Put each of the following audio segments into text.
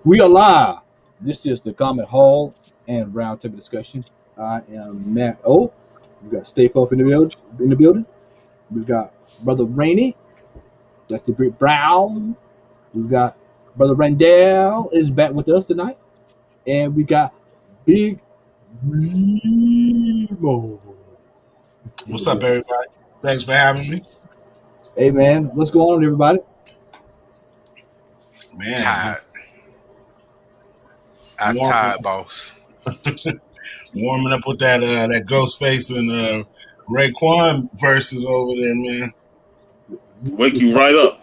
We are live. This is the Comment Hall and Roundtable Discussion. I am Matt O. We got Stay Puff in the building. We've got Brother Rainey. That's the Brick Brown. We've got Brother Randall is back with us tonight. And we got Big Remo. What's up, everybody? Thanks for having me. Hey, man. What's going on, everybody? Man. Tired. I'm tired, boss. Warming up with that Ghostface and Raekwon verses over there, man. Wake you right up.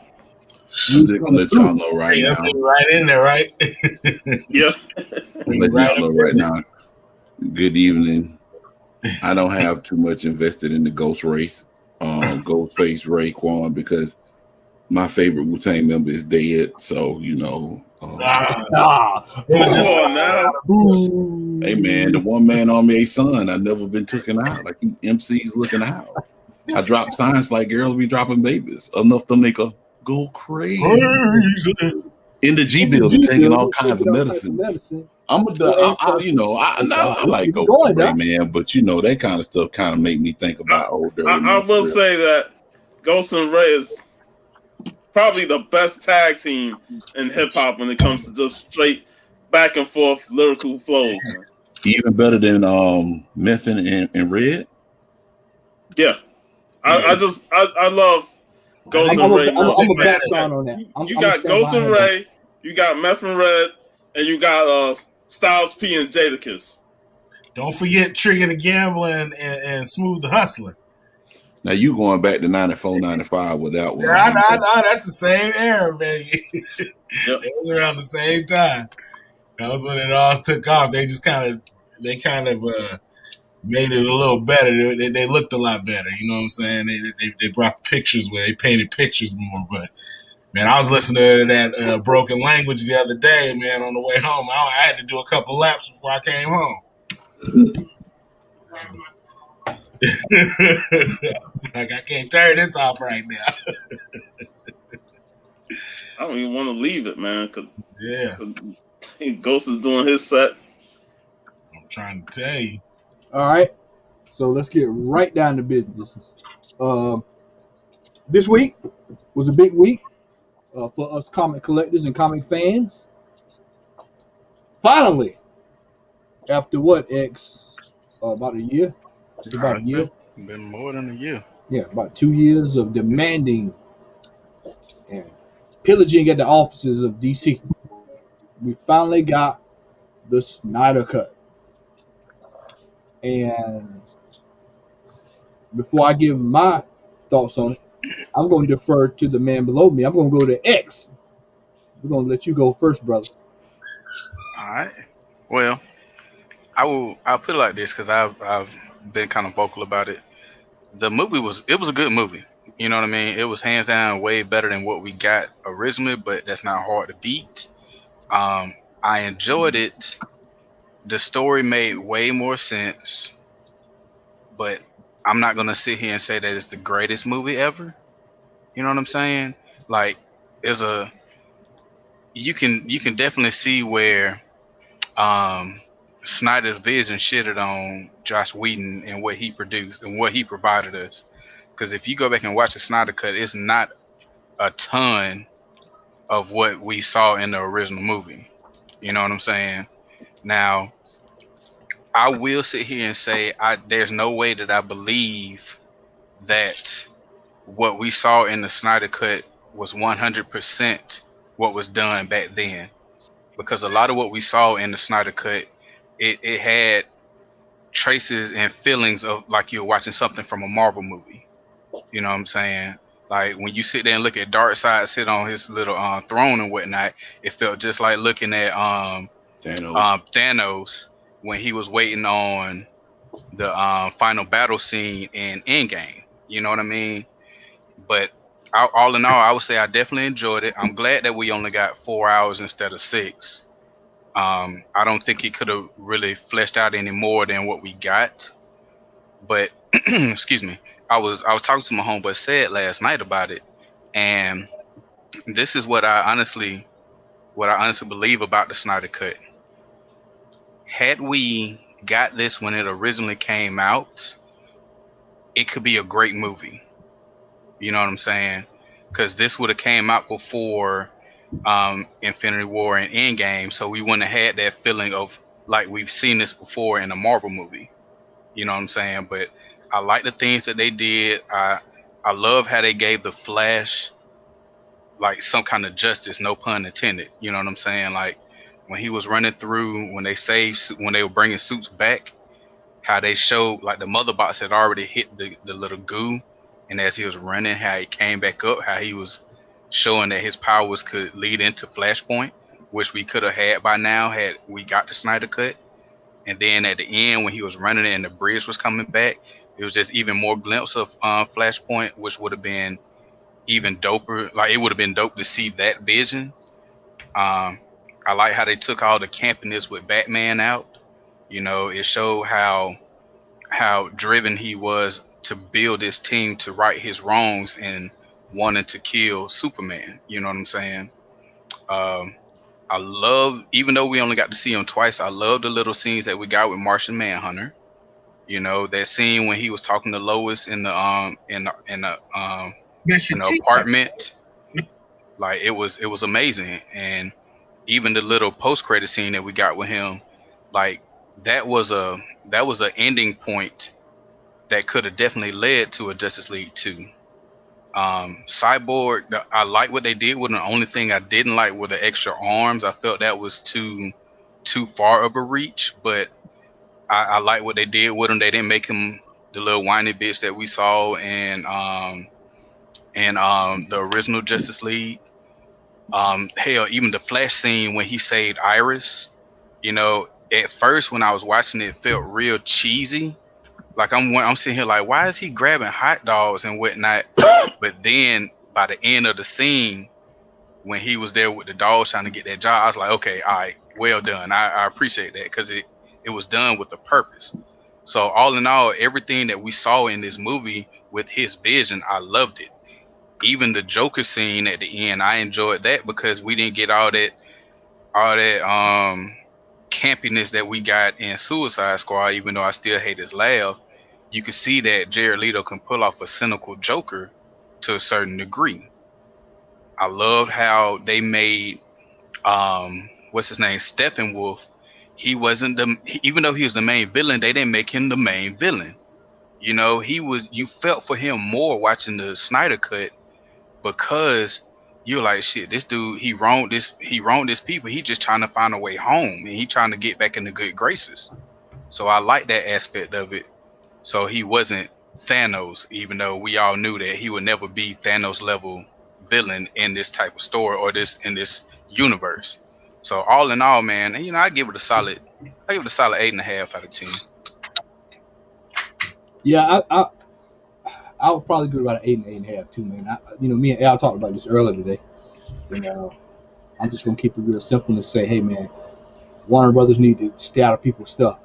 I'm just gonna let y'all know right now. Right in there, right? Yeah. Let y'all know right now. Good evening. I don't have too much invested in the Ghost race, Ghostface Raekwon, because my favorite Wu-Tang member is dead. So you know. Come on now. Hey man, the one man army ain't son. I never been taken out. Like MC's looking out. I drop signs like girls be dropping babies enough to make her go crazy. In the G building, taking all kinds of medicine. I like Ghost Ray, man, but you know that kind of stuff kind of make me think about older. I will say that Ghost and Ray is probably the best tag team in hip hop when it comes to just straight back and forth lyrical flows. Man. Even better than Method and Red. Yeah, I love Ghost and Ray. You got Ghost and Ray, you got Meth and Red, and you got Styles P and Jadakiss. Don't forget Trigger the Gambler and Smooth the Hustler. Now you going back to 94, 95 with that one. Yeah, I know. That's the same era, baby. Yep. It was around the same time. That was when it all took off. They just kind of made it a little better. They looked a lot better. You know what I'm saying? They brought pictures where they painted pictures more. But man, I was listening to that Broken Language the other day, man, on the way home. I had to do a couple laps before I came home. I was like, I can't turn this off right now. I don't even want to leave it, man. Cause Ghost is doing his set. I'm trying to tell you. All right. So let's get right down to business. This week was a big week for us comic collectors and comic fans. Finally, after what, about a year? About a year? Been more than a year. Yeah, about 2 years of demanding and pillaging at the offices of DC. We finally got the Snyder Cut. And before I give my thoughts on it, I'm going to defer to the man below me. I'm going to go to X. We're going to let you go first, brother. All right. Well, I'll put it like this because I've been kind of vocal about it. The movie was a good movie. You know what I mean? It was hands down way better than what we got originally, but that's not hard to beat. I enjoyed it. The story made way more sense, but I'm not gonna sit here and say that it's the greatest movie ever. You know what I'm saying? Like, you can definitely see where Snyder's vision shitted on Joss Whedon and what he produced and what he provided us. Because if you go back and watch the Snyder Cut, it's not a ton of what we saw in the original movie. You know what I'm saying? Now, I will sit here and say there's no way that I believe that what we saw in the Snyder Cut was 100% what was done back then. Because a lot of what we saw in the Snyder Cut, it had traces and feelings of like you're watching something from a Marvel movie. You know what I'm saying? Like when you sit there and look at Darkseid sit on his little throne and whatnot, it felt just like looking at Thanos when he was waiting on the final battle scene in Endgame. You know what I mean? But all in all, I would say I definitely enjoyed it. I'm glad that we only got 4 hours instead of 6. I don't think he could have really fleshed out any more than what we got. But excuse me, I was talking to my homeboy Said last night about it, and this is what I honestly what I honestly believe about the Snyder Cut. Had we got this when it originally came out, it could be a great movie. You know what I'm saying? Because this would have came out before Infinity War and Endgame, so we wouldn't have had that feeling of like we've seen this before in a Marvel movie. You know what I'm saying? But I like the things that they did. I love how they gave the Flash like some kind of justice, no pun intended. You know what I'm saying? Like when he was running through, when they were bringing suits back, how they showed like the mother box had already hit the little goo, and as he was running, how he came back up, how he was showing that his powers could lead into Flashpoint, which we could have had by now had we got the Snyder Cut. And then at the end, when he was running and the bridge was coming back, it was just even more glimpse of Flashpoint, which would have been even doper. Like it would have been dope to see that vision. I like how they took all the campiness with Batman out. You know, it showed how driven he was to build this team to right his wrongs and wanting to kill Superman. You know what I'm saying? I love, even though we only got to see him twice, I love the little scenes that we got with Martian Manhunter. You know, that scene when he was talking to Lois in the apartment. Like it was amazing. And even the little post credit scene that we got with him, like that was an ending point that could have definitely led to a Justice League 2. Cyborg, I like what they did with him. The only thing I didn't like were the extra arms. I felt that was too far of a reach, but I like what they did with him. They didn't make him the little whiny bitch that we saw in the original Justice League. Hell, even the Flash scene when he saved Iris, you know, at first when I was watching it, it felt real cheesy. Like I'm sitting here like, why is he grabbing hot dogs and whatnot? But then by the end of the scene, when he was there with the dogs trying to get that job, I was like, okay, all right, well done. I appreciate that because it was done with a purpose. So all in all, everything that we saw in this movie with his vision, I loved it. Even the Joker scene at the end, I enjoyed that because we didn't get all that campiness that we got in Suicide Squad. Even though I still hate his laugh, you can see that Jared Leto can pull off a cynical Joker to a certain degree. I loved how they made what's his name, Steppenwolf. He wasn't even though he was the main villain, they didn't make him the main villain. You know, you felt for him more watching the Snyder Cut because you're like, shit, this dude, he wronged this people. He just trying to find a way home and he trying to get back in the good graces. So I like that aspect of it. So he wasn't Thanos, even though we all knew that he would never be Thanos level villain in this type of story or in this universe. So all in all, man, you know, I give it a solid 8.5 out of 10. Yeah, I would probably give it about an 8 and 8.5 too, man. Me and Al talked about this earlier today. I'm just gonna keep it real simple and say, hey, man, Warner Brothers need to stay out of people's stuff.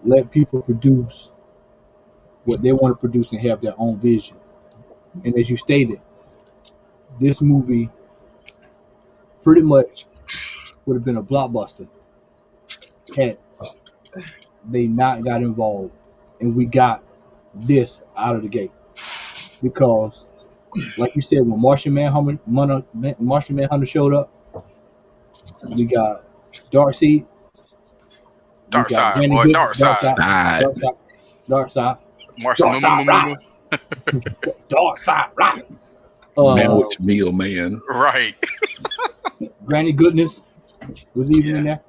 Let people produce what they want to produce and have their own vision. And as you stated, this movie pretty much would have been a blockbuster had they not got involved and we got this out of the gate. Because, like you said, when Martian Manhunter showed up, we got Darkseid. Darkseid. Darkseid, right? Man with meal, man. Right. Granny Goodness was even in there.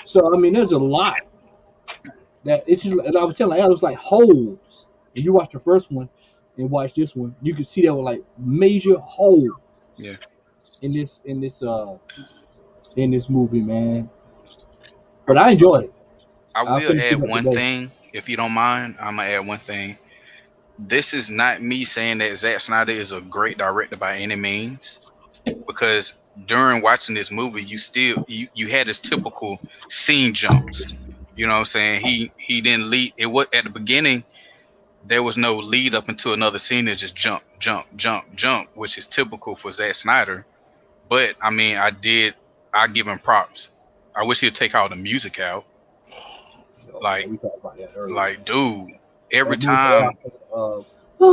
So I mean, there's a lot that it's just. And I was telling Al, it was like holes. When you watch the first one and watch this one, you can see there were like major holes. Yeah. In this movie, man. But I enjoyed it. I will add one thing, if you don't mind. I'm gonna add one thing. This is not me saying that Zack Snyder is a great director by any means, because during watching this movie, you had his typical scene jumps. You know what I'm saying? He didn't lead. It was at the beginning. There was no lead up into another scene. It just jump, which is typical for Zack Snyder. But I mean, I give him props. I wish he'd take all the music out. Like, we talked about that earlier. Like, dude, every time. Like,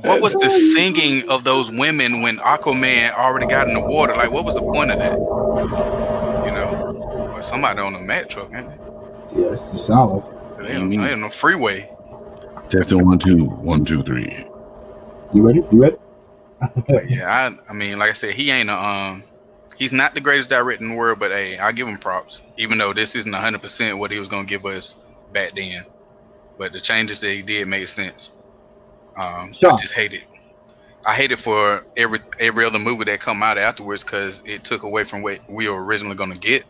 what was the singing of those women when Aquaman already got in the water? Like, what was the point of that? You know, but somebody on the Mack truck, ain't it? Yes, you sound like it. They on the freeway. Testing 1 2 1 2 3. You ready? Yeah, I mean, like I said, he ain't he's not the greatest director in the world, but hey, I give him props. Even though this isn't 100% what he was gonna give us back then, but the changes that he did made sense. I just hate it. I hate it for every other movie that come out afterwards because it took away from what we were originally gonna get.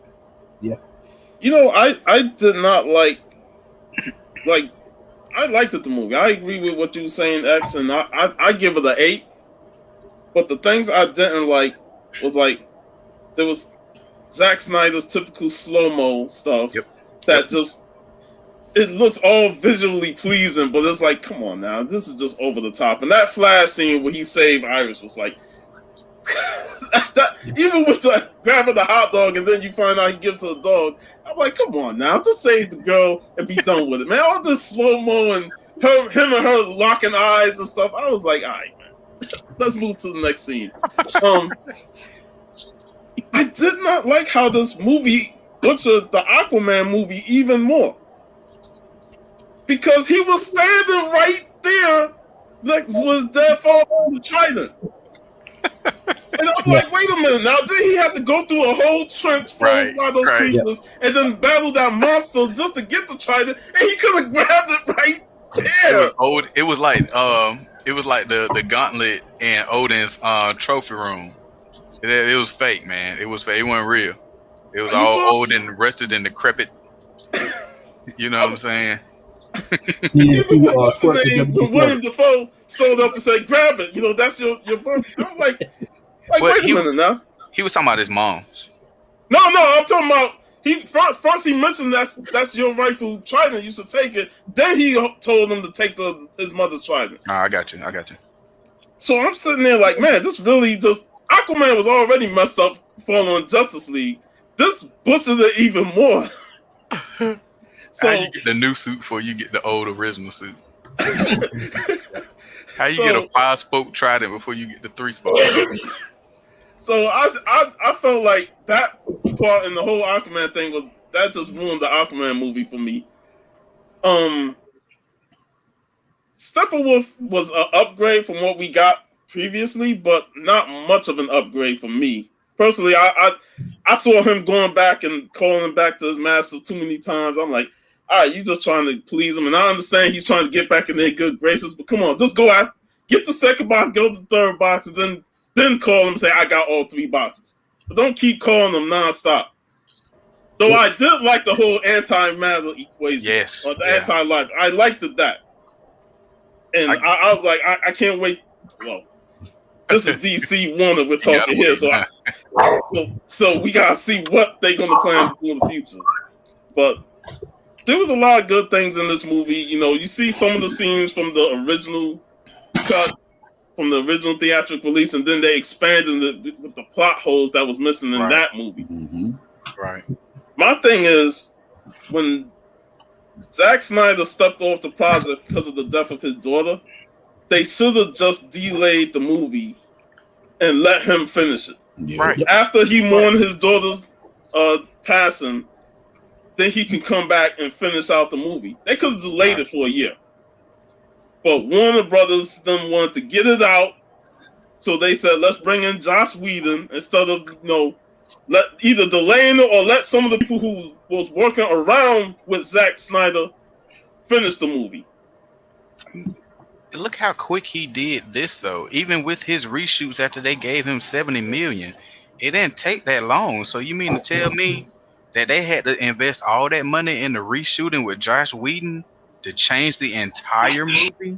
Yeah. You know, I did not like I liked the movie. I agree with what you were saying, X, and I give it an 8. But the things I didn't like was like there was Zack Snyder's typical slow-mo stuff that just it looks all visually pleasing, but it's like, come on now, this is just over the top. And that Flash scene where he saved Iris was like even with the grabbing the hot dog and then you find out he gives it to a dog. I'm like, come on now, just save the girl and be done with it, man. All this slow-mo and him and her locking eyes and stuff. I was like, all right, man, let's move to the next scene. I did not like how this movie butchered the Aquaman movie even more. Because he was standing right there, like was dead fall on the trident. And I'm like, wait a minute now, did he have to go through a whole trench formed by those creatures and then battle that monster just to get the trident, and he could have grabbed it right there. It was like the gauntlet in Odin's trophy room. It was fake, man. It was fake. It wasn't real. It was all old and rusted and decrepit. You know what I'm saying? Even when William Dafoe showed up and said, "Grab it," you know, that's your birth. I'm like wait a minute now. He was talking about his mom's. No, I'm talking about first he mentioned that's your rightful trident. You should take it. Then he told him to take his mother's trident. I got you. So I'm sitting there like, man, this really just Aquaman was already messed up following Justice League. This busted it even more. So how you get the new suit before you get the old original suit? How you get a 5-spoke trident before you get the 3-spoke? So I felt like that part in the whole Aquaman thing that just ruined the Aquaman movie for me. Steppenwolf was an upgrade from what we got previously, but not much of an upgrade for me. Personally, I saw him going back and calling him back to his master too many times. I'm like, all right, you just trying to please him. And I understand he's trying to get back in their good graces, but come on, just go out, get the second box, go to the third box, and then call him and say, I got all 3 boxes. But don't keep calling them nonstop. Though I did like the whole anti-matter equation. Yes. Or the anti-life. I liked that. And I was like, I can't wait. Well, this is DC Warner we're talking here, so we gotta see what they're gonna plan to do in the future. But there was a lot of good things in this movie. You know, you see some of the scenes from the original cut, from the original theatrical release, and then they expanded with the plot holes that was missing in that movie. Mm-hmm. Right. My thing is, when Zack Snyder stepped off the project because of the death of his daughter, they should have just delayed the movie and let him finish it. Yeah. Right. After he mourned his daughter's passing, then he can come back and finish out the movie. They could have delayed it for a year. But Warner Brothers then wanted to get it out, so they said, let's bring in Joss Whedon instead of, let either delaying it or let some of the people who was working around with Zack Snyder finish the movie. Look how quick he did this, though. Even with his reshoots after they gave him $70 million, it didn't take that long. So you mean to tell me that they had to invest all that money in the reshooting with Joss Whedon to change the entire movie?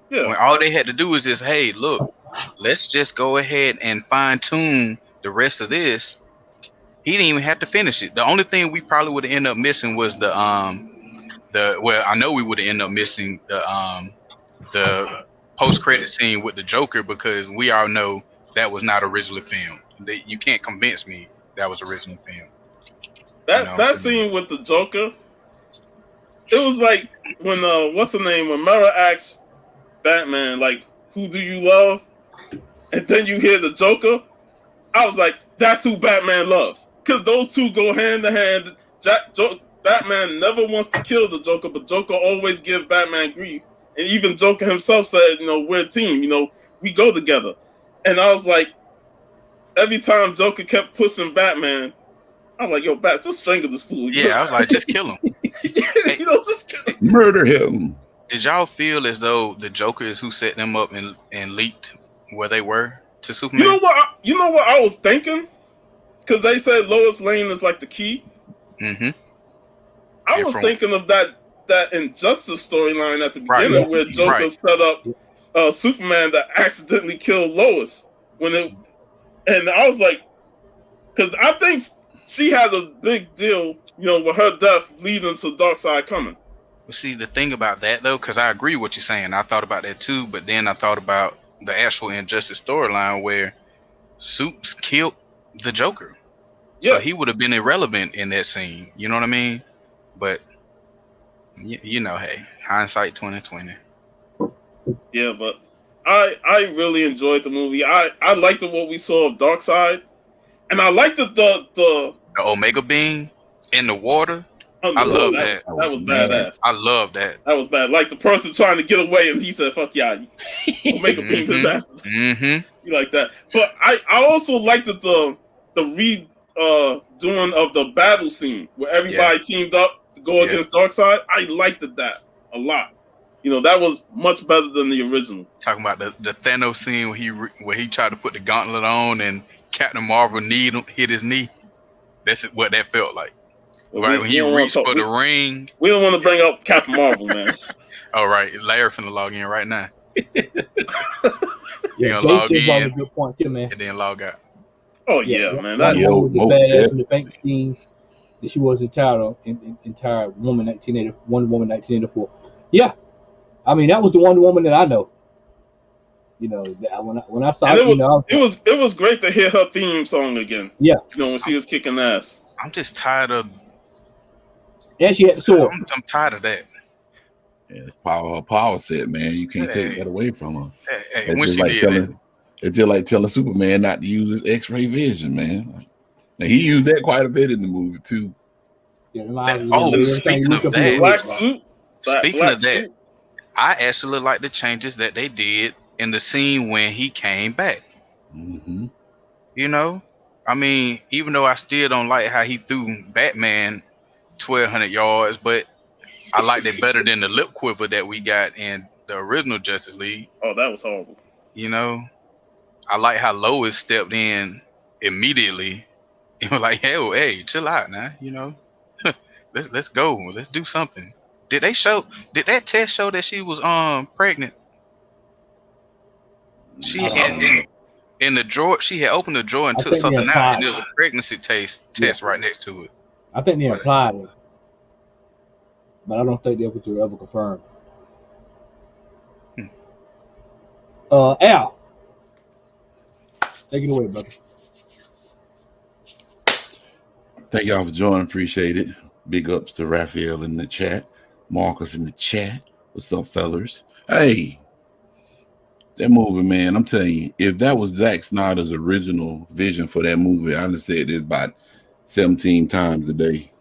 Yeah. When all they had to do was just, hey, look, let's just go ahead and fine tune the rest of this. He didn't even have to finish it. The only thing we probably would have ended up missing was I know we would have ended up missing the post-credit scene with the Joker, because we all know that was not originally filmed. You can't convince me that was originally filmed. That scene with the Joker, it was like when what's her name? When Mara asks Batman, like, who do you love? And then you hear the Joker. I was like, that's who Batman loves. Because those two go hand in hand. Batman never wants to kill the Joker, but Joker always gives Batman grief. And even Joker himself said, we're a team, we go together. And I was like, every time Joker kept pushing Batman, I was like, yo, Bat, just strangle this fool. Yeah, I was like, just kill him. Just kill him. Murder him. Did y'all feel as though the Joker is who set them up and leaked where they were to Superman? You know what I was thinking? Because they said Lois Lane is like the key. Mm-hmm. I was thinking of that Injustice storyline at the beginning where Joker set up Superman that accidentally killed Lois. And I was like, because I think she had a big deal, with her death leading to Darkseid coming. See, the thing about that, though, because I agree with what you're saying. I thought about that, too. But then I thought about the actual Injustice storyline where Supes killed the Joker. So he would have been irrelevant in that scene. You know what I mean? But, hey, hindsight 2020. Yeah, but I really enjoyed the movie. I liked what we saw of Darkseid. And I liked the Omega Beam in the water. I love that. That was badass. I love that. That was bad. Like the person trying to get away, and he said, "Fuck yeah, Omega Beam disaster." Mm-hmm. You like that? But I also liked the doing of the battle scene where everybody teamed up to go against Darkseid. I liked that a lot. That was much better than the original. Talking about the Thanos scene where he tried to put the gauntlet on and Captain Marvel hit his knee. That's what that felt like. Right when he reached for the ring. We don't want to bring up Captain Marvel, man. All right, Larry finna log in right now. Yeah, Jay said brought a good point too, man. And then log out. Oh yeah, man. That was the badass in the bank scene that she was entire Woman 1980, Wonder Woman 1984. Yeah, I mean that was the Wonder Woman that I know. When I saw it was great to hear her theme song again. Yeah, when she was kicking ass. I'm just tired of. And she had the sword. I'm tired of that. Yeah, it's power set, man. You can't take that away from her. It's just like telling Superman not to use his X-ray vision, man. And he used that quite a bit in the movie too. Yeah, speaking of that, black suit. Speaking of that, I actually like the changes that they did in the scene when he came back. Mm-hmm. I mean, even though I still don't like how he threw Batman 1,200 yards, but I liked it better than the lip quiver that we got in the original Justice League. Oh, that was horrible. I like how Lois stepped in immediately and was like, hey, chill out now, let's go. Let's do something. Did that test show that she was pregnant? She had in the drawer. She had opened the drawer and took something out, and there was a pregnancy test right next to it. I think they implied it, but I don't think they ever confirmed. Al, take it away, brother. Thank y'all for joining. Appreciate it. Big ups to Raphael in the chat, Marcus in the chat. What's up, fellas? Hey. That movie, man, I'm telling you, if that was Zack Snyder's original vision for that movie, I done said this about 17 times a day.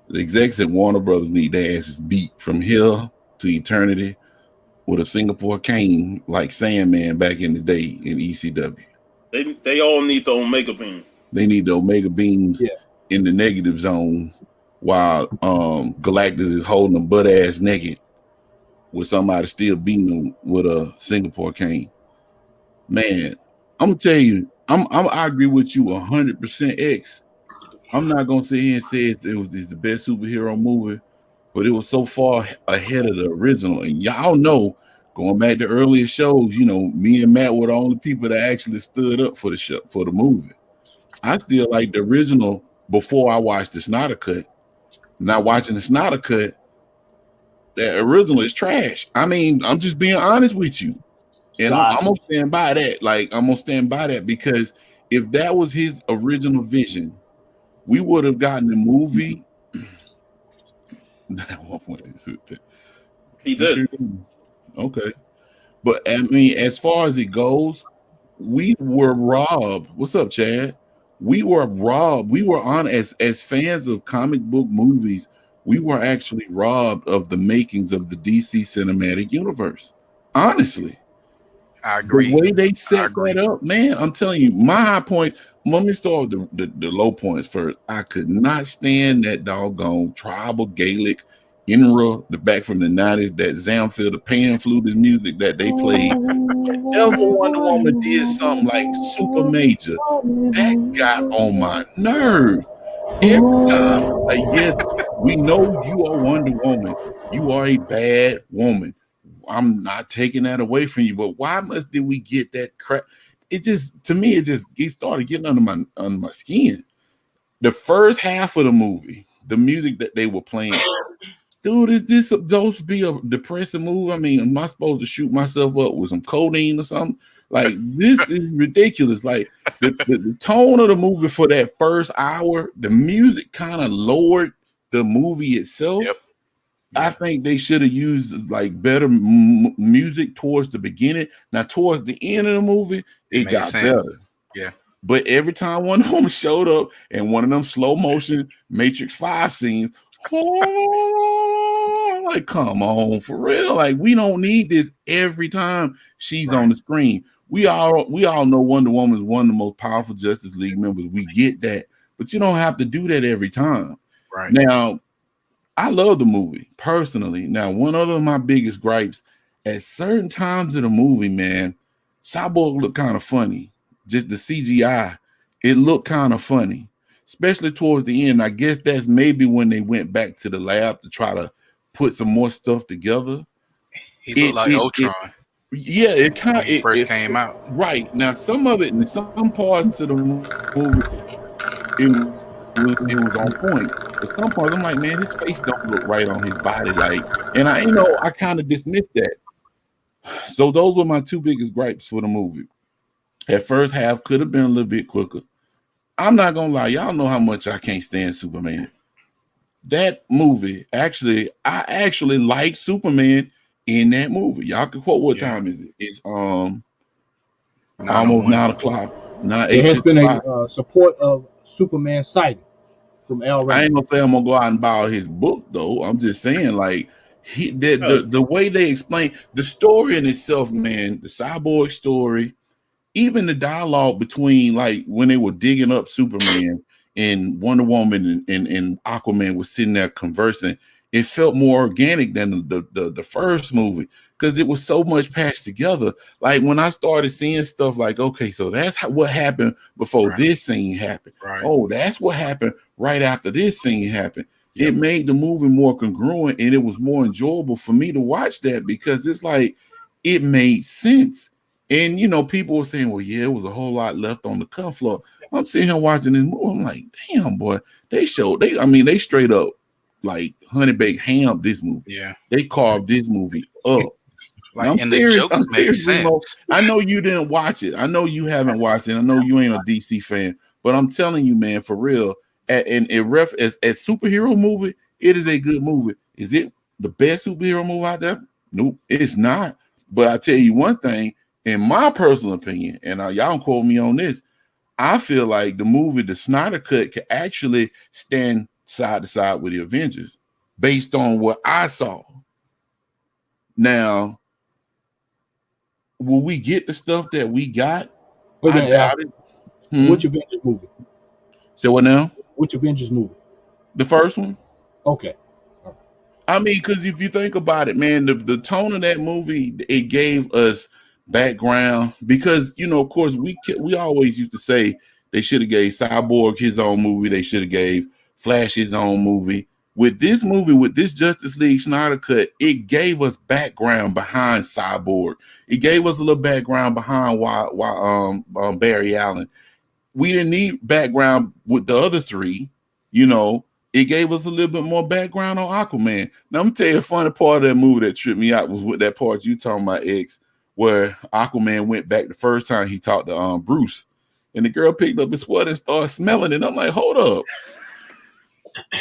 The execs at Warner Brothers need their asses beat from here to eternity with a Singapore cane like Sandman back in the day in ECW. They all need the Omega Beam. They need the Omega Beams in the negative zone while Galactus is holding them butt ass naked with somebody still beating them with a Singapore cane. Man, I'm gonna tell you, I agree with you 100%. X. I'm not gonna sit here and say it's the best superhero movie, but it was so far ahead of the original. And y'all know, going back to earlier shows, me and Matt were the only people that actually stood up for the show, for the movie. I still like the original before I watched the Snyder Cut. Now watching the Snyder Cut, that original is trash. I mean, I'm just being honest with you. And I'm gonna stand by that. Like, I'm gonna stand by that because if that was his original vision, we would have gotten the movie. He did. Okay. But I mean, as far as it goes, we were robbed. What's up, Chad? We were robbed. We were on as fans of comic book movies, we were actually robbed of the makings of the DC cinematic universe. Honestly. I agree. The way they set that up, man, I'm telling you, my high points. Let me start with the low points first. I could not stand that doggone tribal Gaelic INRA, the back from the 90s, that Zamfir, the pan flute music that they played. Whenever Wonder Woman did something like super major, that got on my nerves. Every time, like, yes, we know you are Wonder Woman. You are a bad woman. I'm not taking that away from you, but why did we get that crap? It just, to me, it started getting under my skin. The first half of the movie, the music that they were playing, dude, is this supposed to be a depressing movie? I mean, am I supposed to shoot myself up with some codeine or something? Like, this is ridiculous. Like, the tone of the movie for that first hour, the music kind of lowered the movie itself. Yep. I think they should have used like better music towards the beginning. Now, towards the end of the movie, it got sense. Better. Yeah. But every time one of them showed up in one of them slow motion Matrix 5 scenes, like, come on, for real. Like, we don't need this every time she's on the screen. We all know Wonder Woman is one of the most powerful Justice League members. We get that. But you don't have to do that every time. Right. Now, I love the movie personally. Now, one other of my biggest gripes, at certain times of the movie, man, Cyborg looked kind of funny. Just the CGI, it looked kind of funny, especially towards the end. I guess that's maybe when they went back to the lab to try to put some more stuff together. He looked like Ultron. It kind of first came out. Right. Now, some of it, in some parts of the movie, it was on point. But some parts, I'm like, man, his face don't look right on his body. Like, and I kind of dismissed that. So those were my two biggest gripes for the movie. That first half could have been a little bit quicker. I'm not gonna lie, y'all know how much I can't stand Superman. That movie, I actually like Superman in that movie. Y'all can quote what time is it? It's almost 9 o'clock. There has been a support of Superman sighting from Al Rand. I ain't gonna say I'm gonna go out and buy his book though. I'm just saying, like, the way they explain the story in itself, man, the Cyborg story, even the dialogue between, like, when they were digging up Superman and Wonder Woman and Aquaman was sitting there conversing, it felt more organic than the first movie because it was so much patched together. Like, when I started seeing stuff like, okay, so that's what happened before this scene happened. Right. Oh, that's what happened right after this scene happened. Yep. It made the movie more congruent, and it was more enjoyable for me to watch that because it's like it made sense. And, you know, people were saying, well, yeah, it was a whole lot left on the cut floor. I'm sitting here watching this movie. I'm like, damn, boy, they straight up like honey baked ham this movie. Yeah. They carved this movie up. Like, and the jokes make sense. I know you didn't watch it. I know you haven't watched it. I know you ain't a DC fan, but I'm telling you, man, for real, as superhero movie, it is a good movie. Is it the best superhero movie out there? Nope, it's not. But I tell you one thing, in my personal opinion, and y'all don't quote me on this, I feel like the movie, the Snyder Cut, could actually stand side to side with the Avengers based on what I saw. Now, will we get the stuff that we got? I doubt it. Which Avengers movie? Say what now? Which Avengers movie? The first one. Okay. I mean, because if you think about it, man, the tone of that movie, it gave us background because, you know, of course, we always used to say they should have gave Cyborg his own movie. They should have gave Flash his own movie. With this movie, with this Justice League Snyder Cut, it gave us background behind Cyborg. It gave us a little background behind why Barry Allen. We didn't need background with the other three, you know. it gave us a little bit more background on Aquaman. Now, I'm gonna tell you a funny part of that movie that tripped me out was with that part you talking about, X, where Aquaman went back the first time he talked to Bruce, and the girl picked up his sweater and started smelling it. I'm like, hold up.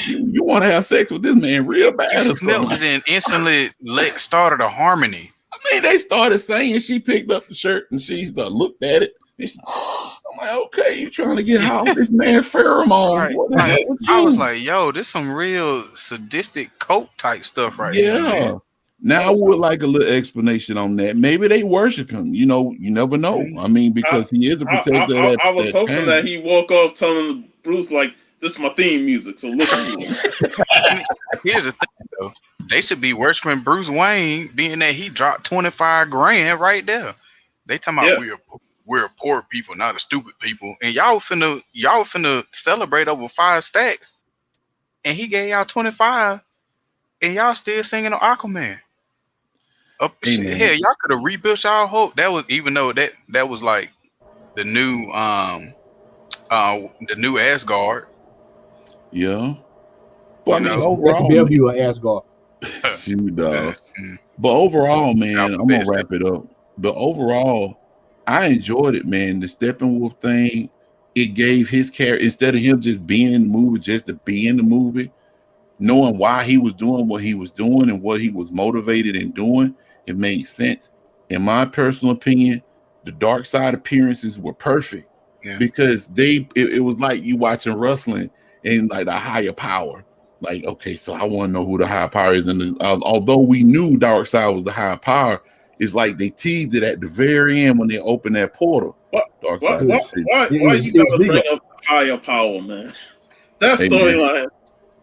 You want to have sex with this man real bad? He smelled it and instantly started a harmony. I mean, they started saying, she picked up the shirt and she looked at it. I'm like, okay, you trying to get high with this man pheromone? Right. I was like, yo, this some real sadistic cult type stuff right here. Yeah. Now I would like a little explanation on that. Maybe they worship him. You know, you never know. I mean, because he is a protector. I was hoping that he woke up telling Bruce, like, this is my theme music, so listen to it. Here's the thing, though. They should be worshiping Bruce Wayne, being that he dropped 25 grand right there. They talking about we're poor people, not a stupid people. And y'all finna celebrate over 5 stacks. And he gave y'all 25, and y'all still singing on Aquaman. Hell, y'all could have rebuilt y'all hope. That was, even though that was like the new Asgard. Yeah. Well, I mean, overall, you an Asgard. Shoot, dog. But overall, man, I'm gonna wrap it up. But overall, I enjoyed it, man. The Steppenwolf thing, it gave his character, instead of him just being in the movie, just to be in the movie, knowing why he was doing what he was doing and what he was motivated in doing, it made sense. In my personal opinion, the dark side appearances were perfect because it was like you watching wrestling and like the higher power. Like, okay, so I want to know who the higher power is. And although we knew Darkseid was the higher power, it's like they teased it at the very end when they opened that portal. Why you gotta bring up higher power, man? That storyline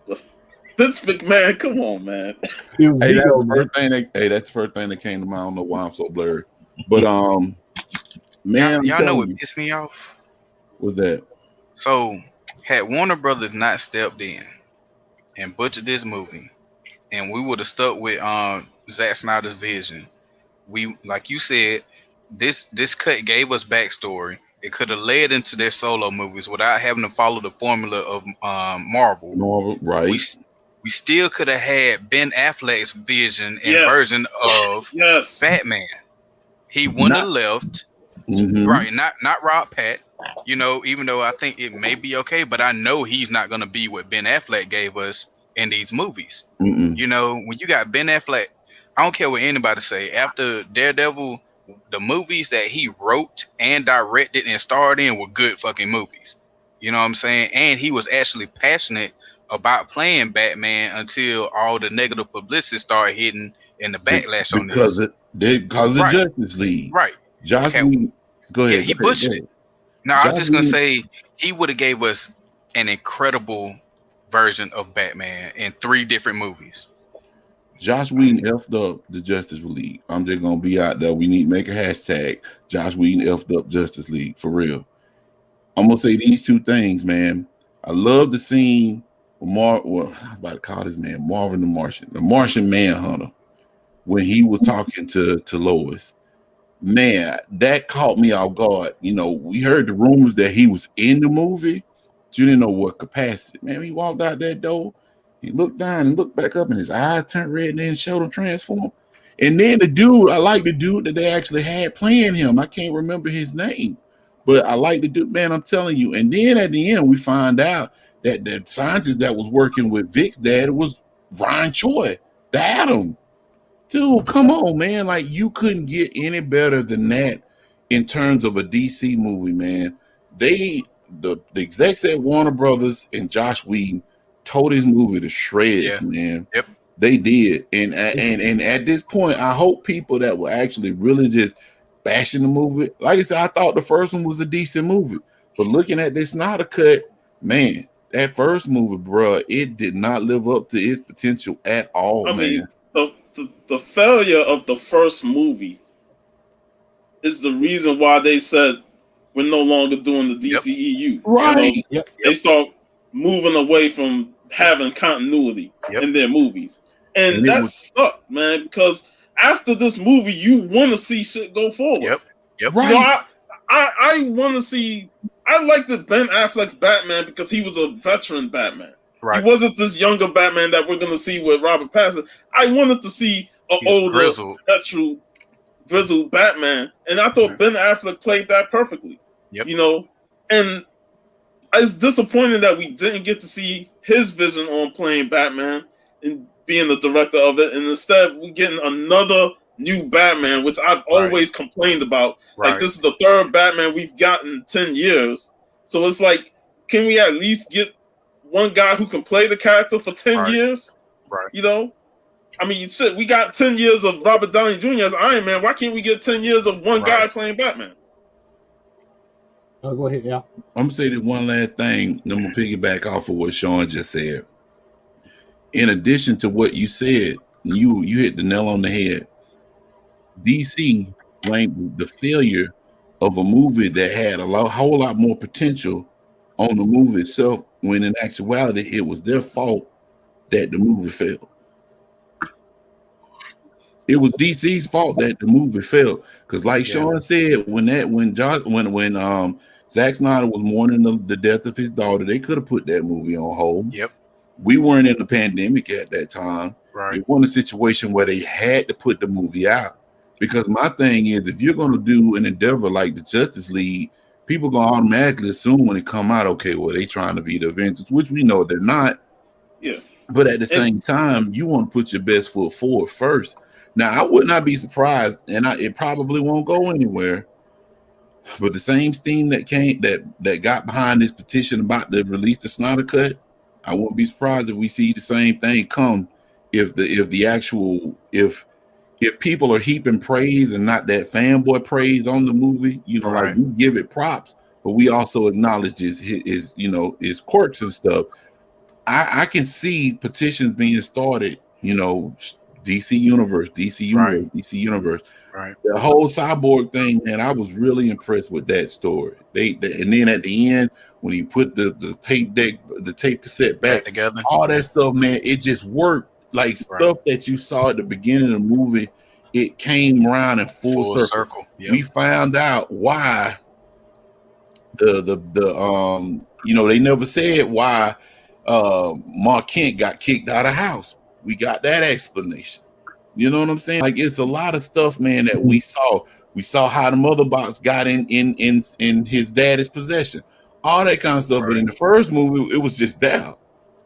was Vince McMahon. Come on, man. That's the first thing that came to mind. I don't know why I'm so blurry, but man, y'all know what pissed me off? What's that? So had Warner Brothers not stepped in and butchered this movie, and we would have stuck with Zack Snyder's vision. We, like you said, this cut gave us backstory. It could have led into their solo movies without having to follow the formula of Marvel. Right. We still could have had Ben Affleck's vision and version of Batman. He wouldn't have left. Right, not Rob Pat. You know, even though I think it may be okay, but I know he's not going to be what Ben Affleck gave us in these movies. You know, when you got Ben Affleck, I don't care what anybody say. After Daredevil, the movies that he wrote and directed and starred in were good fucking movies. You know what I'm saying? And he was actually passionate about playing Batman until all the negative publicity started hitting and the backlash on this. Because of Justice League. Right. Josh Whedon, go ahead. Yeah, he pushed it. Now, I was just going to say, he would have gave us an incredible version of Batman in 3 different movies. Josh Whedon effed up the Justice League. I'm just going to be out there. We need to make a hashtag. Josh Whedon effed up Justice League, for real. I'm going to say these 2 things, man. I love the scene with I'm about to call this man Marvin the Martian Manhunter, when he was talking to Lois. Man, that caught me off guard. You know, we heard the rumors that he was in the movie, but you didn't know what capacity. Man, he walked out that door, he looked down and looked back up, and his eyes turned red, and then showed him transform. And then the dude, I like the dude that they actually had playing him. I can't remember his name, but I like the dude, man, I'm telling you. And then at the end, we find out that the scientist that was working with Vic's dad was Ryan Choi, the Atom. Dude, come on, man. Like, you couldn't get any better than that in terms of a DC movie, man. The execs at Warner Brothers and Josh Whedon tore this movie to shreds, man. Yep. They did. And at this point, I hope people that were actually really just bashing the movie, like I said, I thought the first one was a decent movie. But looking at this Snyder Cut, man, that first movie, bro, it did not live up to its potential at all, man. The failure of the first movie is the reason why they said we're no longer doing the DCEU. Right. You know, they start moving away from having continuity in their movies. And that sucked, man, because after this movie, you want to see shit go forward. Yep. Right. You know, I want to see. I like the Ben Affleck's Batman because he was a veteran Batman. Right. He wasn't this younger Batman that we're gonna see with Robert Pattinson. I wanted to see an older, grizzled Batman, and I thought Ben Affleck played that perfectly. Yep. You know, and it's disappointing that we didn't get to see his vision on playing Batman and being the director of it, and instead we getting another new Batman, which I've always complained about. Like, this is the third Batman we've gotten in 10 years. So it's like, can we at least get one guy who can play the character for 10 years? Right. You know? I mean, shit, we got 10 years of Robert Downey Jr. as Iron Man. Why can't we get 10 years of one guy playing Batman? Oh, go ahead, yeah. I'm going to say that one last thing. I'm going to piggyback off of what Sean just said. In addition to what you said, you hit the nail on the head. DC blamed the failure of a movie that had a whole lot more potential on the movie itself, when in actuality it was their fault that the movie failed. It was DC's fault that the movie failed, because like Sean said, when Zack Snyder was mourning the death of his daughter, they could have put that movie on hold. Yep. We weren't in the pandemic at that time. Right. It wasn't a situation where they had to put the movie out. Because my thing is, if you're going to do an endeavor like the Justice League, people going to automatically assume when it come out, okay, well, they trying to be the Avengers, which we know they're not. Yeah. But at the same time, you want to put your best foot forward first. Now, I would not be surprised, and it probably won't go anywhere. But the same steam that got behind this petition about to release the Snyder Cut, I wouldn't be surprised if we see the same thing come if people are heaping praise and not that fanboy praise on the movie, like we give it props, but we also acknowledge his quirks and stuff. I can see petitions being started, DC Universe. Right. The whole Cyborg thing, man, I was really impressed with that story. And then at the end, when he put the tape cassette back together, all that stuff, man, it just worked. Like stuff that you saw at the beginning of the movie, it came around in full circle. Yep. We found out why they never said why Mark Kent got kicked out of the house. We got that explanation. You know what I'm saying? Like, it's a lot of stuff, man, that we saw. We saw how the mother box got in his daddy's possession. All that kind of stuff. But in the first movie, it was just there.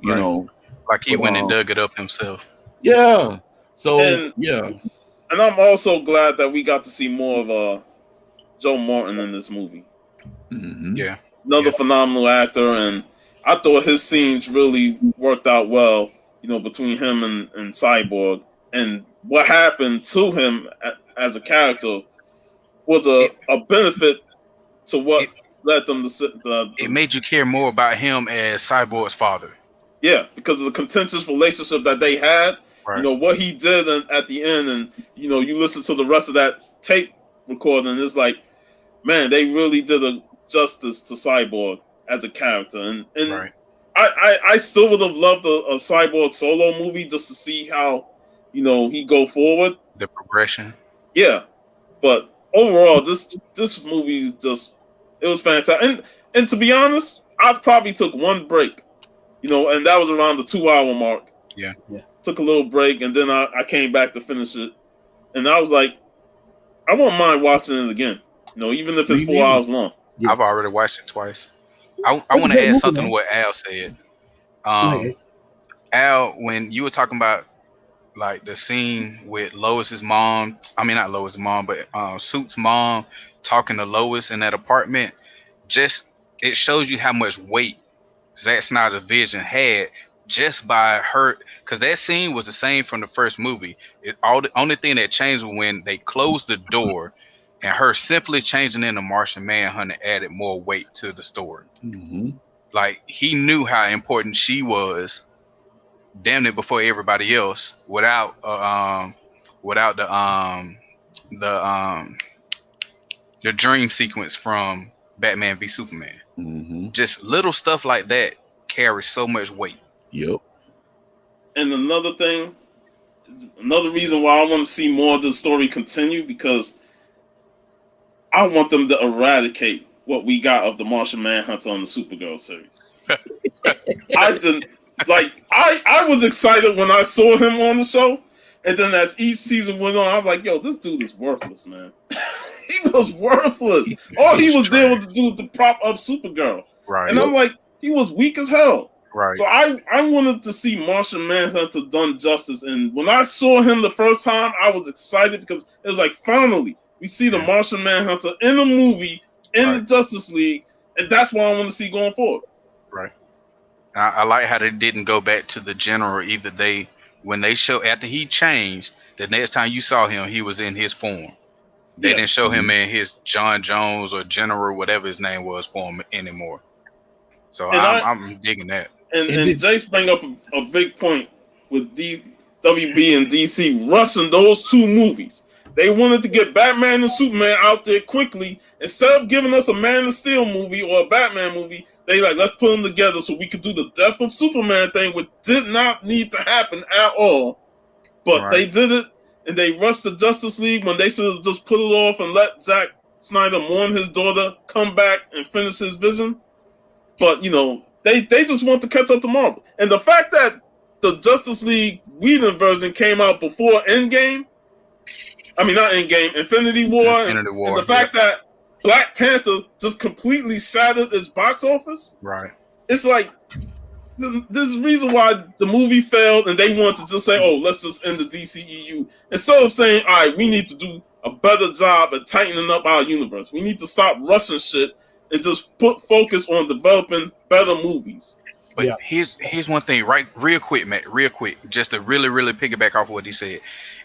You know. Like he went and dug it up himself. Yeah. So and I'm also glad that we got to see more of Joe Morton in this movie. Mm-hmm. Yeah. Another phenomenal actor, and I thought his scenes really worked out well, between him and Cyborg. And what happened to him as a character was a benefit to what led them to. It made you care more about him as Cyborg's father. Yeah, because of the contentious relationship that they had. Right. What he did at the end, and you listen to the rest of that tape recording, it's like, man, they really did a justice to Cyborg as a character. And I still would have loved a Cyborg solo movie just to see how he go forward, the progression. Yeah, but overall, this movie it was fantastic. And to be honest, I probably took one break, and that was around the 2-hour mark. Yeah. Took a little break, and then I came back to finish it, and I was like, I won't mind watching it again, even if it's 4 hours long. Yeah. I've already watched it twice. I want to add something to what Al said. Al, when you were talking about like the scene with Lois's mom, I mean not Lois's mom, but Suit's mom talking to Lois in that apartment, it shows you how much weight Zack Snyder's vision had just by her, because that scene was the same from the first movie. The only thing that changed was when they closed the door, and her simply changing into Martian Manhunter added more weight to the story. Mm-hmm. Like, he knew how important she was, damn it, before everybody else, without the dream sequence from Batman v Superman. Mm-hmm. Just little stuff like that carries so much weight. Yep. And another reason why I want to see more of the story continue, because I want them to eradicate what we got of the Martian Manhunter on the Supergirl series. like I was excited when I saw him on the show, and then as each season went on, I was like, yo, this dude is worthless, man. He was worthless. All he was there was to do to prop up Supergirl. Right. And I'm like, he was weak as hell. Right. So I wanted to see Martian Manhunter done justice. And when I saw him the first time, I was excited because it was like, finally, we see the Martian Manhunter in a movie in the Justice League. And that's what I want to see going forward. Right. I like how they didn't go back to the general either. When they show after he changed, the next time you saw him, he was in his form. They didn't show him in his John Jones or General, whatever his name was, form anymore. So I'm digging that. And Jace bring up a big point with WB and DC rushing those two movies. They wanted to get Batman and Superman out there quickly. Instead of giving us a Man of Steel movie or a Batman movie, they like, let's put them together so we could do the Death of Superman thing, which did not need to happen at all. But they did it, and they rushed the Justice League when they should have just put it off and let Zack Snyder mourn his daughter, come back and finish his vision. But, you know, they just want to catch up to Marvel. And the fact that the Justice League Whedon version came out before Endgame, I mean, not Endgame, Infinity War, and the fact that Black Panther just completely shattered its box office. Right. It's like, there's a reason why the movie failed, and they want to just say, oh, let's just end the DCEU. Instead of saying, all right, we need to do a better job at tightening up our universe. We need to stop rushing shit and just put focus on developing better movies. But here's one thing, right? Real quick, Matt, just to really piggyback off of what he said.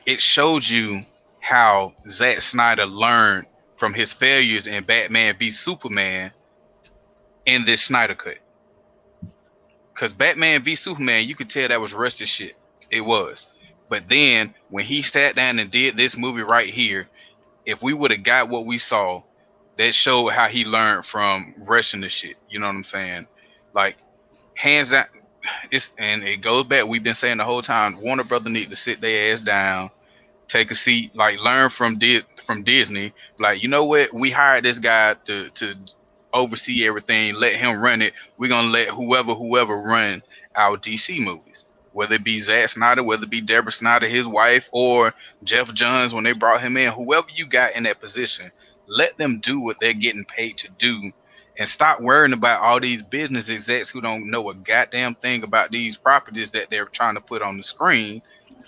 It shows you how Zack Snyder learned from his failures in Batman v Superman in this Snyder Cut. Because Batman v Superman, you could tell that was rusty shit. It was. But then when he sat down and did this movie right here, if we would have got what we saw, that showed how he learned from rushing the shit. You know what I'm saying? Like, hands out. And it goes back. We've been saying the whole time, Warner Brothers need to sit their ass down, take a seat, like learn from Disney. Like, you know what? We hired this guy to oversee everything. Let him run it. We're gonna let whoever run our DC movies. Whether it be Zack Snyder, whether it be Deborah Snyder, his wife, or Jeff Johns when they brought him in, whoever you got in that position, let them do what they're getting paid to do, and stop worrying about all these business execs who don't know a goddamn thing about these properties that they're trying to put on the screen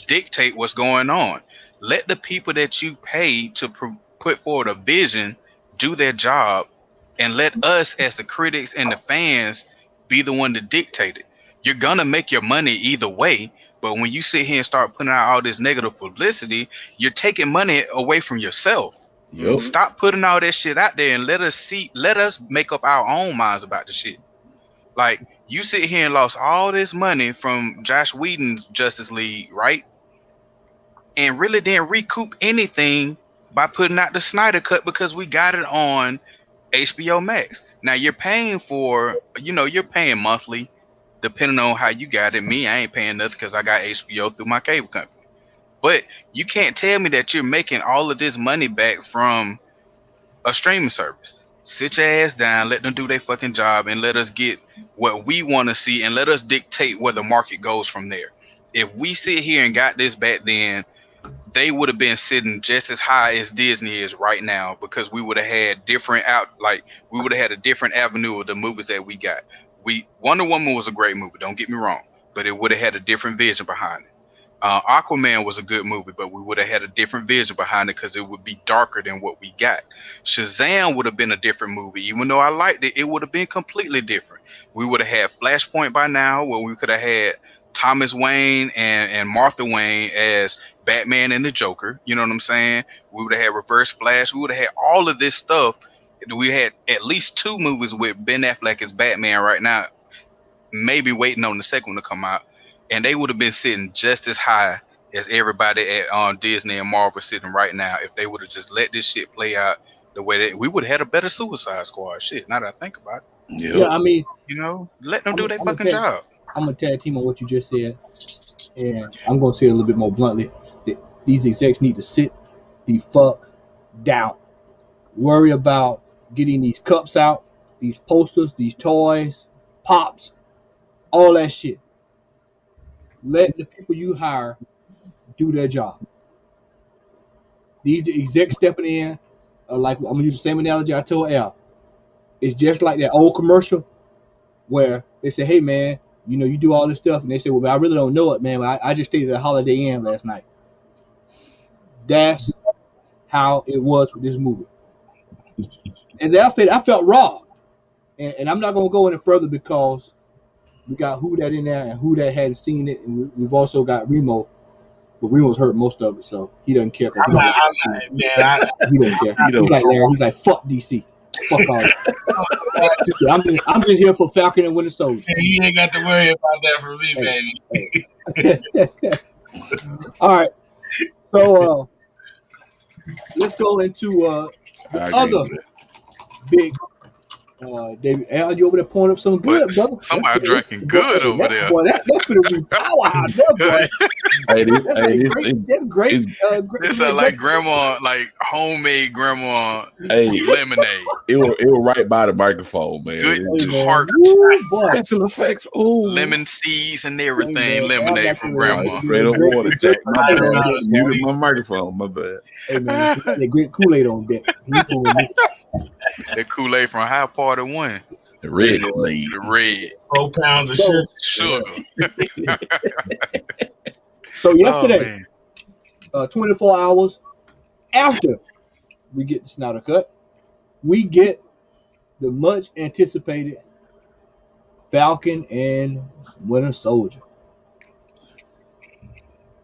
dictate what's going on. Let the people that you pay to put forward a vision do their job, and let us as the critics and the fans be the one to dictate it. You're gonna make your money either way, but when you sit here and start putting out all this negative publicity, you're taking money away from yourself. Yep. Stop putting all that shit out there and let us make up our own minds about the shit. Like, you sit here and lost all this money from Joss Whedon's Justice League, right? And really didn't recoup anything by putting out the Snyder Cut because we got it on HBO Max. Now you're paying you're paying monthly, depending on how you got it. Me, I ain't paying nothing because I got HBO through my cable company. But you can't tell me that you're making all of this money back from a streaming service. Sit your ass down, let them do their fucking job, and let us get what we want to see, and let us dictate where the market goes from there. If we sit here and got this back then, they would have been sitting just as high as Disney is right now, because we would have had we would have had a different avenue of the movies that we got. Wonder Woman was a great movie, don't get me wrong, but it would have had a different vision behind it. Aquaman was a good movie, but we would have had a different vision behind it because it would be darker than what we got. Shazam would have been a different movie. Even though I liked it, it would have been completely different. We would have had Flashpoint by now, where we could have had Thomas Wayne and Martha Wayne as Batman and the Joker. You know what I'm saying? We would have had Reverse Flash. We would have had all of this stuff. We had at least 2 movies with Ben Affleck as Batman right now, maybe waiting on the second one to come out. And they would have been sitting just as high as everybody on Disney and Marvel sitting right now if they would have just let this shit play out the way that we would have had a better Suicide Squad. Shit, now that I think about it. Yep. Yeah, I mean, let them do their fucking job. I'm gonna tag team on what you just said, and I'm gonna say it a little bit more bluntly. These execs need to sit the fuck down. Worry about getting these cups out, these posters, these toys, pops, all that shit. let the people you hire do their job. These execs stepping in, like I'm gonna use the same analogy I told Al. It's just like that old commercial where they say, "Hey man, you do all this stuff," and they say, "Well, I really don't know it, man. I just stayed at a Holiday Inn last night." That's how it was with this movie. As Al stated, I felt raw, and I'm not gonna go any further because we got Who That in there, and Who That hadn't seen it, and we've also got Remo. But Remo's heard most of it, so he doesn't care. He doesn't care. He's like Larry. He's like, fuck DC. Fuck all that. I'm just here for Falcon and Winter Soldier. You ain't got to worry about that for me, baby. All right. So let's go into the other big. David, Al, you over there pouring up some good, brother? Somebody drinking good over there. Boy, that's gonna be powerhouse, there, boy. That's great. This is like grandma, like homemade grandma lemonade. It was right by the microphone, man. Good tart, special effects. Ooh, lemon seeds and everything. Lemonade from grandma. Straight up water. Jack, my bad. Muted my microphone. My bad. Hey man, that great Kool-Aid on deck. That Kool-Aid from High Party 1. The red Kool-Aid. The red. 4 pounds of sugar. So yesterday, 24 hours after we get the Snyder Cut, we get the much anticipated Falcon and Winter Soldier.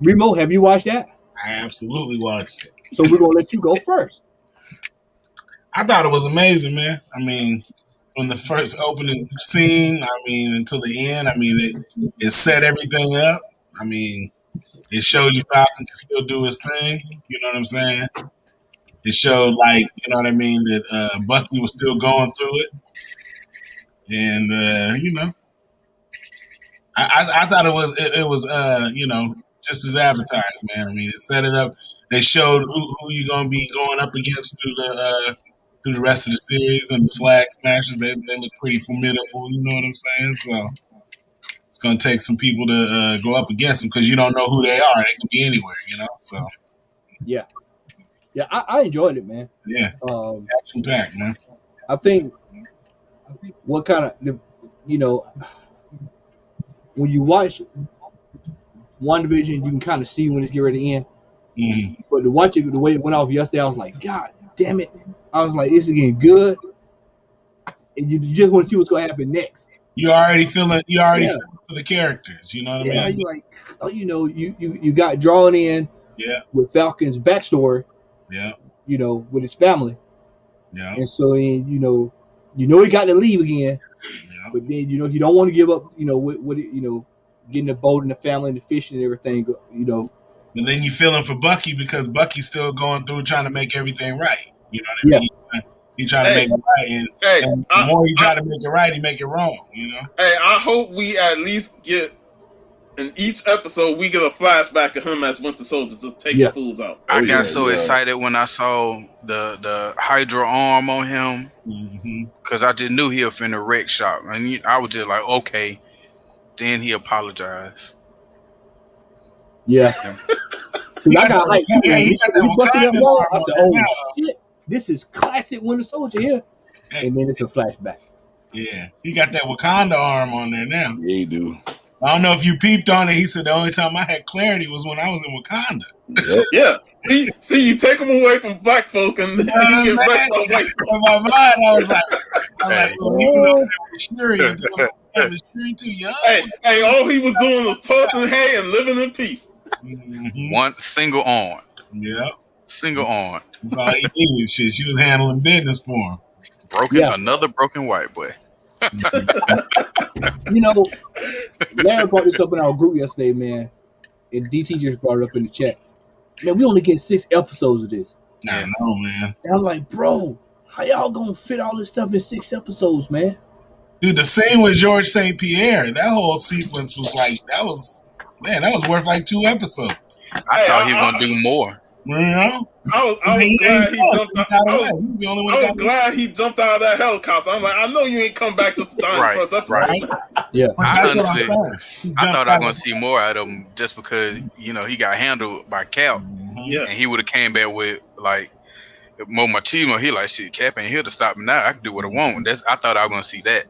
Remo, have you watched that? I absolutely watched it. So we're gonna let you go first. I thought it was amazing, man. I mean, from the first opening scene, until the end, it set everything up. It showed you Falcon can still do his thing. You know what I'm saying? It showed, that Bucky was still going through it. And, I thought it was just as advertised, man. It set it up. They showed who you're going to be going up against through the rest of the series, and the flag smashers, they look pretty formidable, you know what I'm saying? So it's going to take some people to go up against them because you don't know who they are. They can be anywhere, so. Yeah, I enjoyed it, man. Yeah, action-packed, man. I think what kind of, when you watch WandaVision, you can kind of see when it's getting ready to end. Mm-hmm. But to watch it the way it went off yesterday, I was like, God damn it. I was like, this is getting good. And you just want to see what's going to happen next. You already feeling for the characters, you know what I mean? Yeah, you're like, you got drawn in with Falcon's backstory, with his family. Yeah. And so, you know he got to leave again. Yeah. But then, he don't want to give up, getting the boat and the family and the fishing and everything, And then you feeling for Bucky because Bucky's still going through trying to make everything right. You know what I mean? Yeah. He trying to make it right, and the more he try to make it right, he make it wrong. Hey, I hope we at least get in each episode we get a flashback of him as Winter Soldier to take the fools out. I got so excited when I saw the Hydra arm on him because I just knew he was finna wreck shop, and I was just like, okay. Then he apologized. Yeah. I got hyped. He busted that wall. I said, "Oh shit, this is classic Winter Soldier here." And then it's a flashback. Yeah, he got that Wakanda arm on there now. Yeah, he do. I don't know if you peeped on it. He said the only time I had clarity was when I was in Wakanda. Yep. Yeah. See, you take him away from black folk, and then you get back to white folk. In my mind, I was like, he was over there with Shuri. Shuri too young. Hey, all he was doing was tossing hay and living in peace. One single arm. Yeah. Single arm. That's all he needed. Shit, she was handling business for him. Another broken white boy. Larry brought this up in our group yesterday, man. And DT just brought it up in the chat. Man, we only get 6 episodes of this. I know, man. And I'm like, bro, how y'all gonna fit all this stuff in 6 episodes, man? Dude, the scene with George St. Pierre, that whole sequence was like, that was worth like 2 episodes. I thought he was gonna do more. You know? I was glad he jumped out of that helicopter. I'm like, I know you ain't come back just to die in the first episode. Right. Yeah, I honestly, I thought I was gonna see more out of him just because he got handled by Cap, and he would have came back with like more machismo. He like shit. Cap ain't here to stop me now. I can do what I want. I thought I was gonna see that.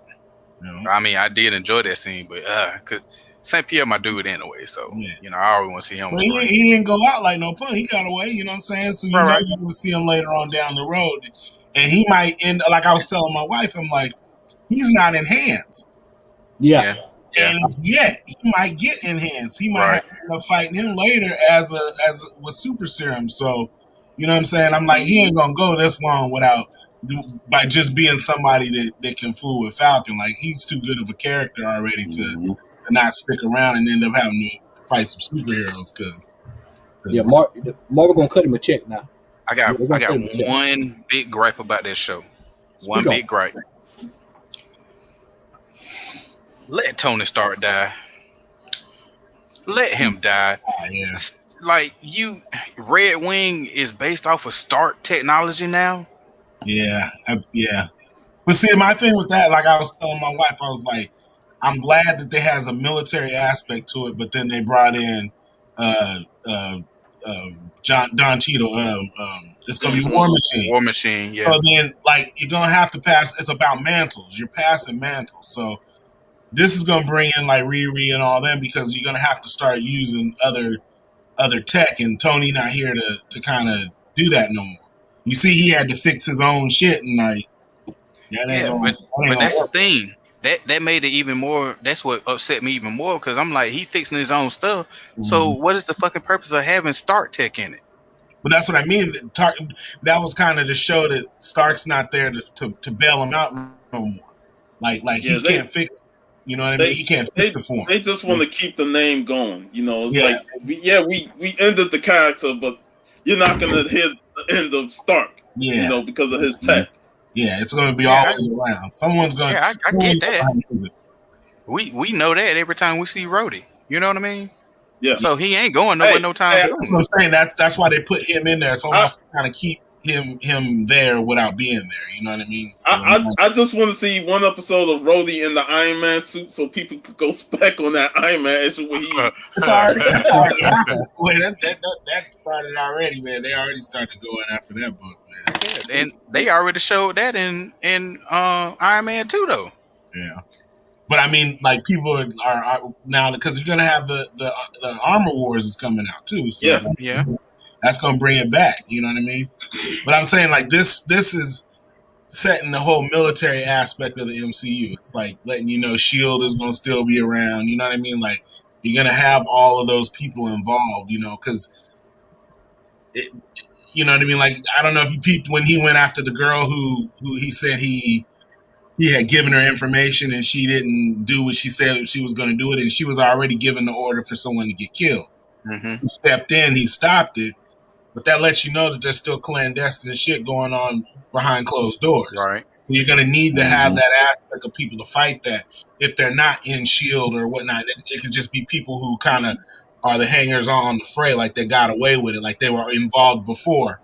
Yeah. I mean, I did enjoy that scene, but cause St. Pierre my dude anyway, so I always want to see him. Well, he didn't go out like no pun. He got away. You know what I'm saying? So you're going to see him later on down the road, and he might end like I was telling my wife. I'm like, he's not enhanced. Yeah. And yet he might get enhanced. He might end up fighting him later as with super serum. So you know what I'm saying? I'm like, he ain't gonna go this long by just being somebody that can fool with Falcon. Like he's too good of a character already to not stick around and end up having to fight some superheroes. Cause Marvel gonna cut him a check now. I got one big gripe about this show. One big gripe. Let Tony Stark die. Let him die. Yeah. Like Red Wing is based off of Stark technology now. Yeah. But see, my thing with that, like I was telling my wife, I was like, I'm glad that there has a military aspect to it, but then they brought in Don Cheadle. It's gonna be War Machine. War Machine, yeah. So then, like, you're gonna have to pass. It's about mantles. You're passing mantles. So this is gonna bring in like Riri and all them because you're gonna have to start using other tech, and Tony not here to kind of do that no more. You see, he had to fix his own shit, and like, but that's the thing. That made it even more. That's what upset me even more because I'm like, he fixing his own stuff. Mm-hmm. So what is the fucking purpose of having Stark tech in it? But that's what I mean. That was kind of to show that Stark's not there to bail him out no more. Like he can't fix it. You know what I mean? He can't fix it for him. They just want to keep the name going. You know, it's like we ended the character, but you're not gonna hit the end of Stark. Yeah, you know, because of his tech. Yeah, it's going to be always around. Someone's going. Yeah, I get that. We know that every time we see Rhodey. You know what I mean? Yeah. So he ain't going nowhere no time. I'm saying that's why they put him in there. It's almost to kind of keep him there without being there. You know what I mean? So, I just want to see one episode of Rhodey in the Iron Man suit so people could go spec on that Iron Man issue where it's already wait, that started already, man. They already started going after that book, man. Yeah, and they already showed that in Iron Man 2 though. Yeah. But I mean, like people are now because you're gonna have the Armor Wars is coming out too. So yeah. That's gonna bring it back. You know what I mean? But I'm saying like this is setting the whole military aspect of the MCU. It's like letting you know SHIELD is gonna still be around. You know what I mean? Like you're gonna have all of those people involved. You know, because you know what I mean? Like I don't know if you peeped when he went after the girl who he said he had given her information and she didn't do what she said she was going to do it, and she was already given the order for someone to get killed. Mm-hmm. He stepped in, he stopped it, but that lets you know that there's still clandestine shit going on behind closed doors. Right. You're going to need to have that aspect of people to fight that. If they're not in SHIELD or whatnot, it could just be people who kind of are the hangers on the fray, like they got away with it, like they were involved before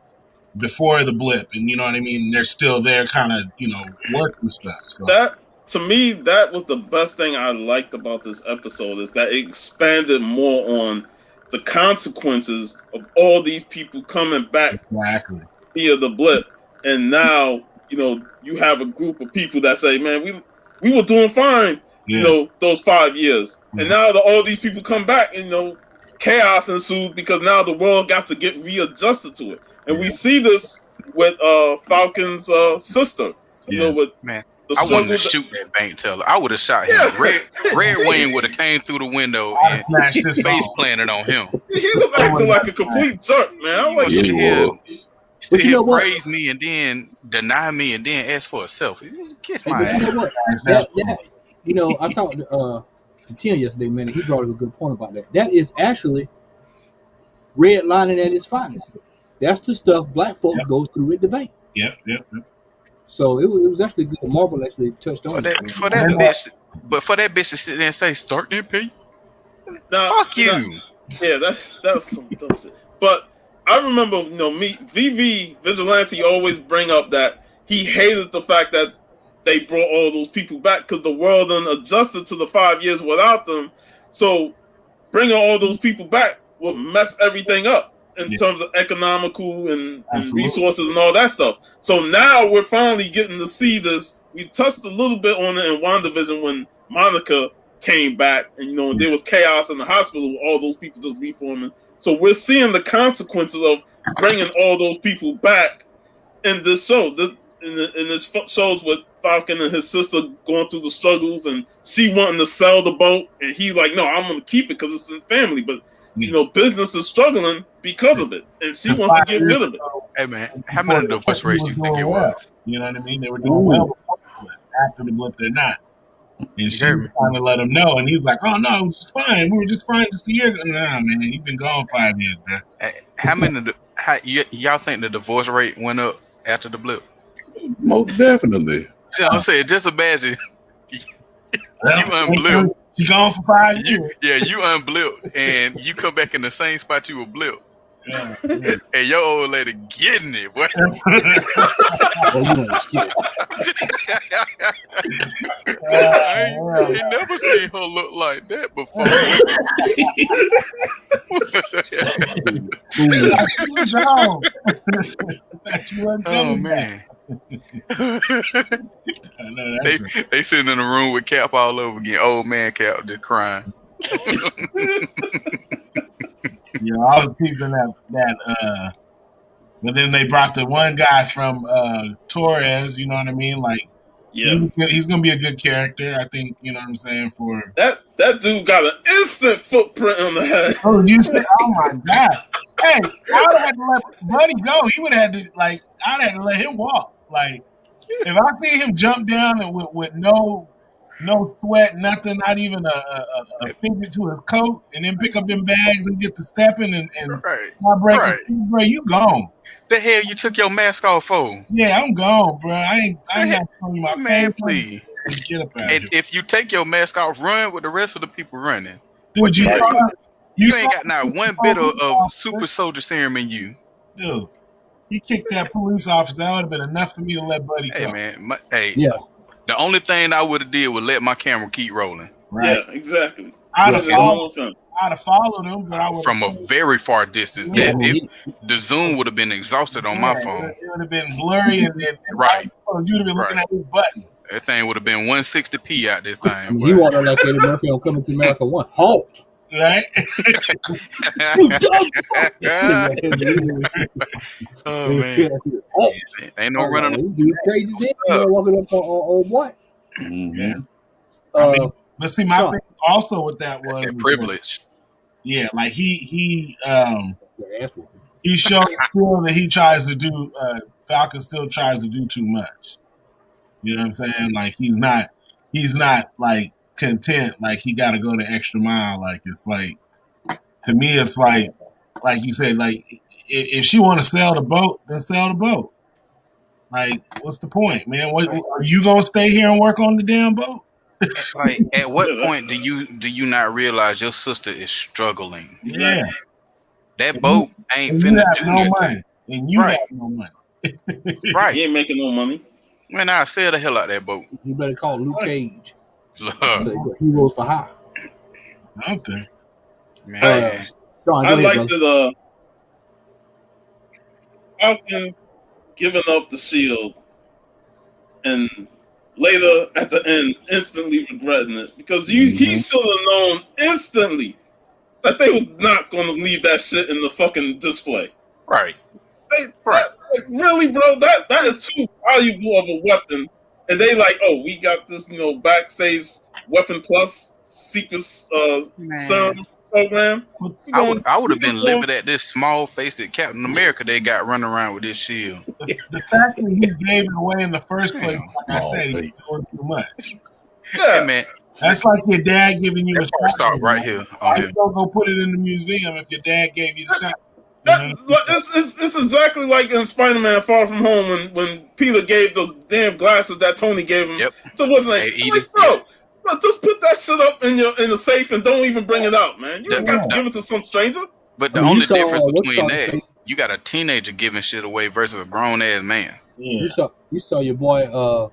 the blip, and you know what I mean? They're still there kind of, you know, working stuff. So. That, to me, that was the best thing I liked about this episode is that it expanded more on the consequences of all these people coming back via the blip. And now, you know, you have a group of people that say, man, we were doing fine, you know, those 5 years. And now all these people come back and, you know, chaos ensued because now the world got to get readjusted to it. And we see this with Falcon's sister. You know, with man, I wanted to shoot that bank teller. I would have shot him. Red Wing would have came through the window and face planted on him. He was acting like a complete jerk, man. I'm like, still here praise me and then deny me and then ask for a selfie. Kiss my ass. You know what? You know, I talked to Tim yesterday, man, and he brought up a good point about that. That is actually redlining at its finest. That's the stuff black folks go through at the bank. Yep. So it was actually good. Marvel actually touched on it. For that bitch to sit there and say, "Start that pay." Fuck you. That was some dumb shit. But I remember, you know, VV Vigilante always bring up that he hated the fact that they brought all those people back because the world done adjusted to the 5 years without them. So bringing all those people back will mess everything up in terms of economical and resources and all that stuff. So now we're finally getting to see this. We touched a little bit on it in WandaVision when Monica came back, and there was chaos in the hospital, all those people just reforming. So we're seeing the consequences of bringing all those people back in this show. In this shows with Falcon and his sister going through the struggles, and she wanting to sell the boat, and he's like, "No, I'm going to keep it because it's in family." But business is struggling because of it, and she wants to get rid of it. Hey man, how many divorce rates do you think it was? You know what I mean? They were doing well before the blip. After the blip, they're not. And she was trying to let him know, and he's like, "Oh no, it was fine. We were just fine just a year ago." Nah, man, you've been gone 5 years, bro. How many? Y'all think the divorce rate went up after the blip? Most definitely. So I'm saying, just imagine you unblipped. You gone for 5 years. You unblipped, and you come back in the same spot you were blipped. And your old lady getting it, boy. I ain't never seen her look like that before. Oh man. They sitting in a room with Cap all over again. Old man Cap just crying. I was peeping that but then they brought the one guy from Torres, you know what I mean? Like, he's gonna be a good character, I think, you know what I'm saying, for that dude got an instant footprint on the head. Oh, you said, oh my God. Hey, I would have had to let Buddy go. He would have had to, like, I'd have to let him walk. Like, if I see him jump down and with no sweat, nothing, not even a fidget to his coat, and then pick up them bags and get to stepping and not break his feet, bro, you gone. The hell you took your mask off for? Yeah, I'm gone, bro. I ain't got to show you my man, please. Get up out and if you take your mask off, run with the rest of the people running. Dude, you ain't got not one bit of super soldier serum in you. Dude, he kicked that police officer. That would have been enough for me to let Buddy go. Hey, man. The only thing I would have did was let my camera keep rolling. Right. Yeah, exactly. I'd have followed him, but I would from a very far distance. Yeah. The zoom would have been exhausted on my phone. It would have been blurry and right. You'd have been looking at his buttons. That thing would have been 160p out this thing. He walked like Eddie Murphy on Coming to America 1. Halt. Right? Oh man. Ain't no running. Dude, crazy shit. Walking up on old boy. Mm-hmm. But see, my thing also with that was privilege. Yeah, like he showed still that he tries to do. Falcon still tries to do too much. You know what I'm saying? Like he's not like content. Like he got to go the extra mile. Like it's like, to me, it's like you said, like if she want to sell the boat, then sell the boat. Like, what's the point, man? What are you gonna stay here and work on the damn boat? Like, at what point do you not realize your sister is struggling? Yeah, that boat ain't finna do nothing. Money, and you have no money. Right, you ain't making no money. Man, I sell the hell out that boat. You better call Luke Cage. Heroes for hire. Something. Man, I like the Falcon giving up the shield and later at the end instantly regretting it, because he should have known instantly that they was not going to leave that shit in the fucking display. Right. Like, really, bro? That is too valuable of a weapon. And they like, oh, we got this, backstage Weapon Plus secret serum program. I would have been living at this small-faced Captain America they got running around with this shield. The fact that he gave it away in the first place, like I said, he doing too much. Yeah, hey, man. That's like your dad giving you a shot. Start right here. You don't go put it in the museum if your dad gave you the shot. It's exactly like in Spider-Man Far From Home when Peter gave the damn glasses that Tony gave him. Yep. So it wasn't like, bro, just put that shit up in the safe and don't even bring it out, man. You ain't got to give it to some stranger. But the only difference between that, you got a teenager giving shit away versus a grown ass man. Yeah. You saw your boy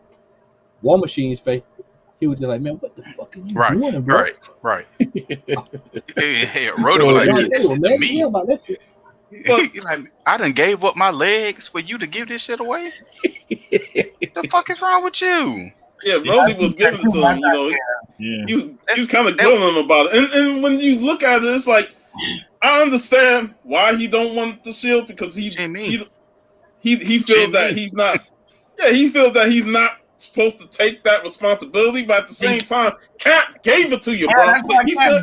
War Machine's face, he was just like, man, what the fuck are you doing, bro? Right. Hey, Rhoda was like, this shit to me. About that shit. Like, I done gave up my legs for you to give this shit away. The fuck is wrong with you? Yeah, Brody was giving it to him. You know, he was kind of grilling him about it. And when you look at it, it's like I understand why he don't want the shield because he feels that he's not. Yeah, he feels that he's not supposed to take that responsibility, but at the same time, Cap gave it to you, bro. He said,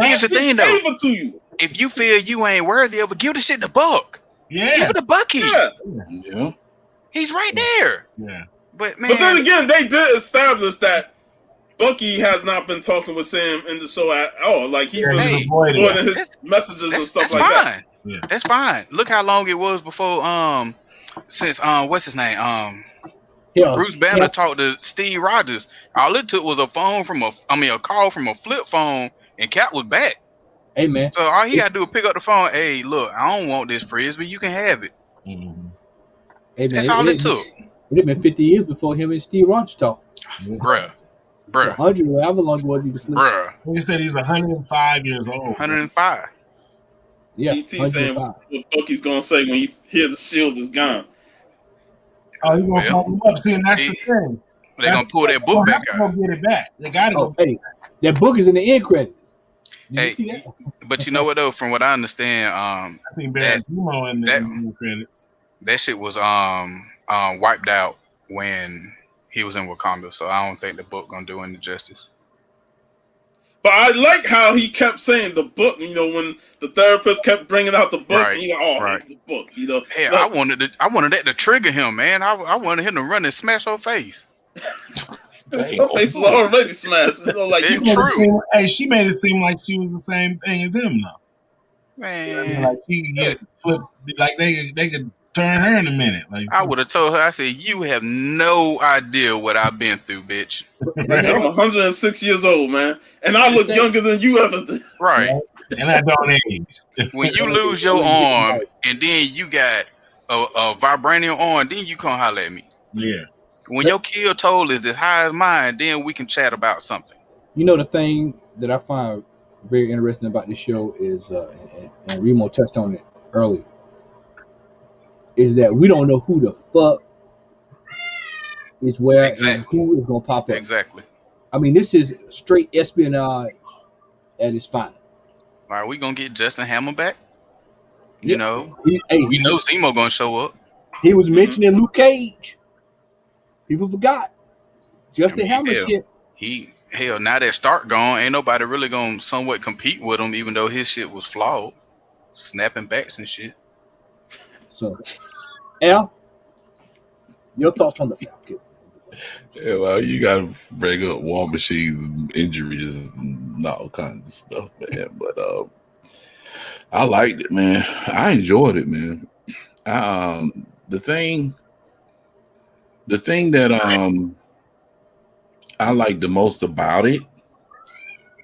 here's the thing, though. Gave it to you. If you feel you ain't worthy of it, give the shit to Buck. Yeah. Give it to Bucky. Yeah. He's right there. Yeah. But man, but then again, they did establish that Bucky has not been talking with Sam in the show at all. Like he's been avoiding his messages and stuff like that. Yeah. That's fine. Look how long it was before since what's his name? Bruce Banner talked to Steve Rogers. All it took was a call from a flip phone, and Cap was back. Hey man. So all he gotta do is pick up the phone. Hey, look, I don't want this frisbee. You can have it. Mm-hmm. Hey man, that's all it took. It'd been 50 years before him and Steve Rogers talked. Bruh. 100, however long it was he was sleeping. Bruh. He said he's 105 years old. 105. Yeah. E.T. saying what Bucky's gonna say when he hear the shield is gone. Oh, he's gonna call him up. See, and that's the thing. They're gonna pull that book back out. Get it back. They gotta go. Hey, that book is in the end credits. Hey, you see that? But you know what though? From what I understand, I seen Barry Demo in the end credits. That shit was wiped out when he was in Wakanda, so I don't think the book gonna do any justice. But I like how he kept saying the book. You know, when the therapist kept bringing out the book, and he like, the book. You know, hey, I wanted that to trigger him, man. I wanted him to run and smash her face. Her face was already smashed. You know, like it's true. Hey, she made it seem like she was the same thing as him, though. Man, like she could get flipped, like they could turn her in a minute. Like I would have told her, I said, you have no idea what I've been through, bitch. Right. I'm 106 years old, man, and I look younger than you ever did. Right. And I don't age. When you lose your arm and then you got a vibranium arm, then you come holler at me. Yeah. When your kill toll is as high as mine, then we can chat about something. You know, the thing that I find very interesting about this show is, and Remo touched on it earlier, is that we don't know who the fuck is where and who is going to pop up. Exactly. I mean, this is straight espionage at its finest. Are we going to get Justin Hammer back? You know, we know Zemo going to show up. He was mentioning Luke Cage. People forgot. Justin Hammer shit. Now that Stark gone, ain't nobody really going to somewhat compete with him, even though his shit was flawed. Snapping backs and shit. So, Al, your thoughts on the Falcon? Yeah, well, you got to bring up War Machine's injuries and all kinds of stuff, man. But I liked it, man. I enjoyed it, man. The thing that I liked the most about it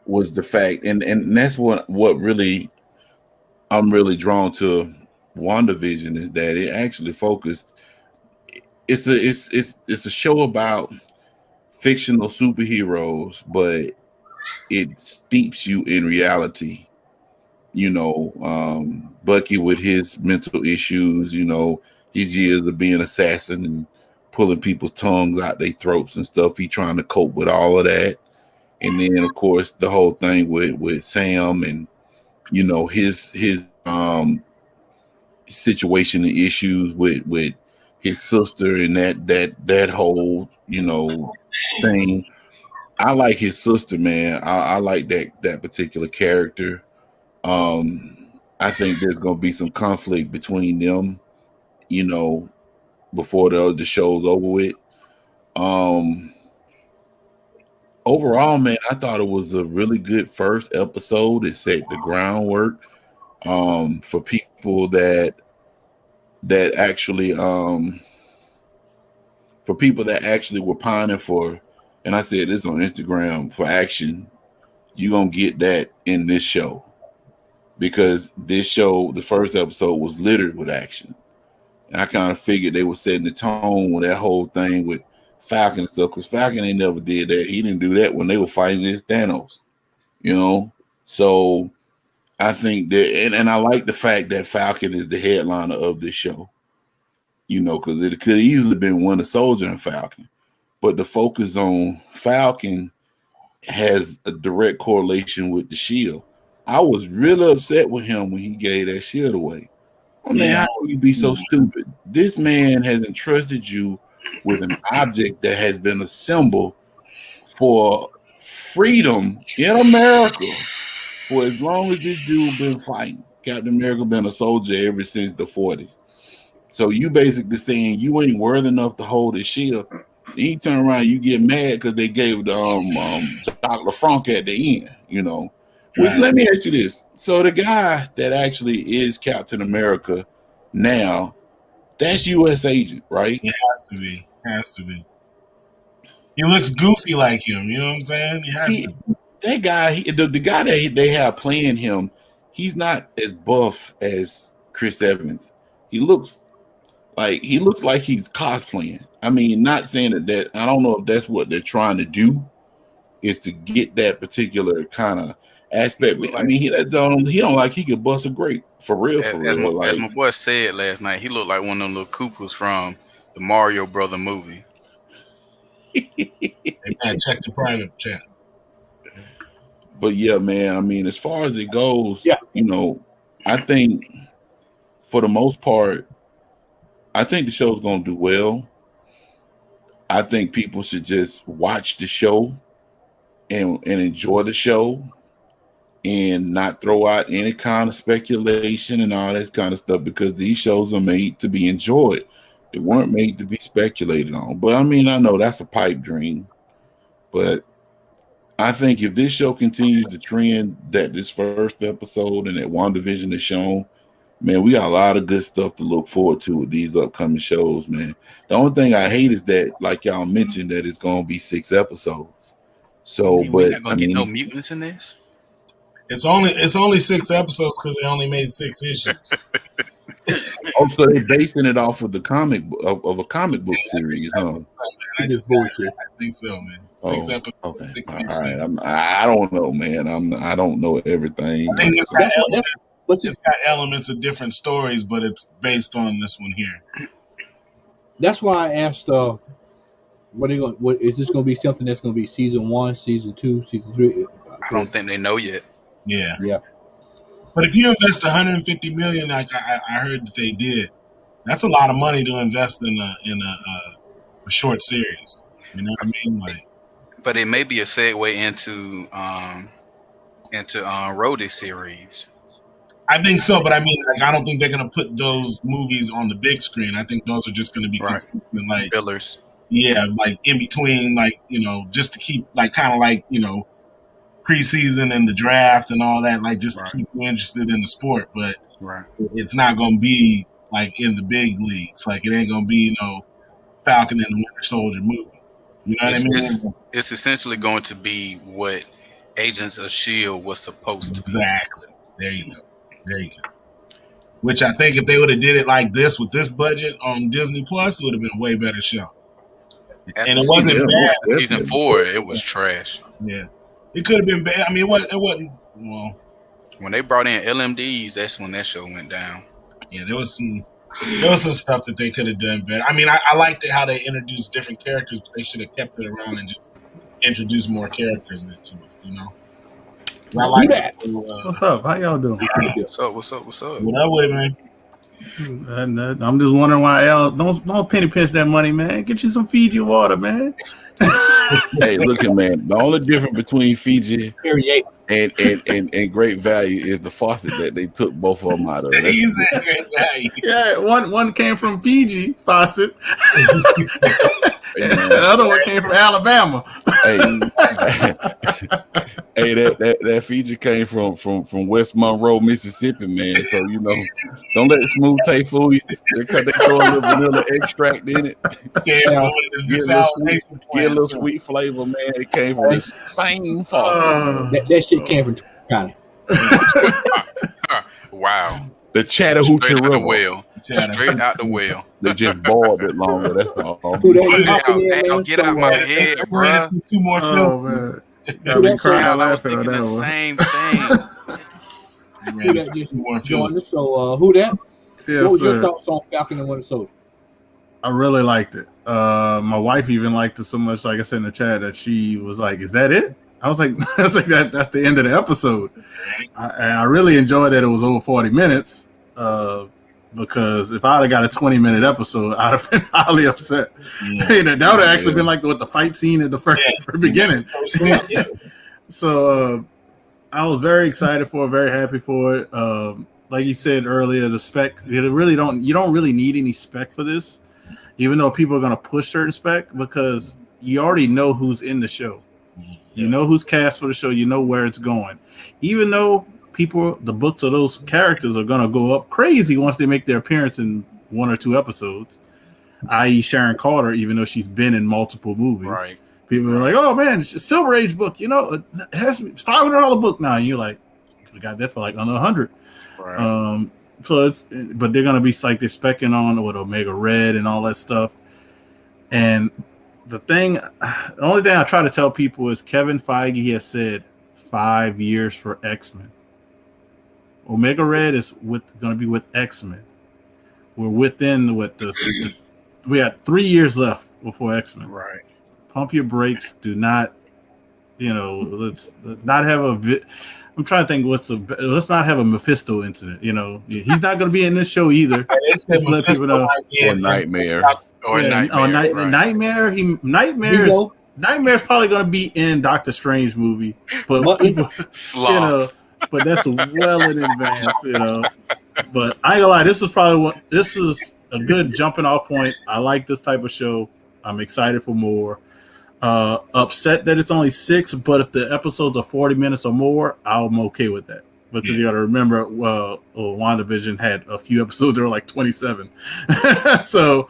was the fact, and that's what really I'm really drawn to WandaVision, is that it actually focused. It's a show about fictional superheroes, but it steeps you in reality. You know, Bucky with his mental issues, you know, his years of being an assassin and pulling people's tongues out their throats and stuff. He trying to cope with all of that. And then of course the whole thing with Sam and, you know, his situation and issues with his sister and that whole, you know, thing. I like his sister, man. I like that particular character. I think there's gonna be some conflict between them, you know, before the show's over with. Overall, man, I thought it was a really good first episode. It set the groundwork for people that actually were pining for, and I said this on Instagram, for action. You're gonna get that in this show, because this show, the first episode, was littered with action. And I kind of figured they were setting the tone with that whole thing with Falcon stuff, because Falcon ain't never did that. He didn't do that when they were fighting this Thanos, you know. So I think that, and I like the fact that Falcon is the headliner of this show, you know, because it could easily been Winter Soldier and Falcon, but the focus on Falcon has a direct correlation with the shield. I was really upset with him when he gave that shield away. I mean, how can you be so stupid? This man has entrusted you with an object that has been a symbol for freedom in America for as long as this dude been fighting. Captain America been a soldier ever since the 40s. So you basically saying you ain't worthy enough to hold his shield. Then you turn around, you get mad because they gave the Dr. Frank at the end, you know. Which, let me ask you this. So the guy that actually is Captain America now, that's U.S. agent, right? It has to be. He looks goofy like him. You know what I'm saying? He has to be. That guy, the guy that they have playing him, he's not as buff as Chris Evans. He looks like he's cosplaying. I mean, not saying that I don't know if that's what they're trying to do, is to get that particular kind of aspect. I mean, he don't like he could bust a grape for real. As my boy said last night, he looked like one of them little Koopas from the Mario Brother movie. Hey, man, check the private chat. But yeah, man, I mean, as far as it goes, you know, I think for the most part, I think the show's going to do well. I think people should just watch the show and enjoy the show and not throw out any kind of speculation and all that kind of stuff, because these shows are made to be enjoyed. They weren't made to be speculated on. But I mean, I know that's a pipe dream, but I think if this show continues the trend that this first episode and that WandaVision has shown, man, we got a lot of good stuff to look forward to with these upcoming shows, man. The only thing I hate is that, like y'all mentioned, that it's going to be 6 episodes. So, we're not going to get no mutants in this? It's only 6 episodes because they only made 6 issues. Also, they're basing it off of the comic of a comic book series, huh? I think so, man. 6 episodes. Okay. 6 All right. I don't know, man. I don't know everything. I think it's got elements of different stories, but it's based on this one here. That's why I asked, what is this going to be something that's going to be season 1, season 2, season 3? I don't think they know yet. Yeah. Yeah. But if you invest $150 million, like I heard that they did, that's a lot of money to invest in a short series. You know what I mean? Like, but it may be a segue into Rhodey series. I think so, but I mean, like, I don't think they're gonna put those movies on the big screen. I think those are just gonna be like fillers. Yeah, like in between, like, you know, just to keep, like, kind of like, you know, preseason and the draft and all that, like, just to keep you interested in the sport. But it's not gonna be like in the big leagues. Like, it ain't gonna be, you know, Falcon and the Winter Soldier movie. You know what I mean? It's essentially going to be what Agents of S.H.I.E.L.D. was supposed to be. Exactly. There you go. Which I think if they would have did it like this with this budget on Disney Plus, it would have been a way better show. And it wasn't bad. Season 4, it was trash. Yeah. It could have been bad. I mean, it wasn't, well. When they brought in LMDs, that's when that show went down. Yeah, there was some stuff that they could have done better. I mean, I liked how they introduced different characters, but they should have kept it around and just introduced more characters into it, you know? I like that. What's up? How y'all doing? What's up? What up with it, man? I'm just wondering why Al don't penny pinch that money, man. Get you some Fiji water, man. Hey, look at man. The only difference between Fiji and Great Value is the faucet that they took both of them out of. Great Value. Yeah, one came from Fiji faucet. The other one came from Alabama. Hey, that Fiji came from West Monroe, Mississippi, man. So, you know, don't let Smooth Tay fool you because they throw a little vanilla extract in it. Get a little sweet flavor, man. It came from the same faucet. That shit came from County. Wow. The Chattahoochee Straight out the River. well. Straight out the well. They just boiled it longer. That's all. Get out my head, bro. 2 more films. Man. Got me crying I was laughing on thinking that the one. same thing. Who that just joined the show? Who that? Yes, what was sir. your thoughts on Falcon and Winter Soldier? I really liked it. My wife even liked it so much, like I said in the chat, that she was like, "Is that it?" I was like, "That's the end of the episode." I really enjoyed that it was over 40 minutes. Because if I'd have got a 20-minute episode, I'd have been highly upset. That would have actually been like the fight scene at the first beginning. So I was very excited for it, very happy for it. Like you said earlier, the spec, you don't really need any spec for this, even though people are going to push certain spec, because you already know who's in the show. You know who's cast for the show. You know where it's going. Even though the books of those characters are going to go up crazy once they make their appearance in 1 or 2 episodes, i.e. Sharon Carter, even though she's been in multiple movies. Right. People are like, "Oh man, it's a Silver Age book, it has it's $500 book now." And you're like, "We got that for like under 100." Right. But they're going to be like they're specking on with Omega Red and all that stuff. And the only thing I try to tell people is Kevin Feige has said 5 years for X-Men. Omega Red is going to be with X-Men. We're within we got 3 years left before X-Men. Right. Pump your brakes. Do not, let's not have I'm trying to think let's not have a Mephisto incident. He's not going to be in this show either. Just let people know. Or Nightmare. Nightmare's probably going to be in Doctor Strange movie, but but that's well in advance, But I ain't gonna lie, this is a good jumping off point. I like this type of show. I'm excited for more. Upset that it's only 6, but if the episodes are 40 minutes or more, I'm okay with that. Because you got to remember, WandaVision had a few episodes that were like 27. So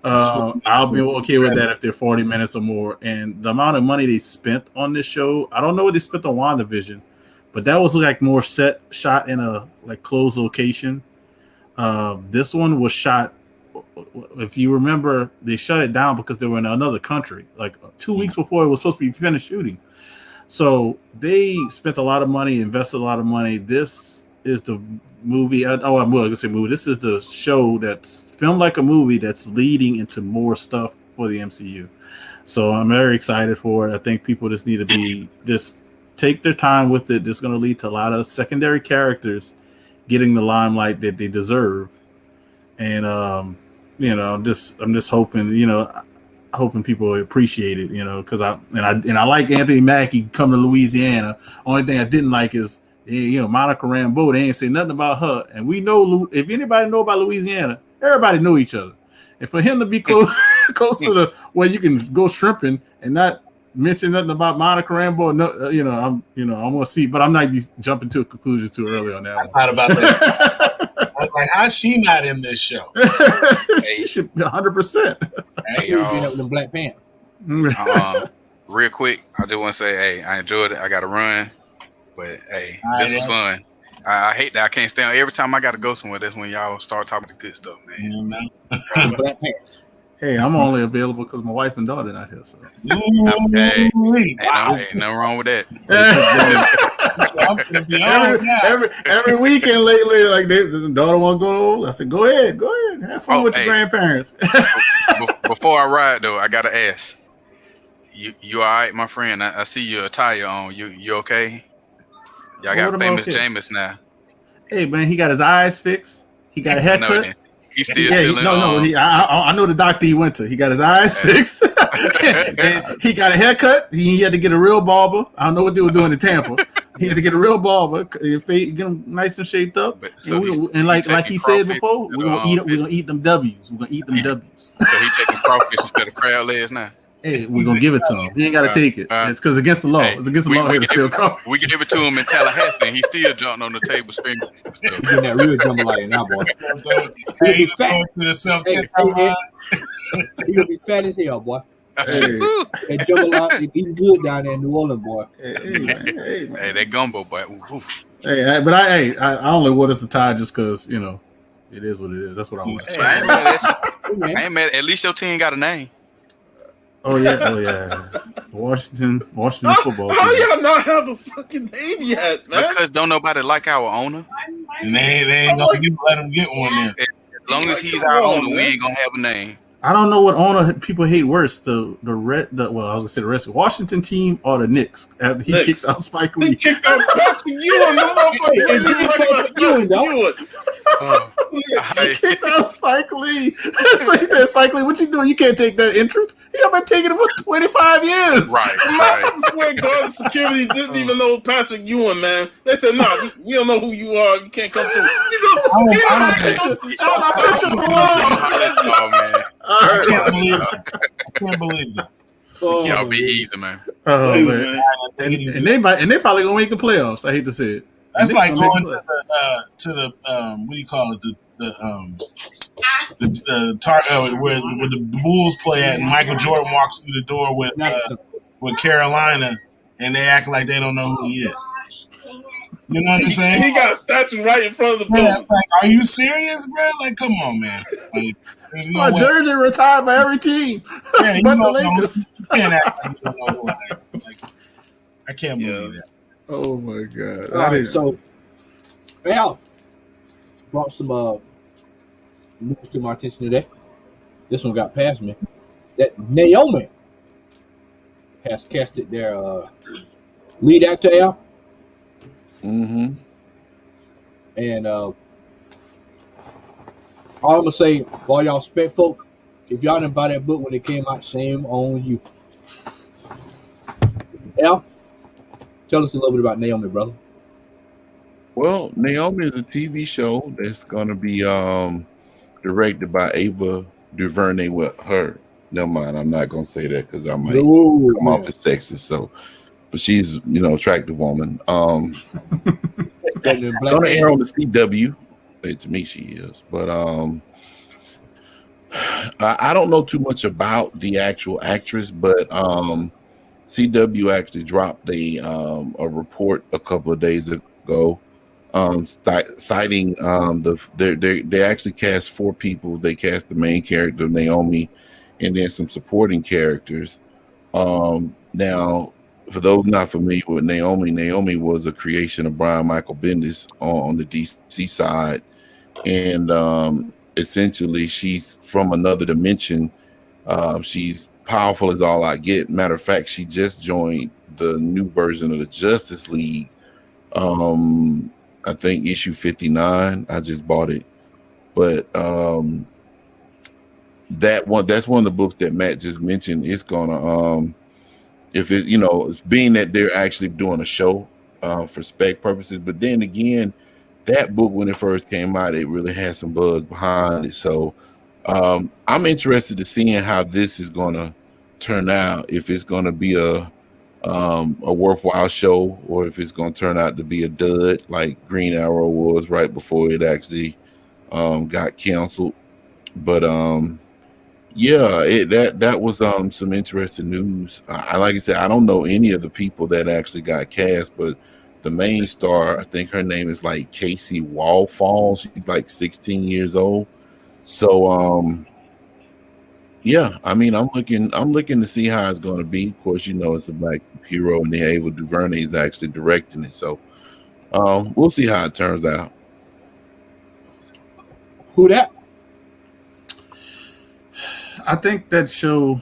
I'll be okay with that if they're 40 minutes or more. And the amount of money they spent on this show, I don't know what they spent on WandaVision, but that was like more shot in a like closed location. This one was shot, if you remember, they shut it down because they were in another country, like 2 weeks before it was supposed to be finished shooting. So they spent a lot of money, invested a lot of money. This is the movie. This is the show that's filmed like a movie that's leading into more stuff for the MCU. So I'm very excited for it. I think people just need to take their time with it. This is going to lead to a lot of secondary characters getting the limelight that they deserve. And I'm just hoping, hoping people appreciate it, because I like Anthony Mackie coming to Louisiana. Only thing I didn't like is, Monica Rambeau. They ain't say nothing about her, and we know if anybody know about Louisiana, everybody know each other. And for him to be close to the where you can go shrimping and not mention nothing about Monica Rambeau, I'm gonna see, but I'm not jumping to a conclusion too early on that one. I thought about that. I was like, how's she not in this show? She should be 100%. Hey, y'all. With the Black Panther. Real quick, I just want to say, hey, I enjoyed it. I got to run, but hey, this was fun. I hate that I can't stay on. Every time I got to go somewhere, that's when y'all start talking the good stuff, man. Black Panther. Hey, I'm only available because my wife and daughter not here. So. Hey, ain't nothing wrong with that. every weekend lately, like the daughter want to go. I said, go ahead, have fun with your grandparents. Before I ride though, I gotta ask. You all right, my friend? I see your attire on. You okay? Y'all got famous Jameis now. Hey man, he got his eyes fixed. He got a haircut. He's still I know the doctor he went to. He got his eyes fixed. And he got a haircut. He had to get a real barber. I don't know what they were doing in Tampa. He had to get a real barber, get him nice and shaped up. Like he said before, we're gonna eat them W's. We're gonna eat them W's. So he taking crawfish instead of crab legs now. Hey, we're gonna give it to him. He ain't gotta take it. It's because against the law. It's against the law. We gave it to him in Tallahassee, and he still jumped on the table screaming. Getting that real jambalaya now, boy. He'll be fat. He'll be fat as hell, boy. Hey. That jambalaya is eating good down there in New Orleans, boy. Hey, that gumbo, boy. Oof. But I only want us to tie just because it is what it is. That's what I want. Hey, I ain't mad. At least your team got a name. Oh yeah. Washington football. How y'all not have a fucking name yet, man? Because don't nobody like our owner. And they ain't gonna let him get one there. As long as he's our owner, we ain't gonna have a name. I don't know what owner people hate worse, the rest of Washington team or the Knicks after he kicked out Spike Lee. He kicked out Patrick Ewing. He kicked out Spike Lee. That's what he said. Spike Lee, what you doing? You can't take that entrance. He have been taking it for 25 years. Right. Where guard security didn't even know Patrick Ewing, man. They said, "No, we don't know who you are. You can't come through." I can't believe that. Y'all be easy, man. Oh man. And they probably gonna make the playoffs. I hate to say it. That's like going to the what do you call it? Where the Bulls play at, and Michael Jordan walks through the door with Carolina, and they act like they don't know who he is. You know what I'm saying? He got a statue right in front of the building. Like, are you serious, bro? Like, come on, man. Like, my jersey retired by every team, but the Lakers. You can't act like you don't know who I am. Like, I can't believe that. Oh my god! All right, so Al brought some news to my attention today. This one got past me. That Naomi has casted their lead actor, Al. Mm-hmm. And all I'm gonna say, for all y'all spec folk, if y'all didn't buy that book when it came out, shame on you. Al, tell us a little bit about Naomi, brother. Well, Naomi is a TV show that's gonna be directed by Ava DuVernay with her. Never mind, I'm not gonna say that because I might come off as sexist. So, but she's attractive woman. Gonna air on the CW. To me, she is. But I don't know too much about the actual actress, but CW actually dropped a report a couple of days ago, citing they actually cast 4 people. They cast the main character Naomi, and then some supporting characters. Now, for those not familiar with Naomi was a creation of Brian Michael Bendis on the DC side, and essentially she's from another dimension. She's powerful as all I get. Matter of fact, she just joined the new version of the Justice League. I think issue 59. I just bought it, but that's one of the books that Matt just mentioned. It's gonna if it it's being that they're actually doing a show for spec purposes, but then again, that book when it first came out, it really had some buzz behind it. So I'm interested to seeing how this is gonna turn out. If it's gonna be a worthwhile show, or if it's gonna turn out to be a dud like Green Arrow was right before it actually got canceled. But that was some interesting news. Like I said, I don't know any of the people that actually got cast, but the main star, I think her name is like Casey Wallfall. She's like 16 years old. So I mean, I'm looking to see how it's going to be. Of course, it's a black hero, and Ava DuVernay is actually directing it. So we'll see how it turns out. Who that? I think that show,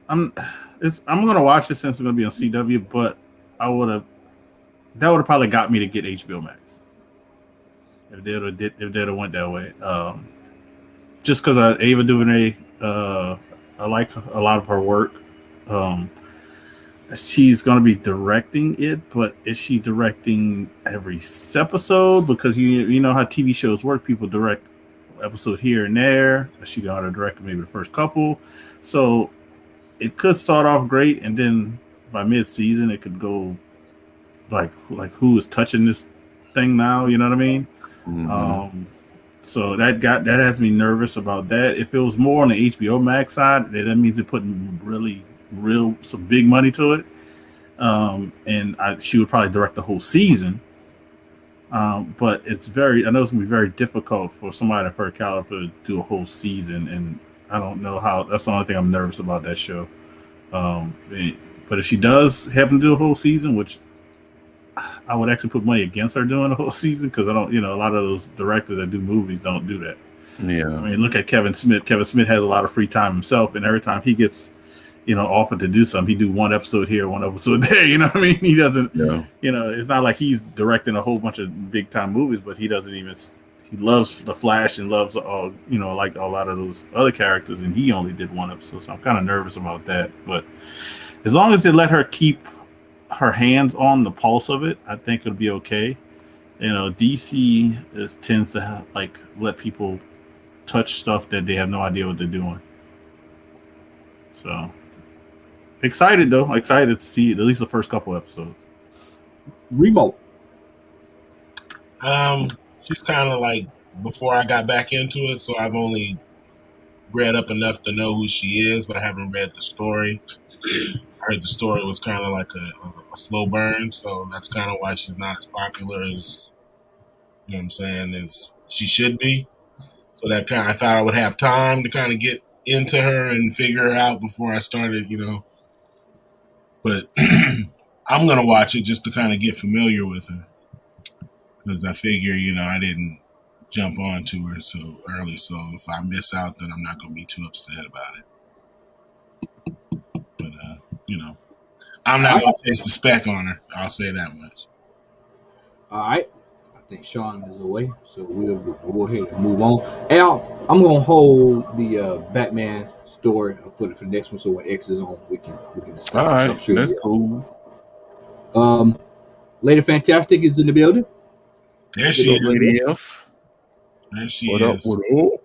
I'm gonna watch it since it's gonna be on CW, but that would have probably got me to get HBO Max if they'd have went that way. Just because Ava DuVernay, I like a lot of her work. She's gonna be directing it, but is she directing every episode? Because you know how TV shows work, people direct episode here and there. She got to direct maybe the first couple, so it could start off great, and then by mid-season it could go like who is touching this thing now? You know what I mean? Mm-hmm. So that has me nervous about that. If it was more on the HBO Max side, that means they're putting some big money to it, and she would probably direct the whole season. But it's I know it's gonna be very difficult for somebody of her caliber to do a whole season, and I don't know how. That's the only thing I'm nervous about that show. But if she does happen to do a whole season, which I would actually put money against her doing a whole season, because I don't, a lot of those directors that do movies don't do that. Yeah. I mean, look at Kevin Smith. Kevin Smith has a lot of free time himself, and every time he gets, offered to do something, he do one episode here, one episode there. You know what I mean? He doesn't. Yeah. It's not like he's directing a whole bunch of big time movies, but he doesn't even. He loves The Flash and loves all, like a lot of those other characters, and he only did one episode, so I'm kind of nervous about that. But as long as they let her keep her hands on the pulse of it, I think it'll be okay. DC tends to let people touch stuff that they have no idea what they're doing. So excited though. Excited to see at least the first couple episodes. Remote. She's kind of like before I got back into it, so I've only read up enough to know who she is, but I haven't read the story. I heard the story was kind of like a slow burn, so that's kind of why she's not as popular as, as she should be. So that I thought I would have time to kind of get into her and figure her out before I started, But I'm going to watch it just to kind of get familiar with her. Because I figure, I didn't jump onto her so early. So if I miss out, then I'm not going to be too upset about it. But, I'm not going to taste the speck on her. I'll say that much. All right. I think Sean is away, so we'll go ahead and move on. Al, I'm going to hold the Batman story for the next one, so when X is on, we can discuss. All right. Sure that's cool. Lady Fantastic is in the building. There she is. Lady F. There she is. What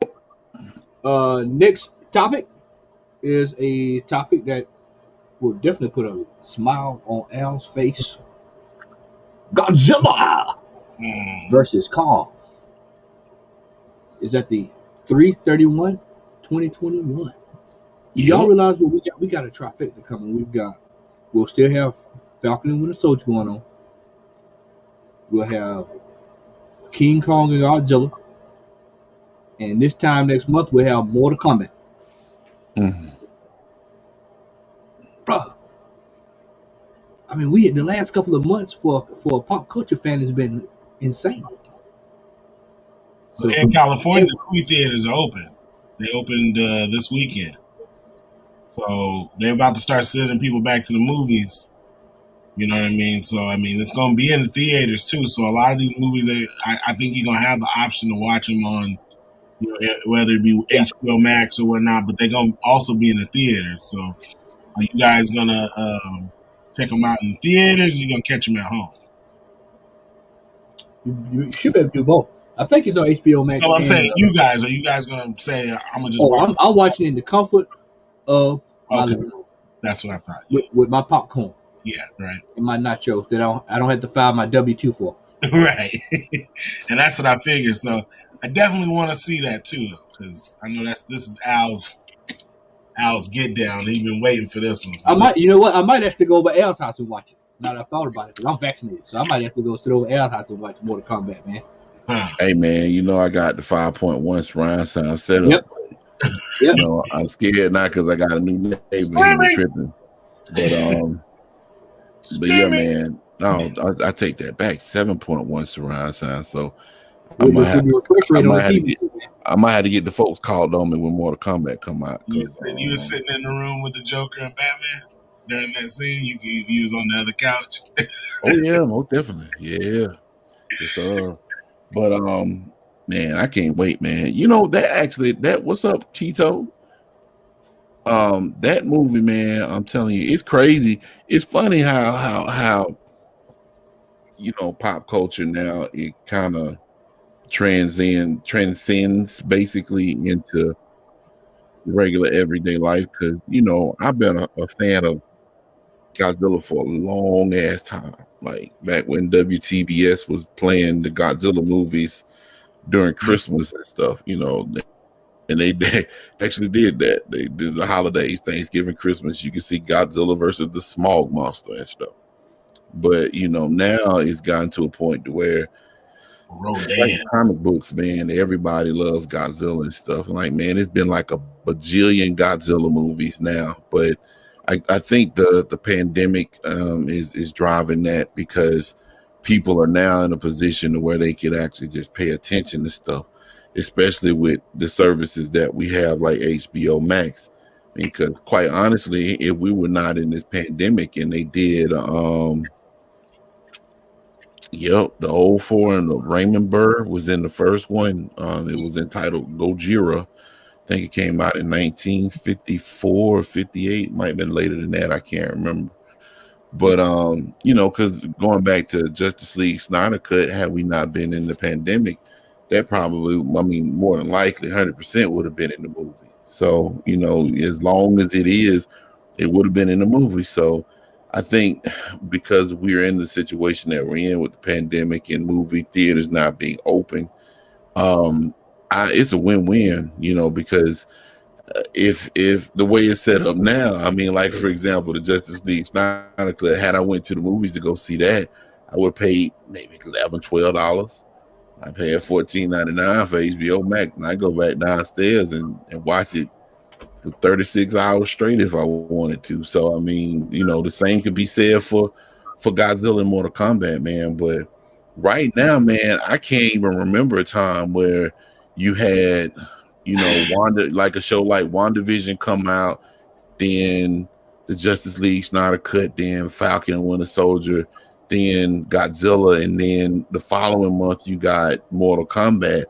up? Next topic is a topic that will definitely put a smile on Al's face. Godzilla versus Kong is at the 3/31/2021. Y'all realize what we got? We got a trifecta coming. We'll still have Falcon and Winter Soldier going on. We'll have King Kong and Godzilla. And this time next month, we'll have Mortal Kombat. Mm-hmm. Bro, I mean, the last couple of months for a pop culture fan has been insane. So in California, the movie theaters are open. They opened this weekend. So they're about to start sending people back to the movies. You know what I mean? So, it's going to be in the theaters, too. So, a lot of these movies, I think you're going to have the option to watch them on, whether it be HBO Max or whatnot, but they're going to also be in the theaters. So, are you guys going to check them out in the theaters, or are you going to catch them at home? You should be able to do both. I think it's on HBO Max. No, I'm saying you guys. Are you guys going to say, I'm going to just watch I'm watching in the comfort of my living room. That's what I thought. With my popcorn. Yeah, right. And my nachos that I don't have to file my W-2 for. Right. And that's what I figured. So I definitely want to see that too, though, because I know this is Al's get down. He's been waiting for this one. So. I might have to go over Al's house and watch it. Now that I thought about it, because I'm vaccinated, so I might have to go sit over Al's house and watch Mortal Kombat, man. Hey man, I got the 5.1 surround sound set up. Yep. I'm scared now because I got a new neighbor tripping. But yeah, man. No, I take that back. 7.1 surround sound. So I might have to get the folks called on me when Mortal Kombat come out. You were sitting in the room with the Joker and Batman during that scene. You was on the other couch. Oh yeah, most definitely. Yeah. Yes, but man, I can't wait, man. That what's up, Tito? That movie, man, I'm telling you, it's crazy. It's funny how pop culture now, it kind of transcends basically into regular everyday life. Because I've been a fan of Godzilla for a long ass time, like back when WTBS was playing the Godzilla movies during Christmas and stuff, and they actually did that. They did the holidays, Thanksgiving, Christmas. You can see Godzilla versus the Smog Monster and stuff. But now it's gotten to a point to where Like comic books, man. Everybody loves Godzilla and stuff. Like, man, it's been like a bajillion Godzilla movies now, but I think the pandemic is driving that, because people are now in a position to where they could actually just pay attention to stuff, especially with the services that we have like HBO Max. Because quite honestly, if we were not in this pandemic and they did the old four and the Raymond Burr was in the first one. It was entitled Gojira. I think it came out in 1954 or 58. Might have been later than that. I can't remember. But because going back to Justice League Snyder Cut, had we not been in the pandemic, that probably, more than likely 100% would have been in the movie. So, as long as it is, it would have been in the movie. So I think because we're in the situation that we're in with the pandemic and movie theaters not being open, it's a win-win, because if the way it's set up now, like for example, the Justice League Snyder Cut, had I went to the movies to go see that, I would have paid maybe $11-12. I paid $14.99 for HBO Max, and I go back downstairs and watch it for 36 hours straight if I wanted to. So the same could be said for Godzilla and Mortal Kombat, man. But right now, man, I can't even remember a time where you had, Wanda, like a show like WandaVision come out, then the Justice League Snyder Cut, then Falcon and Winter Soldier, then Godzilla, and then the following month you got Mortal Kombat.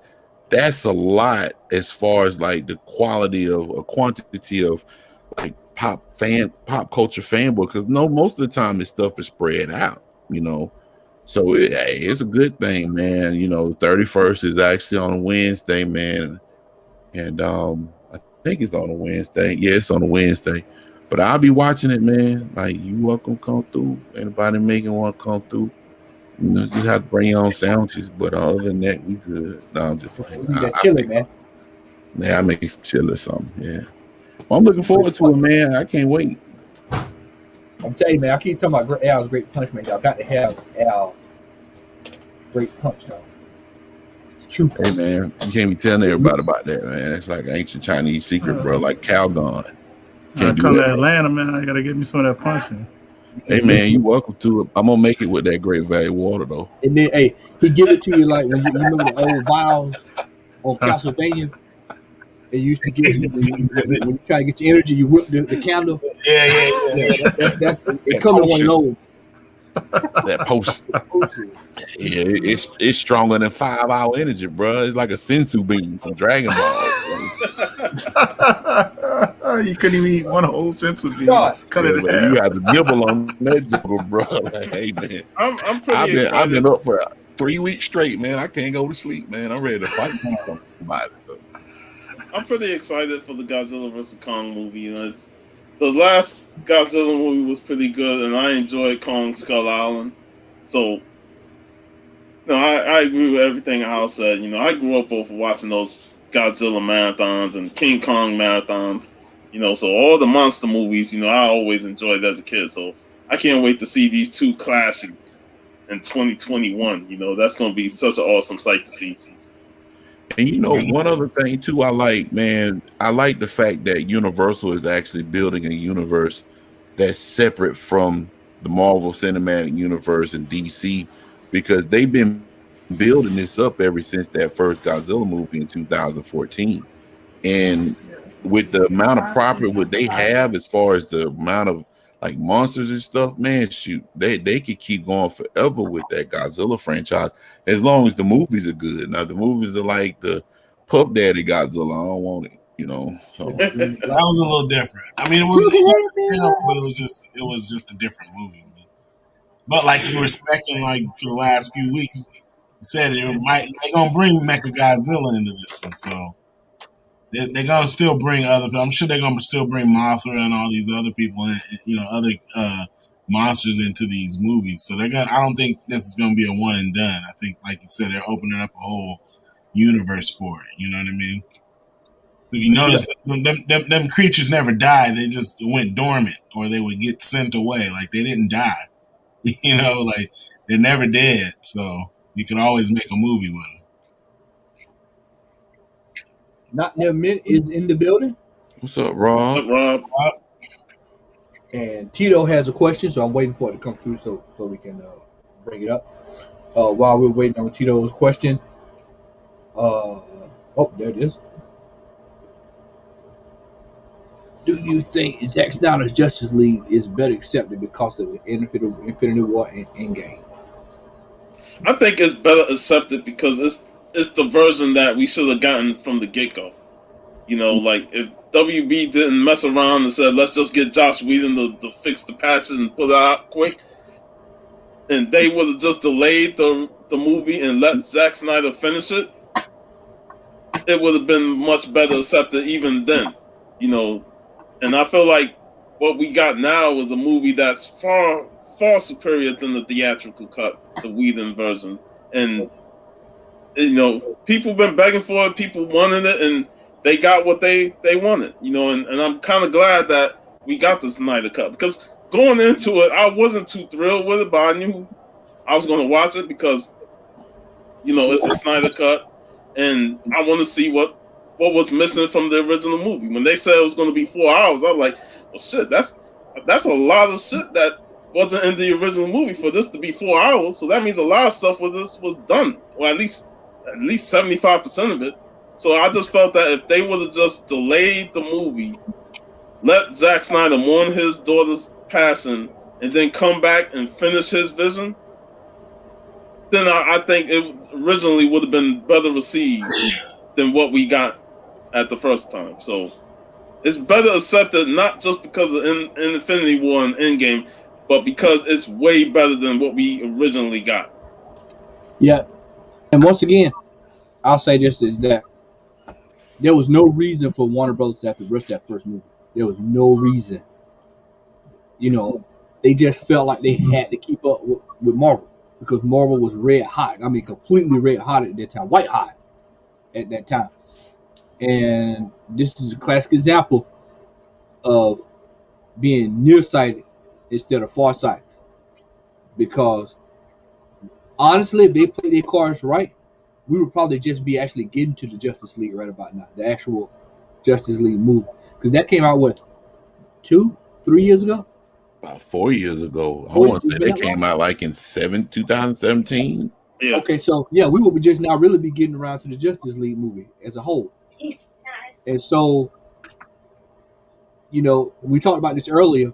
That's a lot as far as like the quality of a quantity of like pop culture fanboy, because most of the time this stuff is spread out, So it's a good thing, man. 31st is actually on a Wednesday, man, and I think it's on a Wednesday. Yeah, it's on a Wednesday. But I'll be watching it, man. Like, you welcome to come through. Anybody making want to come through? Just have to bring your own sandwiches. But other than that, we good. No, I'm just playing. You got chili, man. Yeah, I make some chili or something. Yeah. Well, I'm looking forward to it, man. I can't wait. I'm telling you, man. I keep talking about Al's Great Punch, man. Y'all got to have Al Great Punch, though. True. Hey, man, you can't be telling everybody about that, man. It's like an ancient Chinese secret, bro. Like Calgon. I come to Atlanta, man. I gotta get me some of that punching. Hey, man, you welcome to it. I'm gonna make it with that Great Value water, though. And then, hey, he give it to you like when you remember the old vials on Castlevania. They used to give when you try to get your energy, you whip the candle. Yeah. It comes in one of those. That potion. Yeah, it's stronger than 5-hour energy, bro. It's like a sensu beam from Dragon Ball. You couldn't even eat one whole sensu beam. Cut it in half. You have to nibble on that jiggle, bro. Like, hey, man, I'm pretty excited. I've been up for 3 weeks straight, man. I can't go to sleep, man. I'm ready to fight somebody. I'm pretty excited for the Godzilla vs. Kong movie. The last Godzilla movie was pretty good, and I enjoyed Kong Skull Island. So, I agree with everything Al said. I grew up both watching those Godzilla marathons and King Kong marathons. So all the monster movies, I always enjoyed as a kid. So I can't wait to see these two clashing in 2021. That's going to be such an awesome sight to see. And one other thing too, I like the fact that Universal is actually building a universe that's separate from the Marvel Cinematic Universe and DC, because they've been building this up ever since that first Godzilla movie in 2014. And with the amount of property what they have as far as the amount of like monsters and stuff, man, shoot, they could keep going forever with that Godzilla franchise as long as the movies are good. Now the movies are like the Puff Daddy Godzilla. I don't want it, So that was a little different. It was, but it was just a different movie. But like you were expecting, like for the last few weeks, you said they're gonna bring Mechagodzilla into this one, so they're gonna still bring other people. I'm sure they're gonna still bring Mothra and all these other people, and other monsters into these movies. So I don't think this is gonna be a one and done. I think, like you said, they're opening up a whole universe for it. You know what I mean? If you notice, them creatures never died. They just went dormant, or they would get sent away. Like they didn't die. Like they're never dead. So You can always make a movie with him. Not Never Mint is in the building. What's up, Rob? What's up, Rob? And Tito has a question, so I'm waiting for it to come through so we can bring it up. While we're waiting on Tito's question, there it is. Do you think Zack Snyder's Justice League is better accepted because of Infinity War and Endgame? I think it's better accepted because it's the version that we should have gotten from the get-go. You know, like if WB didn't mess around and said, let's just get Joss Whedon to fix the patches and put it out quick, and they would have just delayed the movie and let Zack Snyder finish it, it would have been much better accepted even then. You know, and I feel like what we got now is a movie that's far, far superior than the theatrical cut, the Whedon version. And, you know, people been begging for it, people wanted it, and they got what they wanted, you know, and I'm kind of glad that we got the Snyder Cut, because going into it, I wasn't too thrilled with it, but I knew I was going to watch it because, you know, it's a Snyder Cut, and I want to see what was missing from the original movie. When they said it was going to be 4 hours, I was like, well, shit, that's a lot of shit that wasn't in the original movie for this to be 4 hours. So that means a lot of stuff with this was done, or at least 75% of it. So I just felt that if they would have just delayed the movie, let Zack Snyder mourn his daughter's passing, and then come back and finish his vision, then I think it originally would have been better received than what we got at the first time. So it's better accepted, not just because of Infinity War and Endgame, but because it's way better than what we originally got. Yeah. And once again, I'll say this is that there was no reason for Warner Brothers to have to rush that first movie. There was no reason. You know, they just felt like they had to keep up with Marvel, because Marvel was red hot. I mean, completely red hot at that time, white hot at that time. And this is a classic example of being nearsighted instead of farsighted. Because honestly, if they played their cards right, we would probably just be actually getting to the Justice League right about now, the actual Justice League movie. Because that came out, what, 2-3 years ago? About 4 years ago. I want to say they came out like in 2017. Yeah. Okay, so yeah, we would just now really be getting around to the Justice League movie as a whole. And so, you know, we talked about this earlier,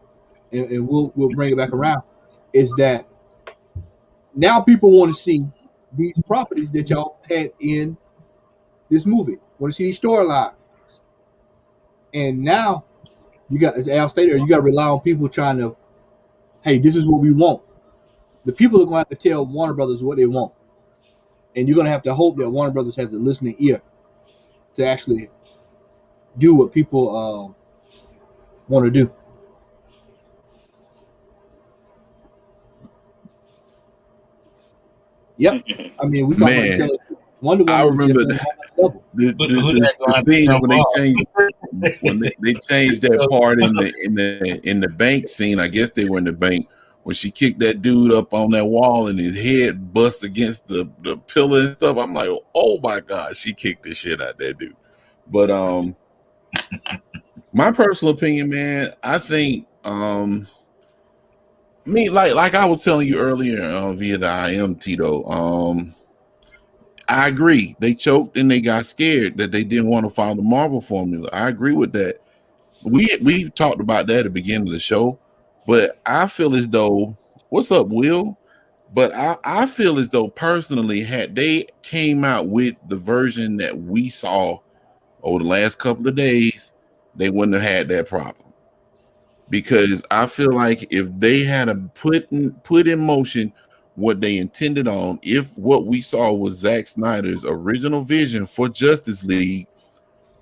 and we'll bring it back around, is that now people want to see these properties that y'all had in this movie. Want to see these storylines. And now you got, as Al stated, you got to rely on people trying to, hey, this is what we want. The people are going to have to tell Warner Brothers what they want. And you're going to have to hope that Warner Brothers has a listening ear to actually do what people want to do. Yep. I mean, we talk about Wonder Woman. I remember the scene when they changed that part in the bank scene. I guess they were in the bank when she kicked that dude up on that wall and his head bust against the pillar and stuff. I'm like, oh my God, she kicked the shit out of that dude. But my personal opinion, man, I think like I was telling you earlier via the IM, Tito, I agree. They choked and they got scared that they didn't want to follow the Marvel formula. I agree with that. We talked about that at the beginning of the show, but I feel as though, what's up, Will? But I feel as though personally, had they came out with the version that we saw over the last couple of days, they wouldn't have had that problem. Because I feel like if they had put in motion what they intended on, if what we saw was Zack Snyder's original vision for Justice League,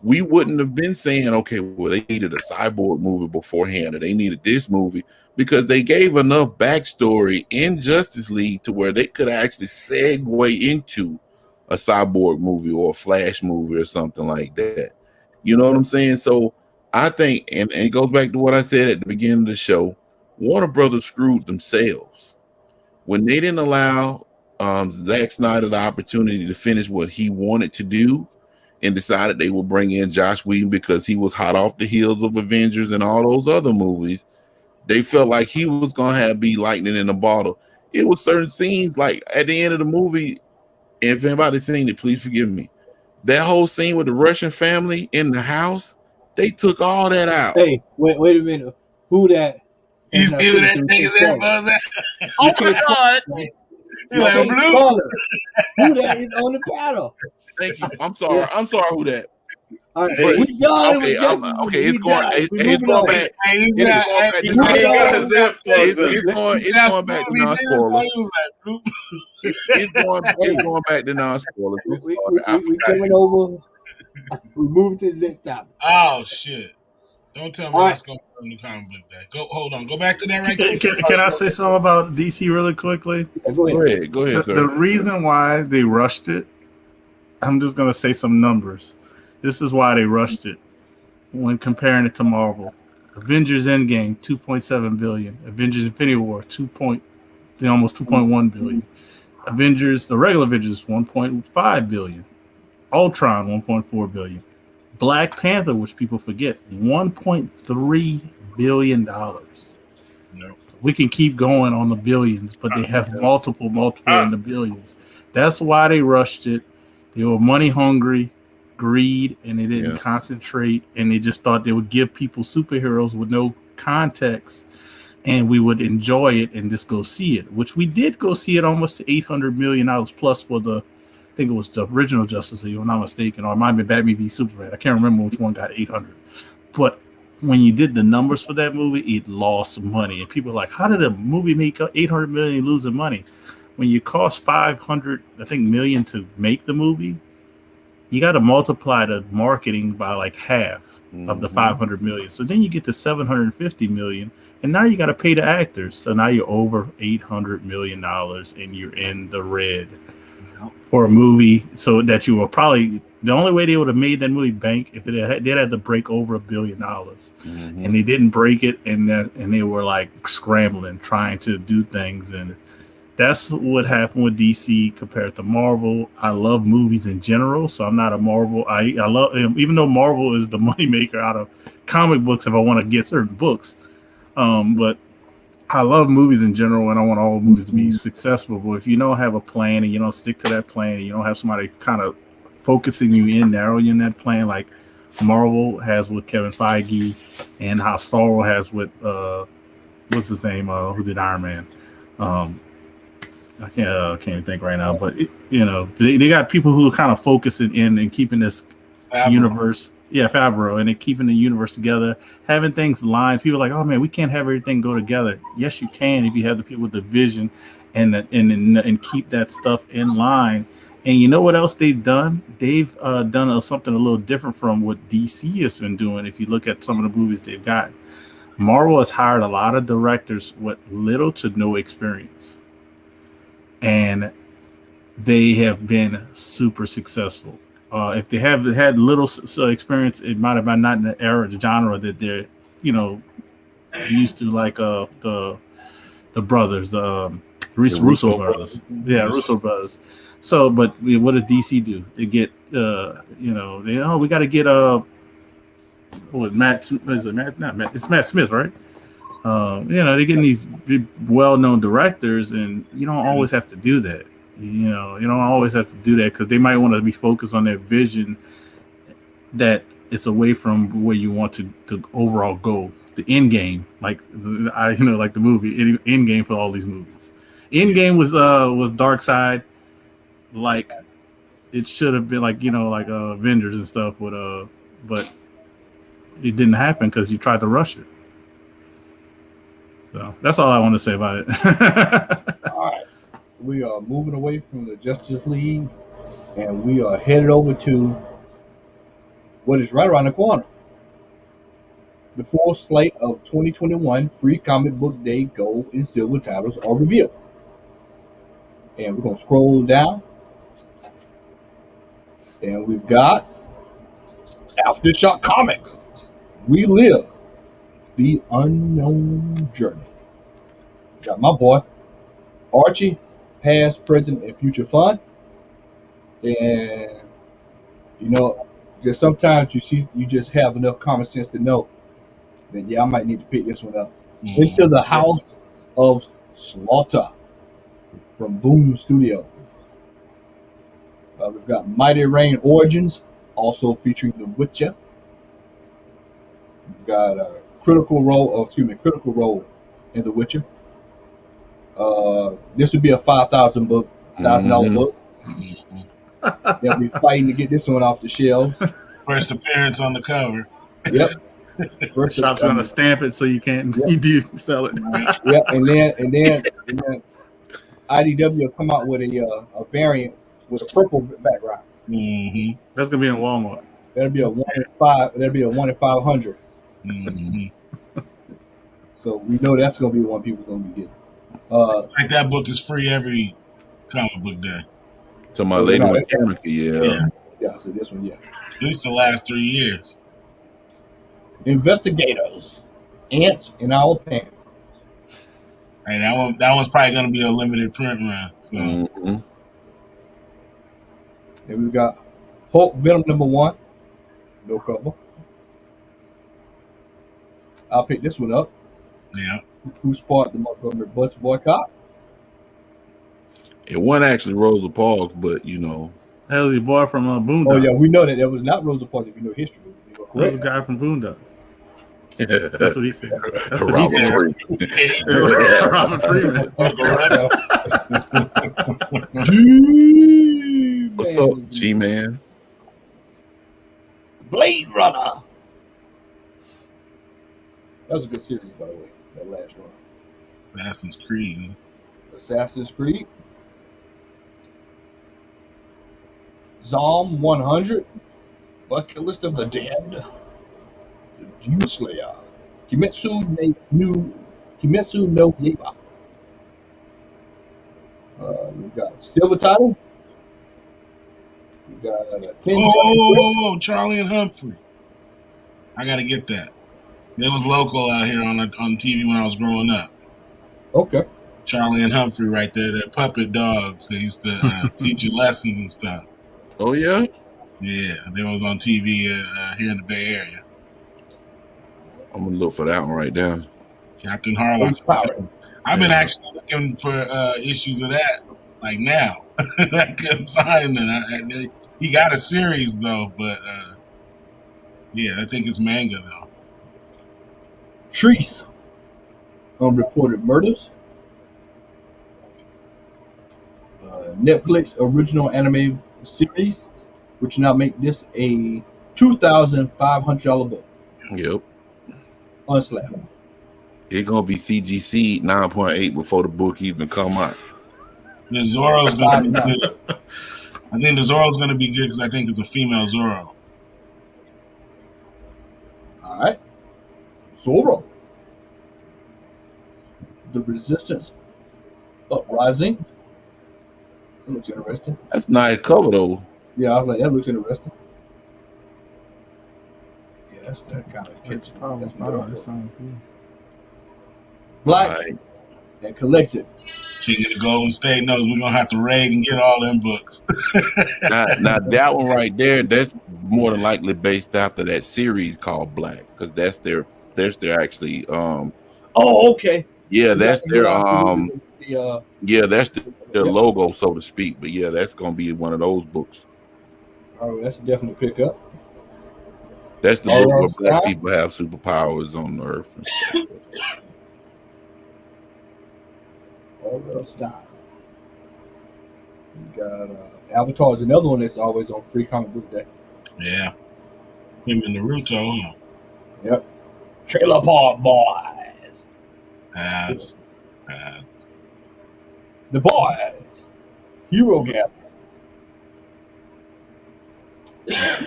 we wouldn't have been saying, okay, well, they needed a Cyborg movie beforehand, or they needed this movie, because they gave enough backstory in Justice League to where they could actually segue into a Cyborg movie or a Flash movie or something like that. You know what I'm saying? So I think, and it goes back to what I said at the beginning of the show, Warner Brothers screwed themselves when they didn't allow Zack Snyder the opportunity to finish what he wanted to do, and decided they would bring in Joss Whedon because he was hot off the heels of Avengers and all those other movies. They felt like he was gonna be lightning in a bottle. It was certain scenes, like at the end of the movie. And if anybody's seen it, please forgive me. That whole scene with the Russian family in the house, they took all that out. Hey, wait a minute. Who that? He's feeling that nigga's there, buzz. Oh my God! He's like, Blue. Who that is on the panel? Thank you. I'm sorry. Yeah. I'm sorry. Who that? All right, we done. Okay, it's going back. It's going back to non-spoilers. It's going back to non-spoilers. We coming over. We moving to the next topic. Oh shit! Don't tell me that's going to be in the comic book day. Hold on. Go back to that right quick. Can I say something about DC really quickly? Yeah, go ahead. The reason why they rushed it, I'm just going to say some numbers. This is why they rushed it when comparing it to Marvel. Avengers Endgame, $2.7 billion. Avengers Infinity War, almost $2.1 billion. Avengers, the regular Avengers, $1.5 billion. Ultron, $1.4 billion. Black Panther, which people forget, $1.3 billion. No. We can keep going on the billions, but they have multiple in the billions. That's why they rushed it. They were money hungry, greed, and they didn't concentrate, and they just thought they would give people superheroes with no context, and we would enjoy it and just go see it, which we did go see it almost to $800 million plus for the, I think it was the original Justice League, if I'm not mistaken, or it might have been Batman v Superman. I can't remember which one got 800. But when you did the numbers for that movie, it lost money. And people are like, how did a movie make $800 million losing money? When you cost $500 million to make the movie, you got to multiply the marketing by like half of the $500 million. So then you get to $750 million, and now you got to pay the actors. So now you're over $800 million, and you're in the red for a movie. So that you were probably, the only way they would have made that movie bank if they'd had to break over $1 billion, and they didn't break it, and they were like scrambling, trying to do things, and that's what happened with DC compared to Marvel. I love movies in general, so I'm not a Marvel. I love, even though Marvel is the moneymaker out of comic books if I want to get certain books. But I love movies in general, and I want all movies to be successful. But if you don't have a plan and you don't stick to that plan, and you don't have somebody kind of focusing you in, narrowing in that plan, like Marvel has with Kevin Feige, and how Star Wars has with what's his name? Who did Iron Man? I can't even think right now, but they got people who are kind of focusing in and keeping this universe, Favreau, and keeping the universe together, having things lined. People are like, oh man, we can't have everything go together. Yes, you can if you have the people with the vision and keep that stuff in line. And you know what else they've done? They've done something a little different from what DC has been doing. If you look at some of the movies they've got, Marvel has hired a lot of directors with little to no experience. And they have been super successful. If they have had little experience, it might have been not in the era, the genre that they're, used to, like the brothers, the Russo brothers. Yeah, Russo brothers. So, but what does DC do? They get, we got to get Matt? Is it Matt? Not Matt. It's Matt Smith, right? They're getting these well-known directors, and you don't always have to do that. You don't always have to do that because they might want to be focused on their vision that it's away from where you want to overall go. The end game, like the movie end game for all these movies. End game was Dark Side, like it should have been, like Avengers and stuff. But it didn't happen because you tried to rush it. So that's all I want to say about it. All right. We are moving away from the Justice League, and we are headed over to what is right around the corner. The full slate of 2021 Free Comic Book Day Gold and Silver titles are revealed. And we're going to scroll down. And we've got Aftershock Comic. We Live the Unknown Journey. Got my boy, Archie past, present, and future fun. And just sometimes you just have enough common sense to know that I might need to pick this one up. Into the House of Slaughter from Boom Studio. We've got Mighty Rain Origins, also featuring The Witcher. We've got Critical Role in The Witcher. This would be a $5,000 book. They'll be fighting to get this one off the shelves. First appearance on the cover. Yep. Shop's gonna stamp it so you can't sell it. Yep. And then IDW will come out with a variant with a purple background. Mm-hmm. That's gonna be in Walmart. That'll be a 1 in 5. That'll be a 1 in 500. Mm-hmm. So we know that's gonna be the one people are gonna be getting. Like that book is free every comic book day. To my lady mechanic, yeah. So this one, At least the last 3 years. Investigators, Ants in Our Pants. Hey, that one's probably gonna be a limited print run. So. Mm-hmm. And we've got Hulk Venom #1, no cover. I'll pick this one up. Yeah. Who sparked the Montgomery Bus boycott? It wasn't actually Rosa Parks, but That was your boy from Boondocks. Oh yeah, we know that was not Rosa Parks if you know history. That was a guy from Boondocks. That's what he said. That's what he said. Robert Freeman. What's up, G-Man? Blade Runner. That was a good series, by the way. That last one. Assassin's Creed. Assassin's Creed. Zom 100. Bucket List of the Dead. The Demon Slayer. Kimetsu no Yaiba. We've got Silver Title. We've got Oh, Charlie and Humphrey. I gotta get that. It was local out here on TV when I was growing up. Okay. Charlie and Humphrey right there. They're puppet dogs. They used to teach you lessons and stuff. Oh, yeah? Yeah, they was on TV here in the Bay Area. I'm going to look for that one right there. Captain Harlock. I've been actually looking for issues of that, like now. I couldn't find it. He got a series, though, but yeah, I think it's manga, though. Treese. Unreported Murders. Netflix original anime series, which now make this a $2,500 book. Yep. Unslapped. It's gonna be CGC 9.8 before the book even come out. The Zorro's gonna be good. I think the Zorro's gonna be good because I think it's a female Zorro. All right. Zorro. The Resistance Uprising. That looks interesting. That's nice cover though. Yeah, I was like, that looks interesting. Yeah, that's that kind of catchy. That sounds good. Black and Collected. King of the Golden State knows we're gonna have to raid and get all them books. now that one right there, that's more than likely based after that series called Black, because that's their actually Oh, okay. Yeah, that's their that's their logo, so to speak. But yeah, that's gonna be one of those books. All right, that's definitely pick up. That's the book where black people have superpowers on the earth. Stop. We got Avatar is another one that's always on Free Comic Book Day. Yeah, him and Naruto. Huh? Yep. Trailer Park Boys. As. The Boys. Hero Gap.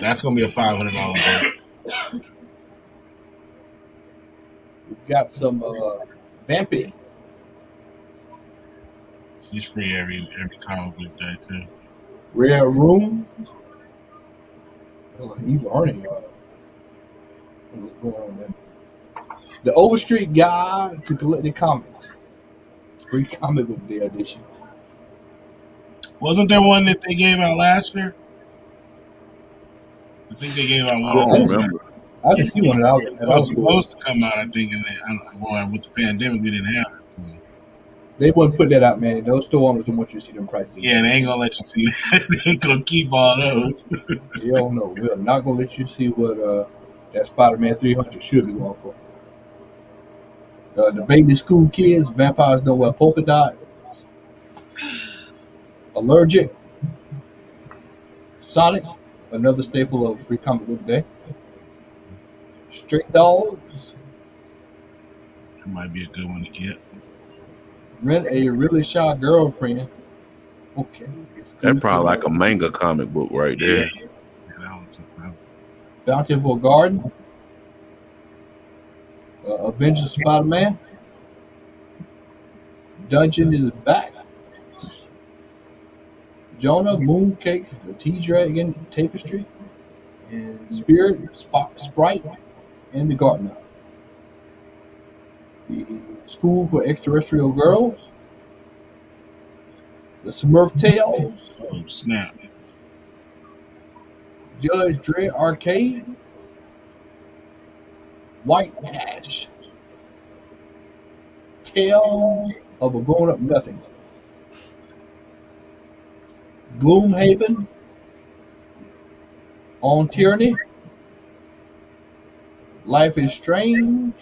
That's gonna be a $500 book. We've got some Vampy. He's free every comic book day too. Rare Room. He's earning. What's going on there? The Overstreet Guide to Collected Comics. Free Comic Book Day edition. Wasn't there one that they gave out last year? I think they gave out one. I don't remember. I didn't see one out. It was supposed to come out, I think, and with the pandemic, we didn't have it. So. They wouldn't put that out, man. Those store owners don't want you to see them prices. Yeah, they ain't gonna let you see that. They ain't gonna keep all those. You don't know. We're not gonna let you see what that Spider-Man 300 should be going for. The baby school kids, vampires know what polka dots. Allergic. Sonic, another staple of Free Comic Book Day. Stray Dogs. That might be a good one to get. Rent a really shy girlfriend. Okay. That's probably like a manga comic book right there. Yeah. Bountiful Garden. Avengers Spider-Man. Dungeon is back. Jonah, Mooncakes, the T-Dragon, Tapestry, and Spirit, Sprite, and the Gardener. The School for Extraterrestrial Girls. The Smurf Tales. Oh, snap. Judge Dredd Arcade. White Ash. Tales of a Grown-Up Nothing. Gloomhaven. On Tyranny. Life is Strange.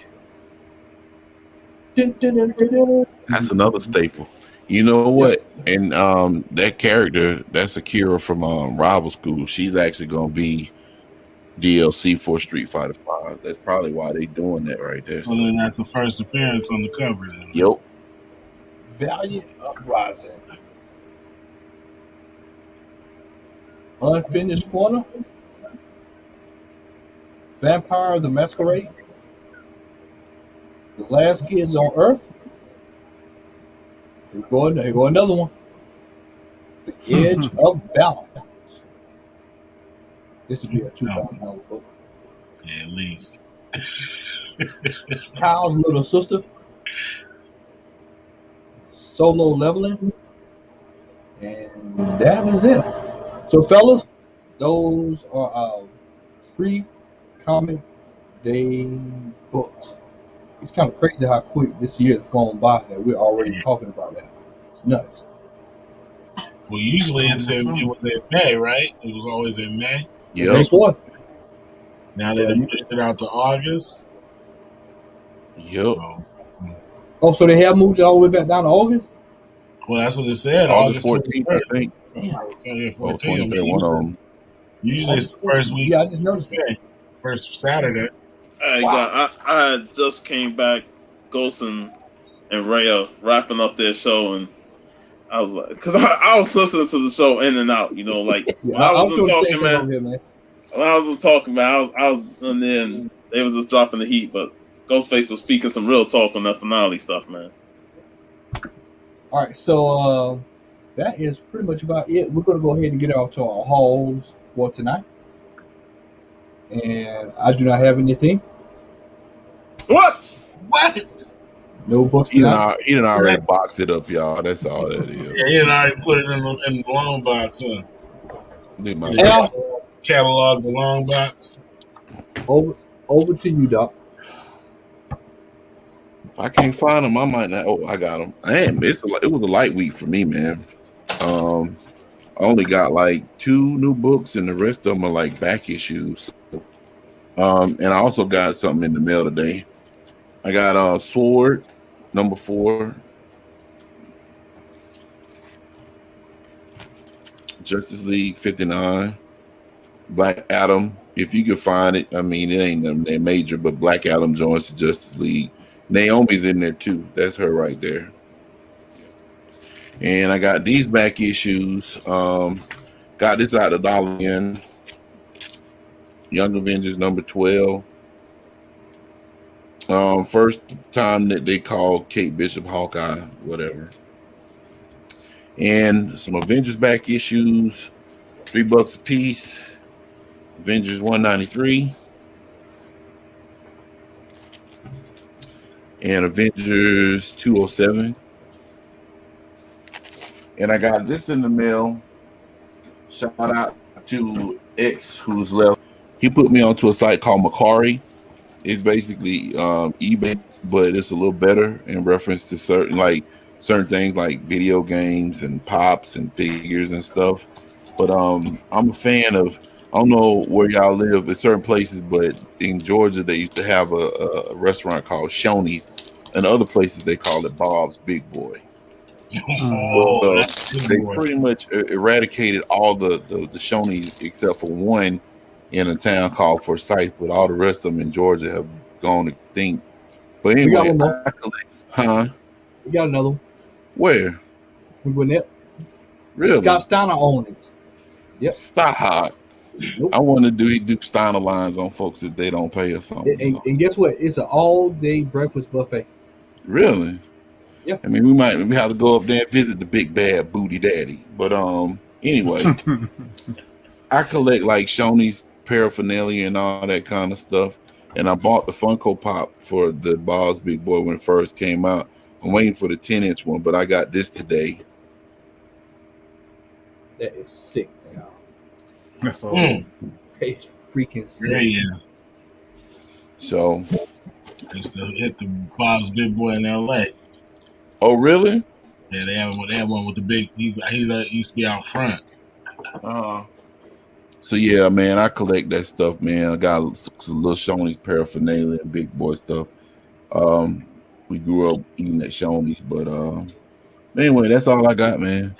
That's another staple. You know what? And that character, that's Akira from Rival School. She's actually gonna be DLC for Street Fighter 5. That's probably why they doing that right there. Well, then that's the first appearance on the cover. Then. Yep. Valiant Uprising. Unfinished Corner. Vampire the Masquerade. The Last Kids on Earth. Here go another one. The Edge of Balance. This would be a $2,000 book. Yeah, at least. Kyle's Little Sister. Solo Leveling. And that is it. So, fellas, those are our Free Comic Day books. It's kind of crazy how quick this year has flown by that we're already talking about that. It's nuts. Well, usually it was in May, right? It was always in May. Yeah. May 4th. Now they pushed it out to August. Yep. Oh, so they have moved it all the way back down to August? Well, that's what it said. August 14th, I think. Damn. Oh, 23rd, one of them. Usually it's the first week. Yeah, I just noticed that. First Saturday. I just came back. Ghost and Rhea wrapping up their show, and I was like, because I was listening to the show in and out, like when I wasn't talking, man. When I wasn't talking, man, I was, and then they was just dropping the heat, but Ghostface was speaking some real talk on that finale stuff, man. All right, so that is pretty much about it. We're going to go ahead and get out to our hauls for tonight. And I do not have anything. What? No books He tonight. He didn't already box it up, y'all. That's all that is. Yeah, he didn't already put it in the long box, huh? Catalog the long box. Over to you, Doc. If I can't find them, I might not. Oh, I got them. Damn, it was a light week for me, man. I only got like 2 new books, and the rest of them are like back issues. And I also got something in the mail today. I got Sword number 4, Justice League 59, Black Adam. If you can find it, I mean, it ain't that major, but Black Adam joins the Justice League. Naomi's in there too. That's her right there. And I got these back issues. Got this out of $1 in. Young Avengers number 12. First time that they called Kate Bishop Hawkeye, whatever. And some Avengers back issues, $3 a piece. Avengers 193. And Avengers 207. And I got this in the mail. Shout out to X who's left. He put me onto a site called Macari. It's basically eBay, but it's a little better in reference to certain things like video games and pops and figures and stuff. But I'm a fan of, I don't know where y'all live in certain places, but in Georgia they used to have a restaurant called Shoney's, and other places they call it Bob's Big Boy. They pretty much eradicated all the Shoney's except for one in a town called Forsyth, but all the rest of them in Georgia have gone extinct. But anyway, we got another one. Where? We went there. Really? Scott Steiner owns it. Yep. Stop. Nope. I want to do Steiner lines on folks if they don't pay or something. And guess what? It's an all-day breakfast buffet. Really? Yeah. I mean, we have to go up there and visit the big bad booty daddy. But anyway, I collect like Shoney's paraphernalia and all that kind of stuff. And I bought the Funko Pop for the Bob's Big Boy when it first came out. I'm waiting for the 10-inch one, but I got this today. That is sick, y'all. That's all. It's freaking sick. Yeah. So they still hit the Bob's Big Boy in LA. Oh, really? Yeah, they have one with the big. He used to be out front. So yeah, man, I collect that stuff, man. I got some little Shoney's paraphernalia and big boy stuff. We grew up eating at Shoney's, but anyway, that's all I got, man.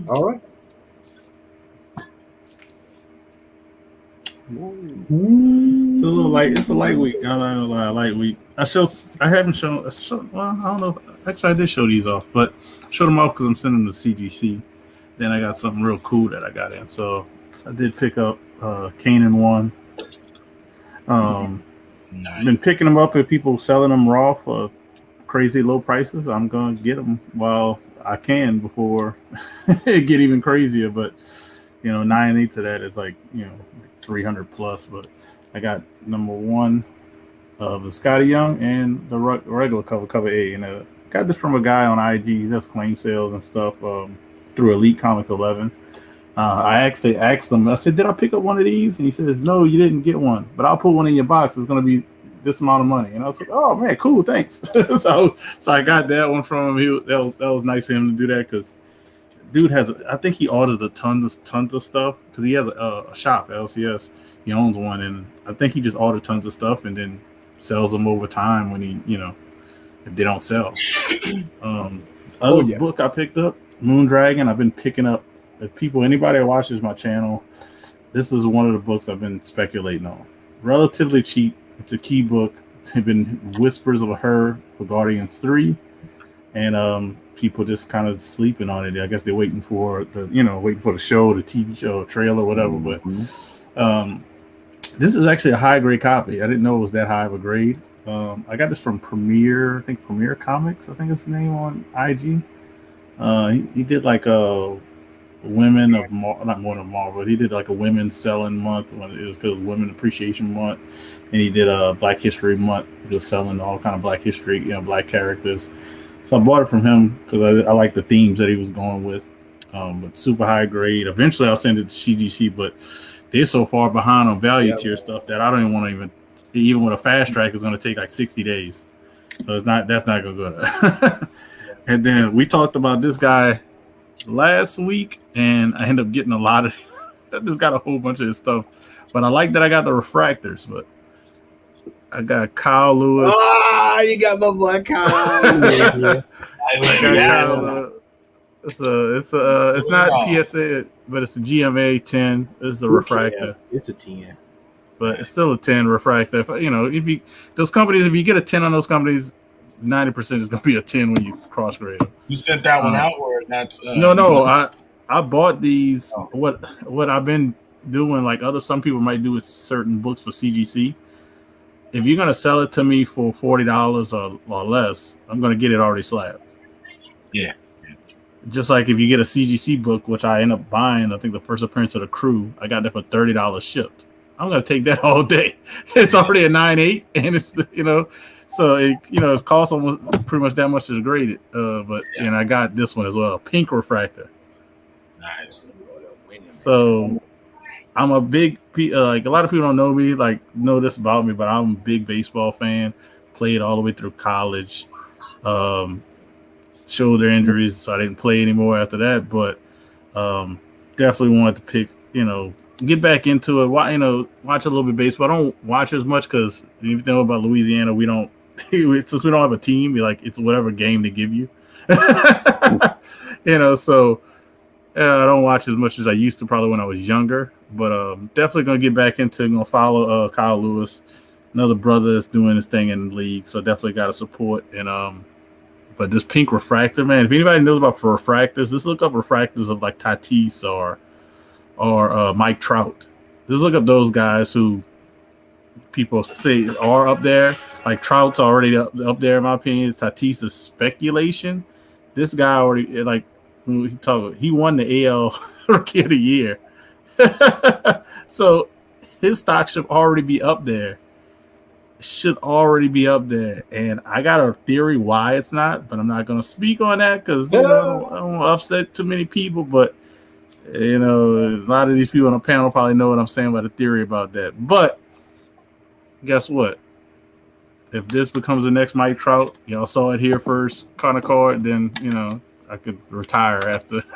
All right. It's a little light. It's a light week. I'm not gonna lie, light week. I haven't shown. Well, I don't know. Actually, I did show these off, but I showed them off because I'm sending them to CGC. Then I got something real cool that I got in. So I did pick up Kanan 1. Nice. I've been picking them up at people selling them raw for crazy low prices. I'm gonna get them while I can before it get even crazier. But 9/8 of that is like 300 plus. But I got number 1 of the Scotty Young and the regular cover A, and I got this from a guy on IG. He does claim sales and stuff through Elite Comics 11. I actually asked him, I said, did I pick up one of these? And he says, no, you didn't get one, but I'll put one in your box. It's going to be this amount of money. And I was like, oh man, cool, thanks. so I got that one from him. That was nice of him to do that, because dude I think he orders a tons of stuff, because he has a shop, LCS. He owns one, and I think he just orders tons of stuff and then sells them over time when he, if they don't sell. Book I picked up, Moondragon. I've been picking up. Anybody that watches my channel, this is one of the books I've been speculating on. Relatively cheap. It's a key book. It's been whispers of her for Guardians 3, and people just kind of sleeping on it. I guess they're waiting for the show, the TV show, trailer, whatever. But this is actually a high grade copy. I didn't know it was that high of a grade. I got this from Premier Comics, I think it's the name on IG. He did like a women of not more than Marvel, but he did like a women's selling month when it was because Women Appreciation Month, and he did a Black History Month. He was selling all kind of Black history, Black characters. So I bought it from him because I like the themes that he was going with. But super high grade. Eventually, I'll send it to CGC, but they're so far behind on value tier stuff that I don't even want to even with a fast track, it's going to take like 60 days. So that's not going to go. And then we talked about this guy last week, and I ended up getting a lot of I just got a whole bunch of his stuff, but I like that I got the refractors. But I got Kyle Lewis. You got my boy Kyle. It's not PSA, but it's a GMA 10. This is a refractor. It's a 10, but it's still a 10 refractor. If you get a 10 on those companies, 90% is going to be a 10 when you cross grade them. You sent that one out, or that's no. I bought these. Oh. What I've been doing, like some people might do with certain books for CGC. If you're going to sell it to me for $40 or less, I'm going to get it already slabbed. Yeah. Just like if you get a CGC book, which I end up buying, I think the first appearance of the Crew, I got that for $30 shipped. I'm going to take that all day. It's already a 9.8, and it's So it costs almost pretty much that much to grade it. And I got this one as well, pink refractor. Nice. So I'm a big like a lot of people don't know this about me, but I'm a big baseball fan. Played all the way through college. Shoulder injuries, so I didn't play anymore after that. But definitely wanted to pick, get back into it. Watch a little bit of baseball. I don't watch as much because you know about Louisiana, we don't since we don't have a team. It's whatever game they give you. So I don't watch as much as I used to probably when I was younger. But definitely gonna get back into. Gonna follow Kyle Lewis, another brother that's doing his thing in the league. So definitely got to support and But this pink refractor, man, if anybody knows about refractors, just look up refractors of like Tatis or Mike Trout. Just look up those guys who people say are up there. Like Trout's already up there, in my opinion. Tatis is speculation. This guy already, he won the AL Rookie of the Year. So his stock should already be up there. And I got a theory why it's not, but I'm not going to speak on that because I don't want to upset too many people. But a lot of these people on the panel probably know what I'm saying about the theory about that. But guess what? If this becomes the next Mike Trout, y'all saw it here first, kind of card, then I could retire after he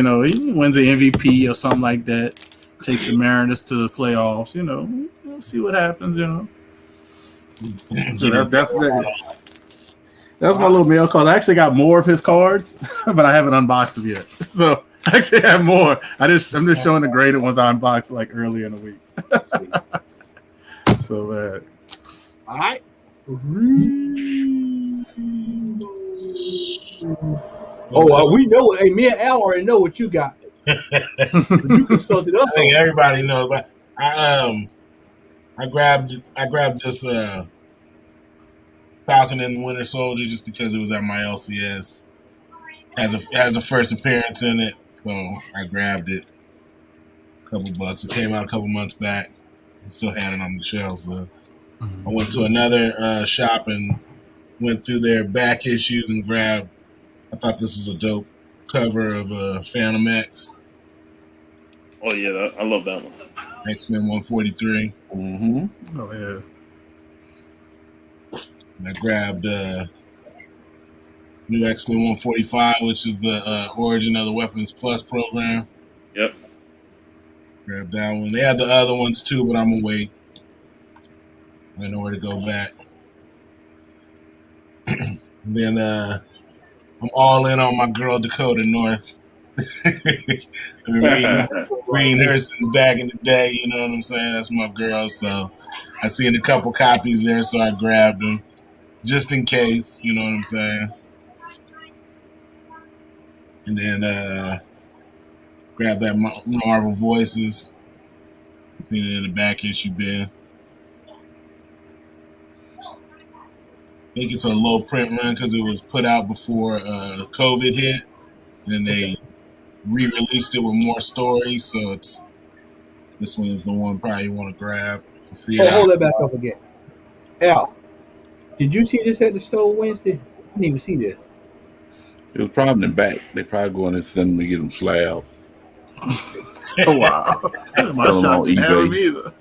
wins the MVP or something like that, takes the Mariners to the playoffs. We'll see what happens. So that's my little mail card. I actually got more of his cards, but I haven't unboxed them yet. So I actually have more. I'm just showing the graded ones I unboxed like earlier in the week. So all right. We know. Hey, me and Al already know what you got. You consulted us. I think everybody knows, but I grabbed this Falcon and Winter Soldier just because it was at my LCS. Has a first appearance in it, so I grabbed it. A couple bucks. It came out a couple months back. I still had it on the shelf. So I went to another shop and went through their back issues and grabbed. I thought this was a dope cover of Phantom X. Oh yeah, I love that one. X-Men 143. Mm-hmm. Oh yeah. And I grabbed new X-Men 145, which is the origin of the Weapons Plus program. Yep. Grabbed that one. They had the other ones too, but I'm gonna wait. I know where to go back. Then I'm all in on my girl Dakota North. Reading her since back in the day, you know what I'm saying? That's my girl, so I seen a couple copies there, so I grabbed them just in case, you know what I'm saying? And then grab that Marvel Voices. Seen it in the back issue bin. I think it's a low print run because it was put out before COVID hit, and then they re-released it with more stories. So this one is the one probably you want to grab. Hold that back up again. Al, did you see this at the store Wednesday? I didn't even see this. It was probably in the back. They probably going and send them to get them slabbed. Oh wow! My shop didn't have them either.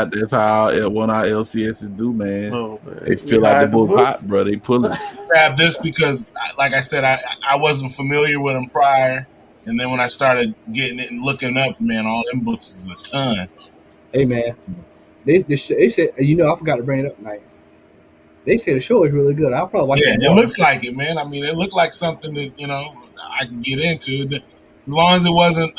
That's how one of our LCSs do, man. Oh, man. They fill out the book hot, bro. They pull it. Grab this because, like I said, I wasn't familiar with them prior, and then when I started getting it and looking up, man, all them books is a ton. Hey man, they said I forgot to bring it up tonight. They said the show is really good. I'll probably watch it. Yeah, it looks like it, man. I mean, it looked like something that I can get into. As long as it wasn't,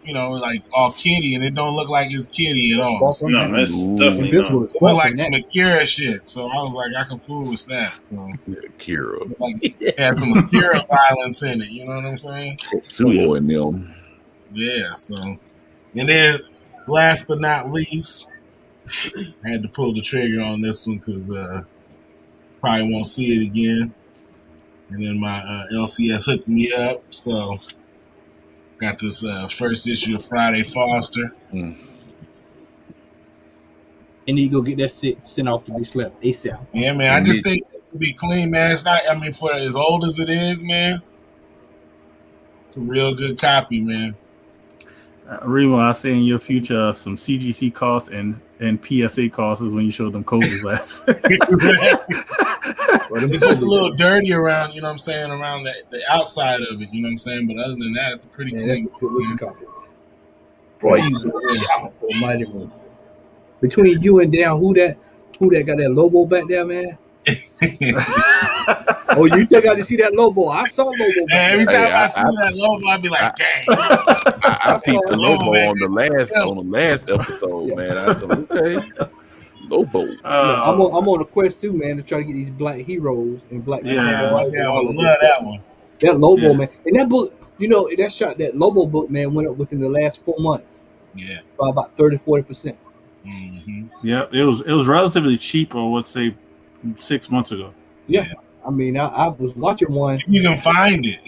like all kiddie, and it don't look like it's kiddie at all. So, no, that's definitely not. It looked like some Akira shit. So I was like, I can fool with that. So Akira, it had some Akira violence in it. You know what I'm saying? Sumo in them. Yeah. So, and then last but not least, I had to pull the trigger on this one because probably won't see it again. And then my LCS hooked me up, so. Got this first issue of Friday Foster. and you go get that sent off to be slept ASAP. Yeah, man. I just think it would be clean, man. It's not. I mean, for as old as it is, man, it's a real good copy, man. Remo, I say in your future some CGC costs and PSA costs is when you show them Kobe's last. It's just a little dirty around, you know what I'm saying, around the outside of it, you know what I'm saying? But other than that, it's a pretty clean copy. Boy, mighty one. Between you and Dan, who that got that Lobo back there, man? Oh, you think I didn't see that Lobo? I saw Lobo. Man, every time I see that Lobo, I'd be like, dang. I peeped the Lobo on the last episode, man. I said, okay, Lobo. I'm on a quest too, man, to try to get these black heroes and black. I love that one. That Lobo, man, and that book, that Lobo book, man, went up within the last 4 months. Yeah, by about 30-40%. Mm-hmm. Yeah, it was relatively cheap, or let's say 6 months ago. Yeah. I mean, I was watching one. If you can find it.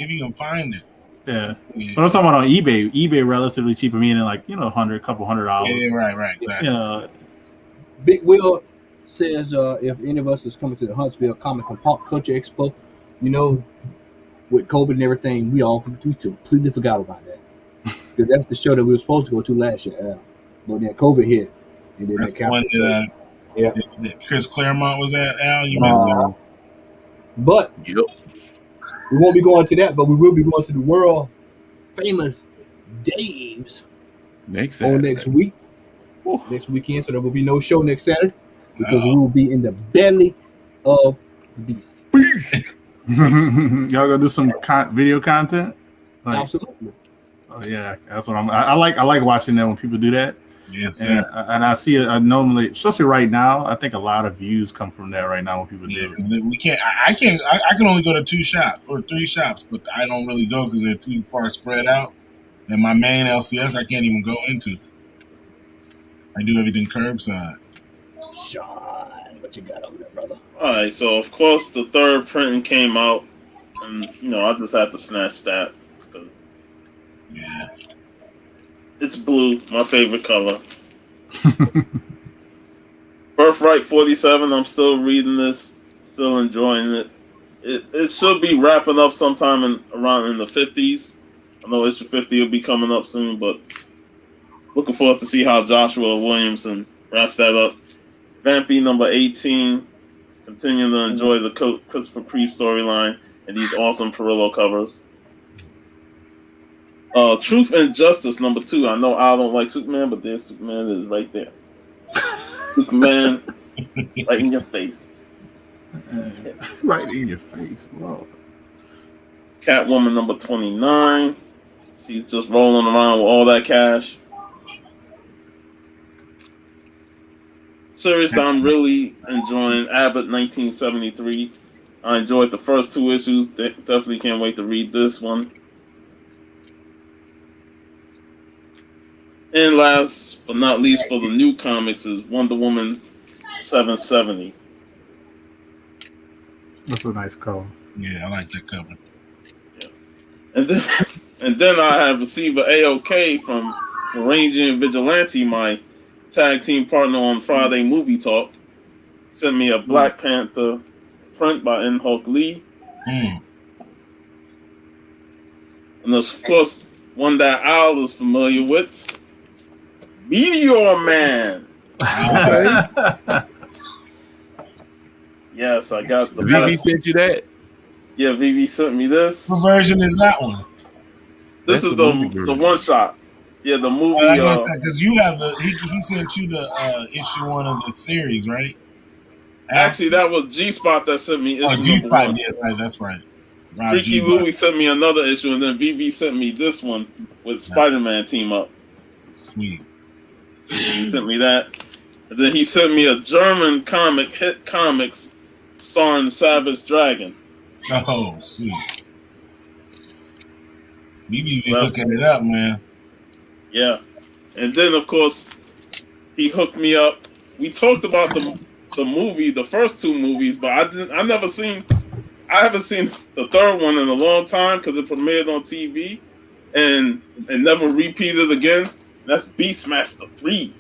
Yeah. But I'm talking about on eBay. eBay relatively cheap, meaning like, couple $100. Yeah, right. Exactly. Big Will says if any of us is coming to the Huntsville Comic and Pop Culture Expo, with COVID and everything, we completely forgot about that. Because that's the show that we were supposed to go to last year. But then COVID hit. And then that's the one that Chris Claremont was at, Al. You missed that. But we won't be going to that, but we will be going to the world famous Dave's next week. Next weekend, so there will be no show next Saturday because we will be in the belly of the beast. Y'all gonna do some video content? Absolutely. Oh yeah, that's what I like watching that when people do that. Yes, and I see it. I normally, especially right now, I think a lot of views come from that right now when people do it. We can't. I can only go to 2 shops or 3 shops, but I don't really go because they're too far spread out. And my main LCS, I can't even go into. I do everything curbside. Sean, what you got over there, brother? All right, so of course the third printing came out, and I just had to snatch that because it's blue, my favorite color. Birthright 47. I'm still reading this, still enjoying it. It should be wrapping up sometime around in the 50s. I know issue 50 will be coming up soon, but looking forward to see how Joshua Williamson wraps that up. Vampy number 18. Continuing to enjoy the Christopher Priest storyline and these awesome Perillo covers. Truth and Justice number 2. I know I don't like Superman, but there's Superman is right there. Superman, right in your face. Right in your face. Wow. Catwoman number 29. She's just rolling around with all that cash. Series that I'm really enjoying, Abbott 1973. I enjoyed the first 2 issues. Definitely can't wait to read this one. And last but not least for the new comics is Wonder Woman 770. That's a nice cover. Yeah, I like that cover. Yeah. And then I have received an AOK from Ranger and Vigilante, my tag team partner on Friday Movie Talk. Sent me a Black Panther print by N-Hulk Lee. And there's, of course, one that Al is familiar with. Meteor Man. Yes, I got the VV sent you that? Yeah, VV sent me this. What version is that one? This is the one shot. Yeah, the movie. Because you have he sent you the issue 1 of the series, right? Actually, that was G-Spot that sent me issue G-Spot, yeah, right, that's right. Ricky Louie sent me another issue, and then VV sent me this one with Spider-Man team up. Sweet. He sent me that. And then he sent me a German comic, Hit Comics, starring Savage Dragon. Oh, sweet. You be looking it up, man. Yeah. And then, of course, he hooked me up. We talked about the movie, the first 2 movies, but I haven't seen the third one in a long time because it premiered on TV and never repeated again. That's Beastmaster 3.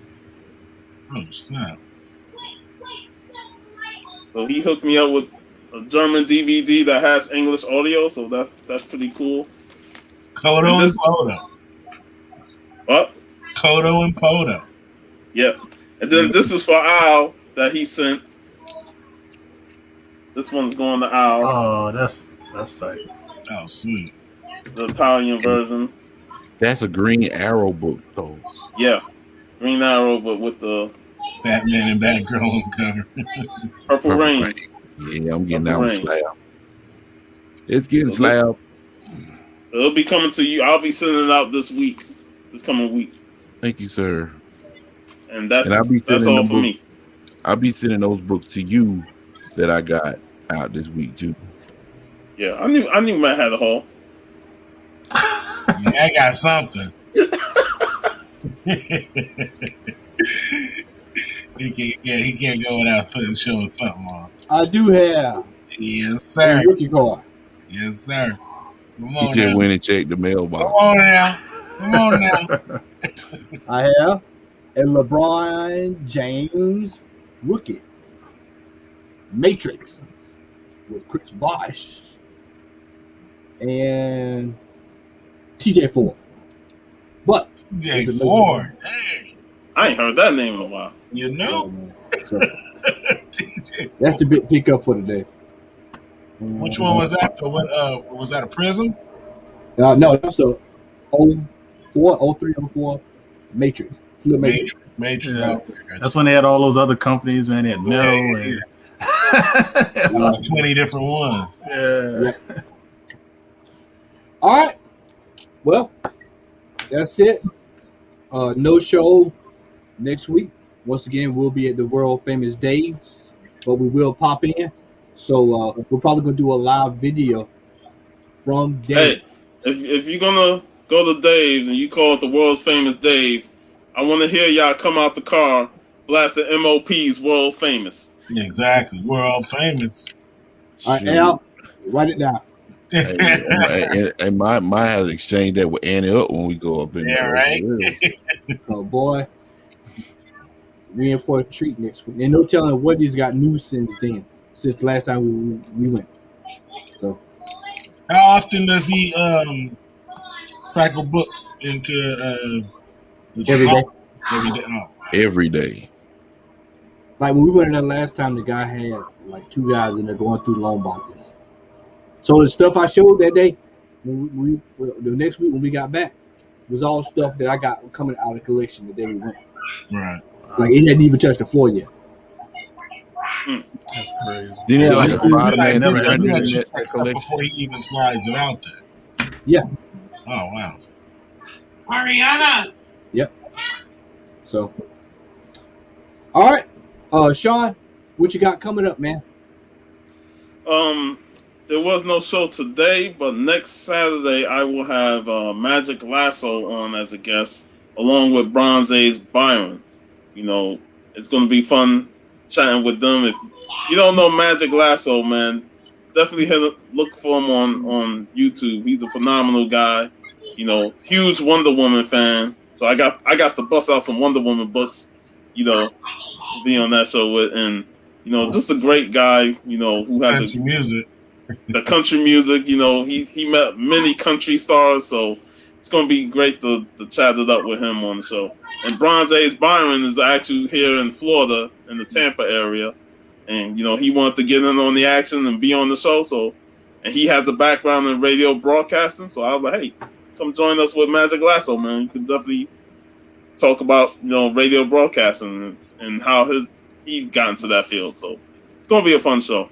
Oh, snap. So he hooked me up with a German DVD that has English audio, so that's pretty cool. Kodo and Podo. What? Kodo and Podo. Yep. And then this is for Al that he sent. This one's going to Al. Oh, that's tight. Oh, sweet. The Italian version. That's a Green Arrow book, though. Yeah. Green Arrow, but with the Batman and Batgirl on cover. Purple Rain. Yeah, I'm getting that one slab. It's getting slab. It'll be coming to you. I'll be sending it out this coming week. Thank you, sir. And that's all for me. I'll be sending those books to you that I got out this week too. Yeah, I knew Matt had a haul. Yeah, I got something. He can't go without showing something on. I do have. Yes, sir. A rookie card. Yes, sir. Come on, just went and checked the mailbox. Come on now. I have a LeBron James rookie. Matrix with Chris Bosh and TJ4. But TJ4, dang. I ain't heard that name in a while. You know? So, that's the big pickup for today. Which one was that? Was that a Prism? No, that's a 0304 Matrix. Flip Matrix. Yeah. That's when they had all those other companies, man. They had and 20 different ones. Yeah. All right. Well, that's it. No show next week. Once again, we'll be at the world famous Dave's, but we will pop in. So we're probably gonna do a live video from Dave. Hey, if you're gonna go to Dave's and you call it the world's famous Dave, I want to hear y'all come out the car blasting MOP's world famous. Exactly, world famous. All right, Al, write it down. And my had to exchange that with Annie up when we go up in there. Right. Oh boy, we in for a treat next week. And no telling what he's got new since then, since the last time we went. So, how often does he cycle books into every day? Every day. Oh. Every day. Like when we went in there last time, the guy had like 2 guys in there going through loan boxes. So the stuff I showed that day, the next week when we got back, was all stuff that I got coming out of the collection the day we went. Right. Like it hadn't even touched the floor yet. That's crazy. Didn't he like a Spider-Man that collection before he even slides it out there? Yeah. Oh wow. Mariana. Yep. So, all right, Sean, what you got coming up, man? There was no show today, but next Saturday I will have Magic Lasso on as a guest, along with Bronze Age Byron. You know, it's going to be fun chatting with them. If you don't know Magic Lasso, man, definitely look for him on YouTube. He's a phenomenal guy. You know, huge Wonder Woman fan. So I got to bust out some Wonder Woman books, you know, to be on that show with, and you know, just a great guy. You know, who has country music. The country music, you know, he met many country stars, so it's going to be great to chat it up with him on the show. And Bronze Age Byron is actually here in Florida, in the Tampa area, and, you know, he wanted to get in on the action and be on the show, and he has a background in radio broadcasting, so I was like, hey, come join us with Magic Lasso, man. You can definitely talk about, you know, radio broadcasting and how he got into that field, so it's going to be a fun show.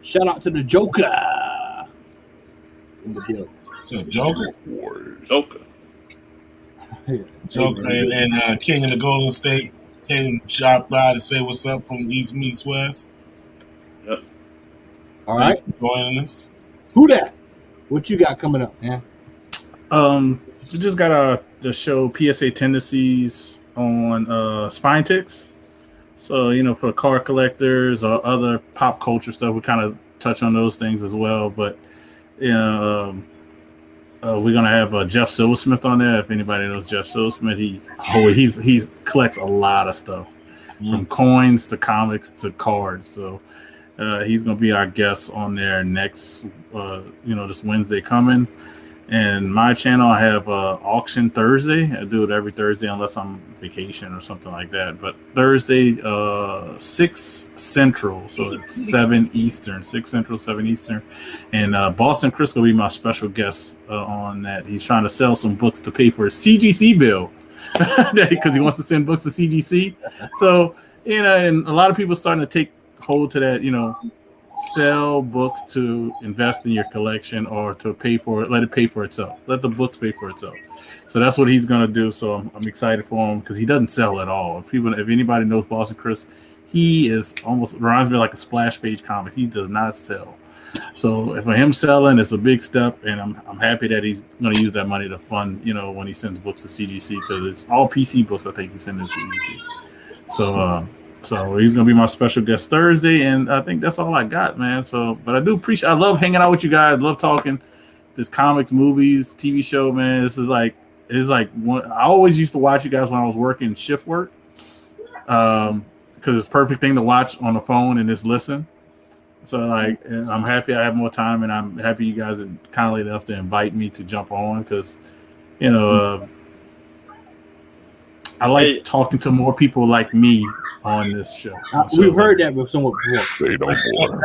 Shout out to the Joker in the building. So Joker and King of the Golden State came shop by to say what's up from East meets West. Yep. All right, thanks for joining us. Who that? What you got coming up, man? We just got the show PSA Tendencies on Spine Ticks. So, you know, for car collectors or other pop culture stuff, we kind of touch on those things as well. But, you know, we're going to have Jeff Silversmith on there. If anybody knows Jeff Silversmith, he collects a lot of stuff, from coins to comics to cards. So He's going to be our guest on there next, this Wednesday coming. And my channel, I have auction Thursday. I do it every Thursday unless I'm on vacation or something like that. But Thursday, 6 Central, so it's 7 Eastern, 6 Central, 7 Eastern. And Boston Chris will be my special guest on that. He's trying to sell some books to pay for his CGC bill because he wants to send books to CGC. So, and a lot of people starting to take hold to that, sell books to invest in your collection or to pay for it, let it pay for itself. Let the books pay for itself. So that's what he's going to do. So I'm excited for him because he doesn't sell at all. If anybody knows Boston Chris, he is almost reminds me like a splash page comic. He does not sell. So for him selling, it's a big step, and I'm happy that he's going to use that money to fund, when he sends books to CGC, because it's all PC books I think he's sending to CGC. So he's gonna be my special guest Thursday, and I think that's all I got, man. So, but I do appreciate. I love hanging out with you guys. Love talking this comics, movies, TV show, man. It's like I always used to watch you guys when I was working shift work, because it's a perfect thing to watch on the phone and just listen. So I'm happy I have more time, and I'm happy you guys are kindly enough to invite me to jump on, because I like talking to more people like me on this show. We've heard that with someone before. Say no more.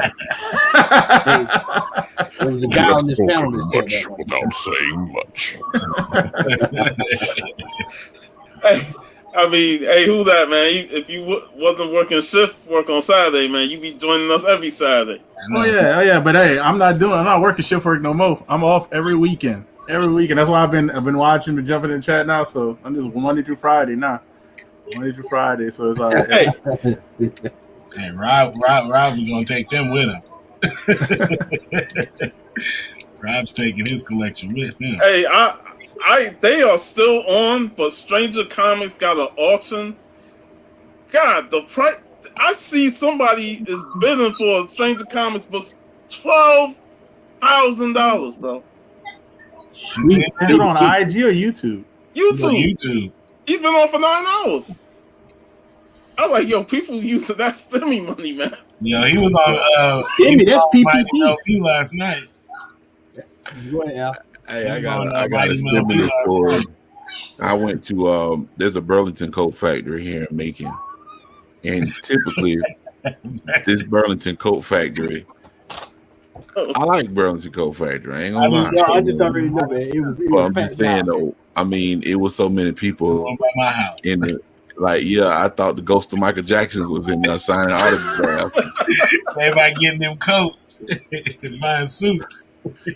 There was a guy on this panel that said that without saying much. Hey, who that, man? If you wasn't working shift work on Saturday, man, you be joining us every Saturday. Oh yeah. But hey, I'm not working shift work no more. I'm off every weekend. That's why I've been watching and jumping in the chat now. So I'm just Monday through Friday now. Monday through Friday, so it's like, hey, Rob is gonna take them with him. Rob's taking his collection with him. Hey, they are still on, but Stranger Comics got an auction. God, the price! I see somebody is bidding for a Stranger Comics book $12,000, bro. Is it on IG or YouTube? YouTube. He's been on for 9 hours. I was like, yo, people using that STEMI money, man. Yeah, he was on STEMI, that's PPP last night. Go ahead, Al. Hey, I got a STEMI story. I went to there's a Burlington coat factory here in Macon, and typically this Burlington coat factory. I like Burlington Coat Factory. I ain't gonna lie. I just already know that it was. I'm just saying though. I mean, it was so many people in the I thought the ghost of Michael Jackson was in there signing autographs. Everybody getting them coats, buying suits.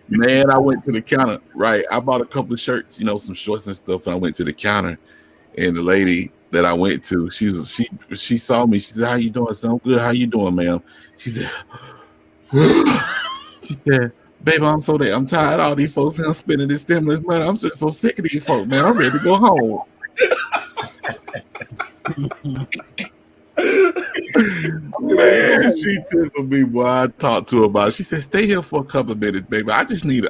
Man, I went to the counter. Right, I bought a couple of shirts, some shorts and stuff, and I went to the counter, and the lady that I went to, she saw me. She said, "How you doing? I said, I'm good. How you doing, ma'am?" She said. She said, "Baby, I'm tired of all these folks now spending this stimulus money. I'm just so sick of these folks, man. I'm ready to go home." Man, she told me what I talked to her about. She said, "Stay here for a couple of minutes, baby. I just need to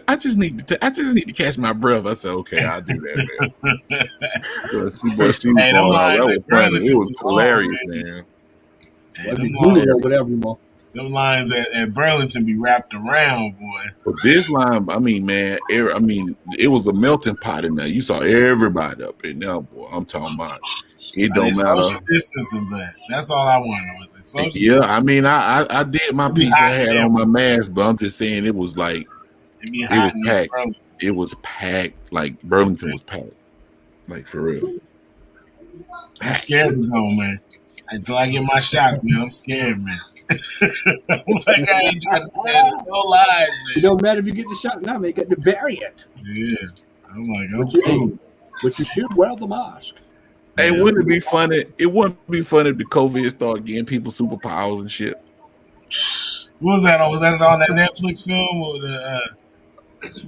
catch my breath." I said, "Okay, I'll do that, man." She was funny. It was hilarious, man. Whatever, man. Them lines at Burlington be wrapped around, boy. But this line, I mean, man, it was a melting pot in there. You saw everybody up in there, boy. I'm talking about. It don't matter. Social distancing, but that's all I want to know. Is it social? Yeah, I mean, I did my piece. I had on my mask, but I'm just saying it was like it was packed. It was packed. Like Burlington was packed. Like for real. I'm scared to go, man. Until I get my shot, man. I'm scared, man. Like I ain't trying to stand no lies, man. It don't matter if you get the shot now, man. You got the variant. Yeah. I'm like, but you should wear the mask. Hey, wouldn't it be funny? It wouldn't be funny if the COVID started getting people superpowers and shit. What was that? Was that on that Netflix film or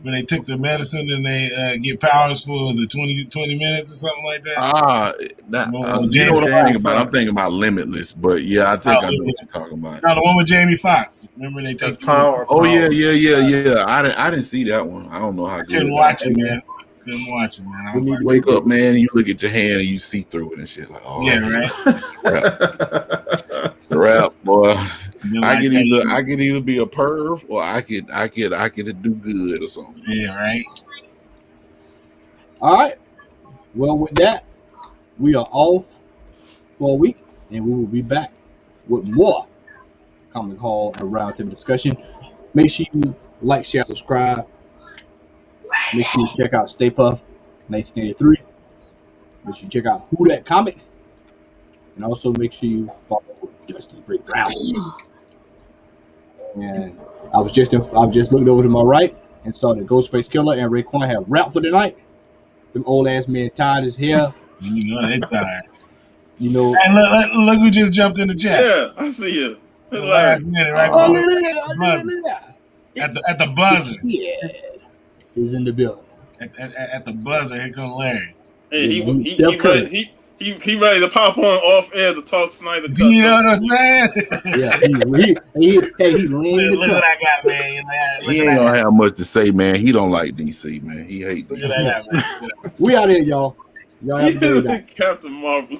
when they took the medicine and they get powers for, was it 20 minutes or something like that? You know what I'm thinking about? I'm thinking about Limitless, but yeah, I think I know what you're talking about. No, the one with Jamie Foxx. Remember they take power. Oh yeah. I didn't see that one. I don't know how good. Couldn't watch it, man. I was like, wake up, man, and you look at your hand and you see through it and shit. Like, oh yeah, right. It's a wrap, boy. I can either be a perv or I could do good or something. Yeah, right. All right. Well, with that, we are off for a week, and we will be back with more Comic Hall and Roundtable discussion. Make sure you like, share, subscribe. Make sure you check out Stay Puft 1983. Make sure you check out Who That Comics, and also make sure you follow Dusty Break Brown. And I was just looking over to my right and saw that Ghostface Killer and Raekwon have wrapped for the night. Them old ass men tired as hell. You know they tired. You know. Hey, look who just jumped in the chat. Yeah, I see you. The last minute, right? At the buzzer. Yeah, he's in the building. At the buzzer, here comes Larry. Hey, he ready to pop on off air to talk Snyder Cut. You know what I'm saying? Yeah, he's leaning. Look what I got, man. He ain't gonna have much to say, man. He don't like DC, man. He hate DC. Look at that, man. We out here, y'all. Y'all have a good day. Captain Marvel.